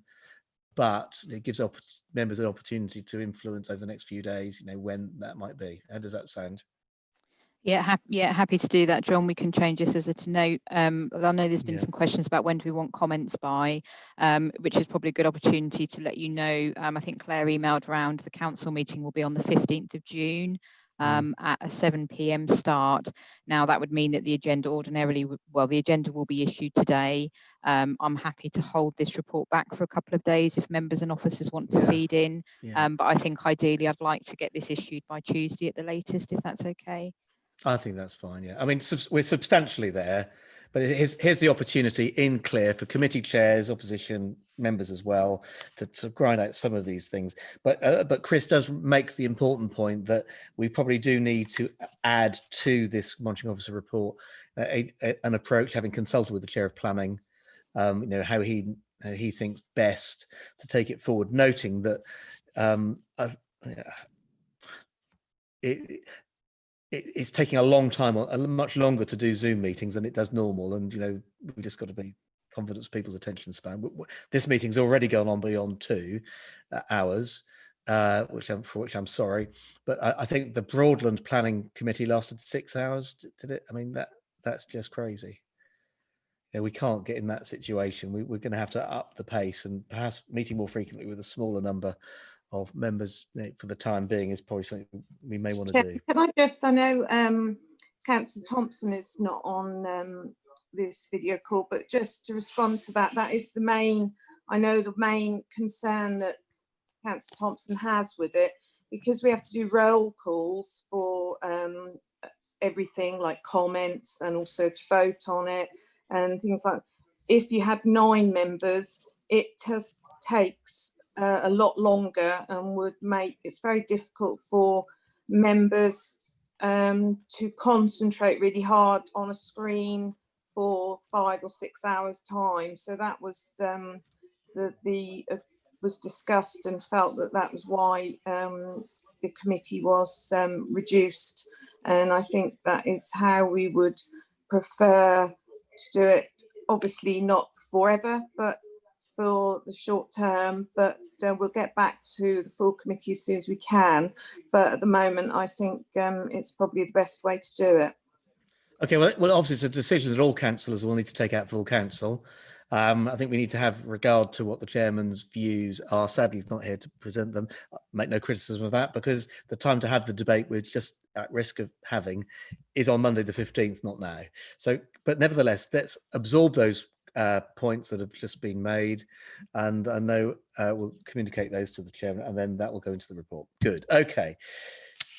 but it gives members an opportunity to influence over the next few days, you know, when that might be. How does that sound? Yeah, happy to do that, John. We can change this as a to note. I know there's been some questions about when do we want comments by, which is probably a good opportunity to let you know. I think Claire emailed around the council meeting will be on the 15th of June at a 7 p.m. start. Now that would mean that the agenda ordinarily, the agenda will be issued today. I'm happy to hold this report back for a couple of days if members and officers want to feed in. But I think ideally I'd like to get this issued by Tuesday at the latest, if that's okay. I think that's fine. Yeah, I mean, we're substantially there, but here's the opportunity in clear for committee chairs, opposition members as well, to grind out some of these things. But Chris does make the important point that we probably do need to add to this monitoring officer report an approach, having consulted with the chair of planning, you know, how he thinks best to take it forward, noting that it's taking a long time, much longer to do Zoom meetings than it does normal. And, you know, we've just got to be confident of people's attention span. This meeting's already gone on beyond 2 hours, for which I'm sorry. But I think the Broadland Planning Committee lasted 6 hours, did it? I mean, that's just crazy. Yeah, we can't get in that situation. We're going to have to up the pace and perhaps meeting more frequently with a smaller number of members for the time being is probably something we may want to do. Can I know Councillor Thompson is not on this video call, but just to respond to that, that is the main concern that Councillor Thompson has with it, because we have to do roll calls for everything like comments and also to vote on it and things like. If you had 9 members, it just takes a lot longer and would make it's very difficult for members to concentrate really hard on a screen for 5 or 6 hours time. So that was was discussed and felt that was why the committee was reduced, and I think that is how we would prefer to do it. Obviously not forever, but for the short term, but we'll get back to the full committee as soon as we can. But at the moment, I think it's probably the best way to do it. Okay, well, obviously it's a decision that all councillors will need to take out full council. I think we need to have regard to what the chairman's views are. Sadly, he's not here to present them. Make no criticism of that, because the time to have the debate we're just at risk of having is on Monday the 15th, not now. So, but nevertheless, let's absorb those points that have just been made, and I know we'll communicate those to the chairman, and then that will go into the report. Good. Okay.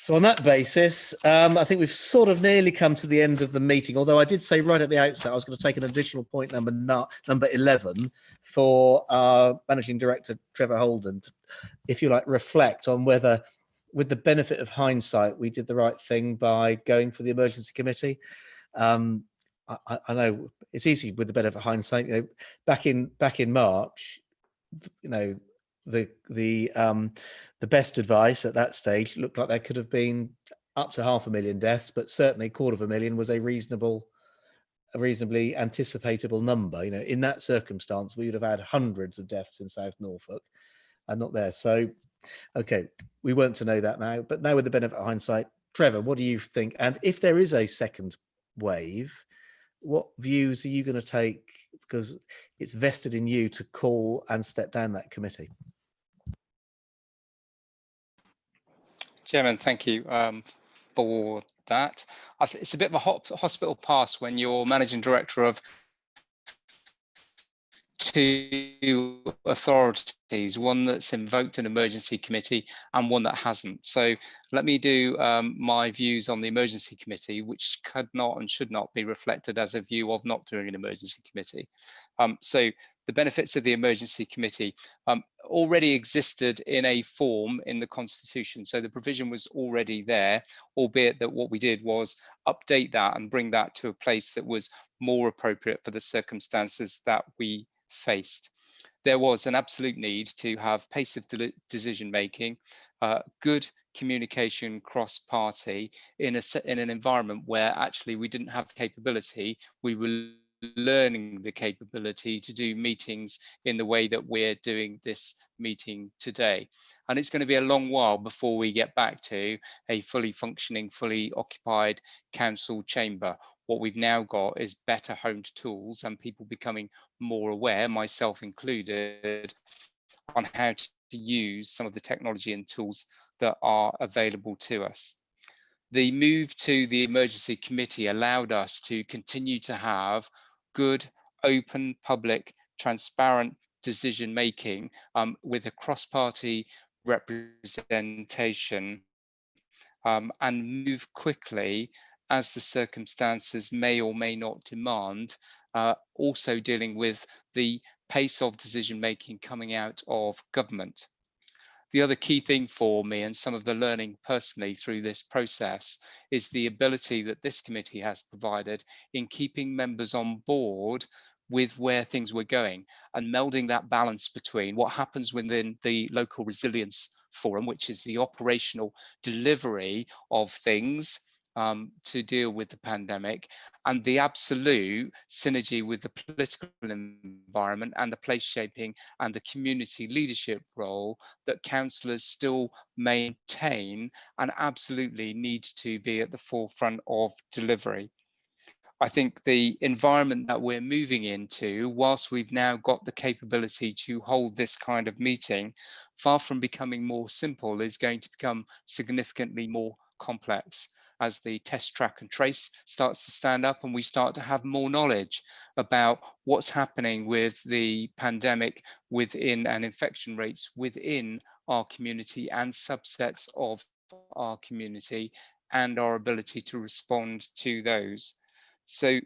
So on that basis, I think we've sort of nearly come to the end of the meeting, although I did say right at the outset I was going to take an additional point number 11 for our Managing Director, Trevor Holden, to, if you like, reflect on whether, with the benefit of hindsight, we did the right thing by going for the emergency committee. I know it's easy with the benefit of hindsight. You know, back in March, you know, the best advice at that stage looked like there could have been up to 500,000 deaths, but certainly 250,000 was a reasonably anticipatable number. You know, in that circumstance, we would have had hundreds of deaths in South Norfolk and not there. So, okay, we weren't to know that now, but now with the benefit of hindsight, Trevor, what do you think? And if there is a second wave, what views are you going to take? Because it's vested in you to call and step down that committee. Chairman, thank you for that. It's a bit of a hospital pass when you're managing director of two authorities, one that's invoked an emergency committee and one that hasn't. So let me do my views on the emergency committee, which could not and should not be reflected as a view of not doing an emergency committee. So the benefits of the emergency committee already existed in a form in the Constitution. So the provision was already there, albeit that what we did was update that and bring that to a place that was more appropriate for the circumstances that we faced. There was an absolute need to have pace of decision making, good communication cross-party in an environment where actually we didn't have the capability. We were learning the capability to do meetings in the way that we're doing this meeting today. And it's going to be a long while before we get back to a fully functioning, fully occupied council chamber. What we've now got is better honed tools and people becoming more aware, myself included, on how to use some of the technology and tools that are available to us. The move to the emergency committee allowed us to continue to have good, open, public, transparent decision making with a cross-party representation and move quickly as the circumstances may or may not demand, also dealing with the pace of decision making coming out of government. The other key thing for me and some of the learning personally through this process is the ability that this committee has provided in keeping members on board with where things were going and melding that balance between what happens within the local resilience forum, which is the operational delivery of things to deal with the pandemic, and the absolute synergy with the political environment and the place shaping and the community leadership role that councillors still maintain and absolutely need to be at the forefront of delivery. I think the environment that we're moving into, whilst we've now got the capability to hold this kind of meeting, far from becoming more simple, is going to become significantly more complex as the test, track and trace starts to stand up and we start to have more knowledge about what's happening with the pandemic within and infection rates within our community and subsets of our community and our ability to respond to those. So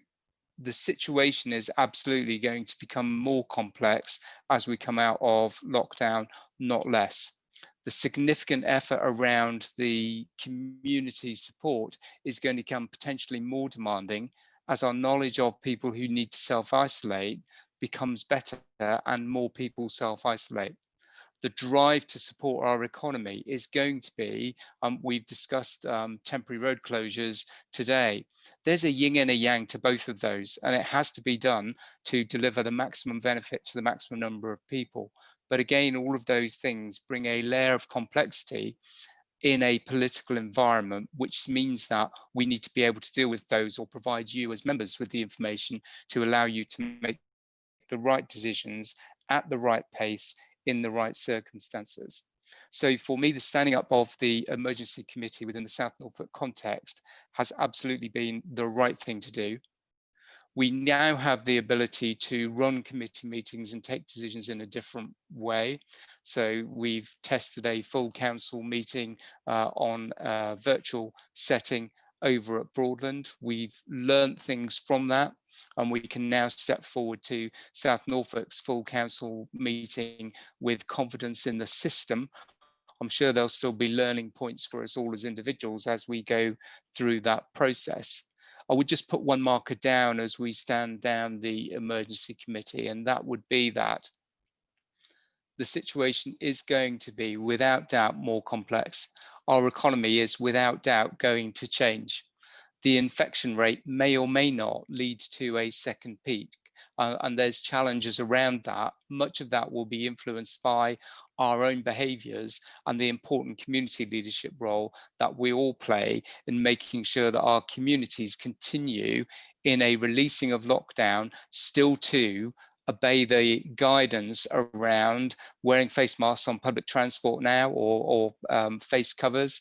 the situation is absolutely going to become more complex as we come out of lockdown, not less. The significant effort around the community support is going to become potentially more demanding as our knowledge of people who need to self-isolate becomes better and more people self-isolate. the drive to support our economy is going to be, we've discussed temporary road closures today. There's a yin and a yang to both of those, and it has to be done to deliver the maximum benefit to the maximum number of people. But again, all of those things bring a layer of complexity in a political environment, which means that we need to be able to deal with those or provide you as members with the information to allow you to make the right decisions at the right pace in the right circumstances. So for me, the standing up of the emergency committee within the South Norfolk context has absolutely been the right thing to do. We now have the ability to run committee meetings and take decisions in a different way. So we've tested a full council meeting on a virtual setting over at Broadland. We've learned things from that, and we can now step forward to South Norfolk's full council meeting with confidence in the system. I'm sure there'll still be learning points for us all as individuals as we go through that process. I would just put one marker down as we stand down the emergency committee, and that would be that the situation is going to be without doubt more complex. Our economy is without doubt going to change. The infection rate may or may not lead to a second peak, and there's challenges around that. Much of that will be influenced by our own behaviours and the important community leadership role that we all play in making sure that our communities continue in a releasing of lockdown still to obey the guidance around wearing face masks on public transport now or face covers,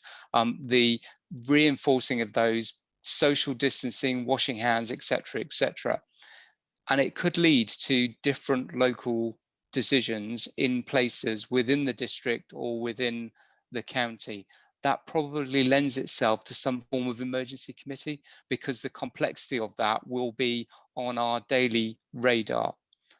the reinforcing of those, social distancing, washing hands, etc., etc. And it could lead to different local decisions in places within the district or within the county. That probably lends itself to some form of emergency committee, because the complexity of that will be on our daily radar.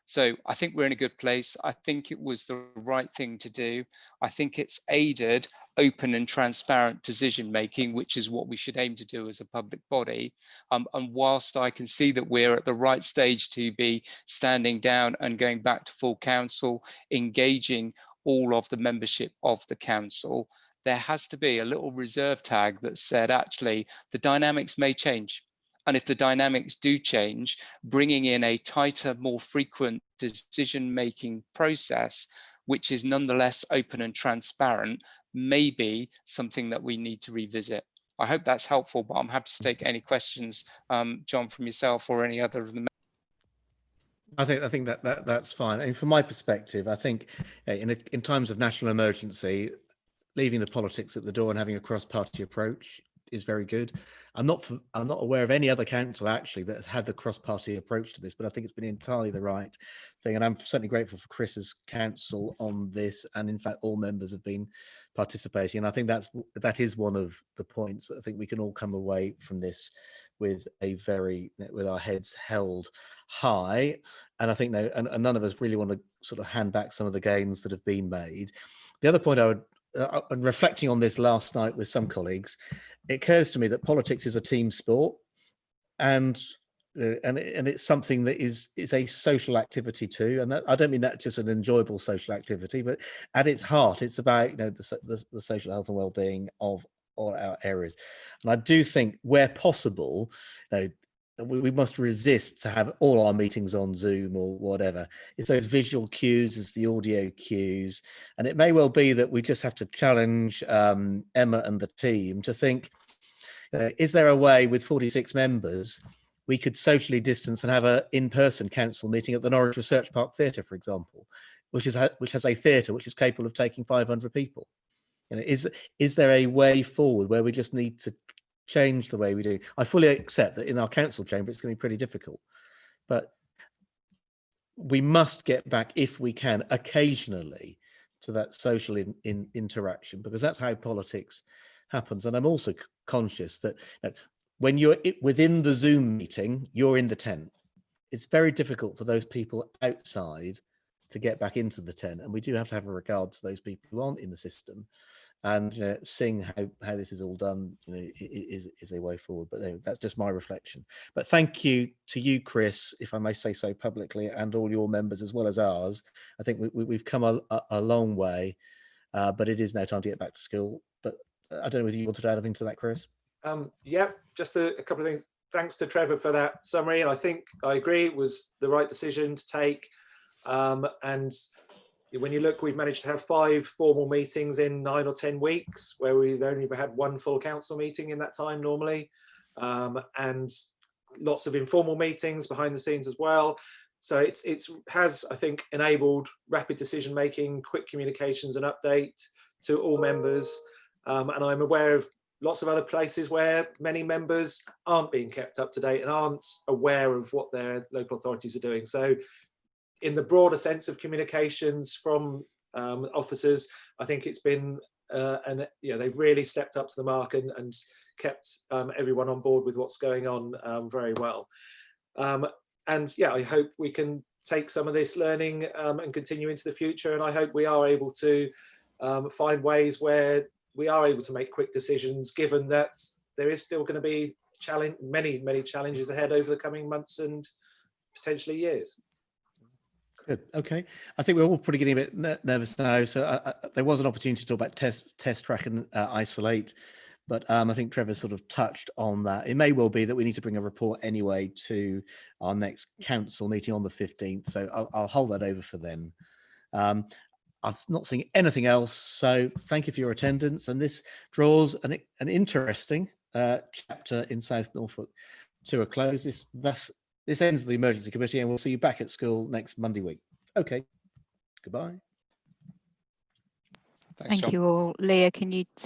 So I think we're in a good place. I think it was the right thing to do. I think it's aided open and transparent decision making, which is what we should aim to do as a public body. And whilst I can see that we're at the right stage to be standing down and going back to full council, engaging all of the membership of the council, there has to be a little reserve tag that said, actually, the dynamics may change. And if the dynamics do change, bringing in a tighter, more frequent decision-making process, which is nonetheless open and transparent, may be something that we need to revisit. I hope that's helpful, but I'm happy to take any questions, John, from yourself or any other of the. I think that's fine. And from my perspective, I think in times of national emergency, leaving the politics at the door and having a cross-party approach is very good. I'm not aware of any other council actually that has had the cross-party approach to this, but I think it's been entirely the right thing. And I'm certainly grateful for Chris's council on this. And in fact, all members have been participating. And I think that is one of the points. I think we can all come away from this with with our heads held high. And I think and none of us really want to sort of hand back some of the gains that have been made. The other point I would, and reflecting on this last night with some colleagues, it occurs to me that politics is a team sport, and it's something that is a social activity too. And I don't mean that just an enjoyable social activity, but at its heart, it's about the social health and well-being of all our areas. And I do think, where possible, we must resist to have all our meetings on Zoom or whatever. It's those visual cues, it's the audio cues. And it may well be that we just have to challenge Emma and the team to think, is there a way with 46 members, we could socially distance and have an in-person council meeting at the Norwich Research Park Theatre, for example, which has a theatre which is capable of taking 500 people. Is there a way forward where we just need to change the way we do? I fully accept that in our council chamber it's going to be pretty difficult, but we must get back, if we can, occasionally to that social interaction, because that's how politics happens. And I'm also conscious that when you're within the Zoom meeting, you're in the tent. It's very difficult for those people outside to get back into the tent, and we do have to have a regard to those people who aren't in the system. and seeing how this is all done, is a way forward. But anyway, that's just my reflection. But thank you to you, Chris, if I may say so publicly, and all your members as well as ours. I think we've come a long way, but it is now time to get back to school. But I don't know whether you wanted to add anything to that, Chris. Yeah, just a couple of things. Thanks to Trevor for that summary. And I think I agree it was the right decision to take. And when you look, we've managed to have 5 formal meetings in 9 or 10 weeks, where we've only ever had 1 full council meeting in that time normally. And lots of informal meetings behind the scenes as well. So it has, I think, enabled rapid decision making, quick communications and update to all members. And I'm aware of lots of other places where many members aren't being kept up to date and aren't aware of what their local authorities are doing. So in the broader sense of communications from officers, I think it's been, they've really stepped up to the mark and kept everyone on board with what's going on very well. And yeah, I hope we can take some of this learning and continue into the future. And I hope we are able to find ways where we are able to make quick decisions, given that there is still going to be many challenges ahead over the coming months and potentially years. Good. Okay. I think we're all probably getting a bit nervous now. So there was an opportunity to talk about test, track and isolate, but I think Trevor sort of touched on that. It may well be that we need to bring a report anyway to our next council meeting on the 15th. So I'll hold that over for then. I'm not seeing anything else. So thank you for your attendance. And this draws an interesting chapter in South Norfolk to a close. This ends the emergency committee, and we'll see you back at school next Monday week. Okay. Goodbye. Thanks, Thank you all. Leah, can you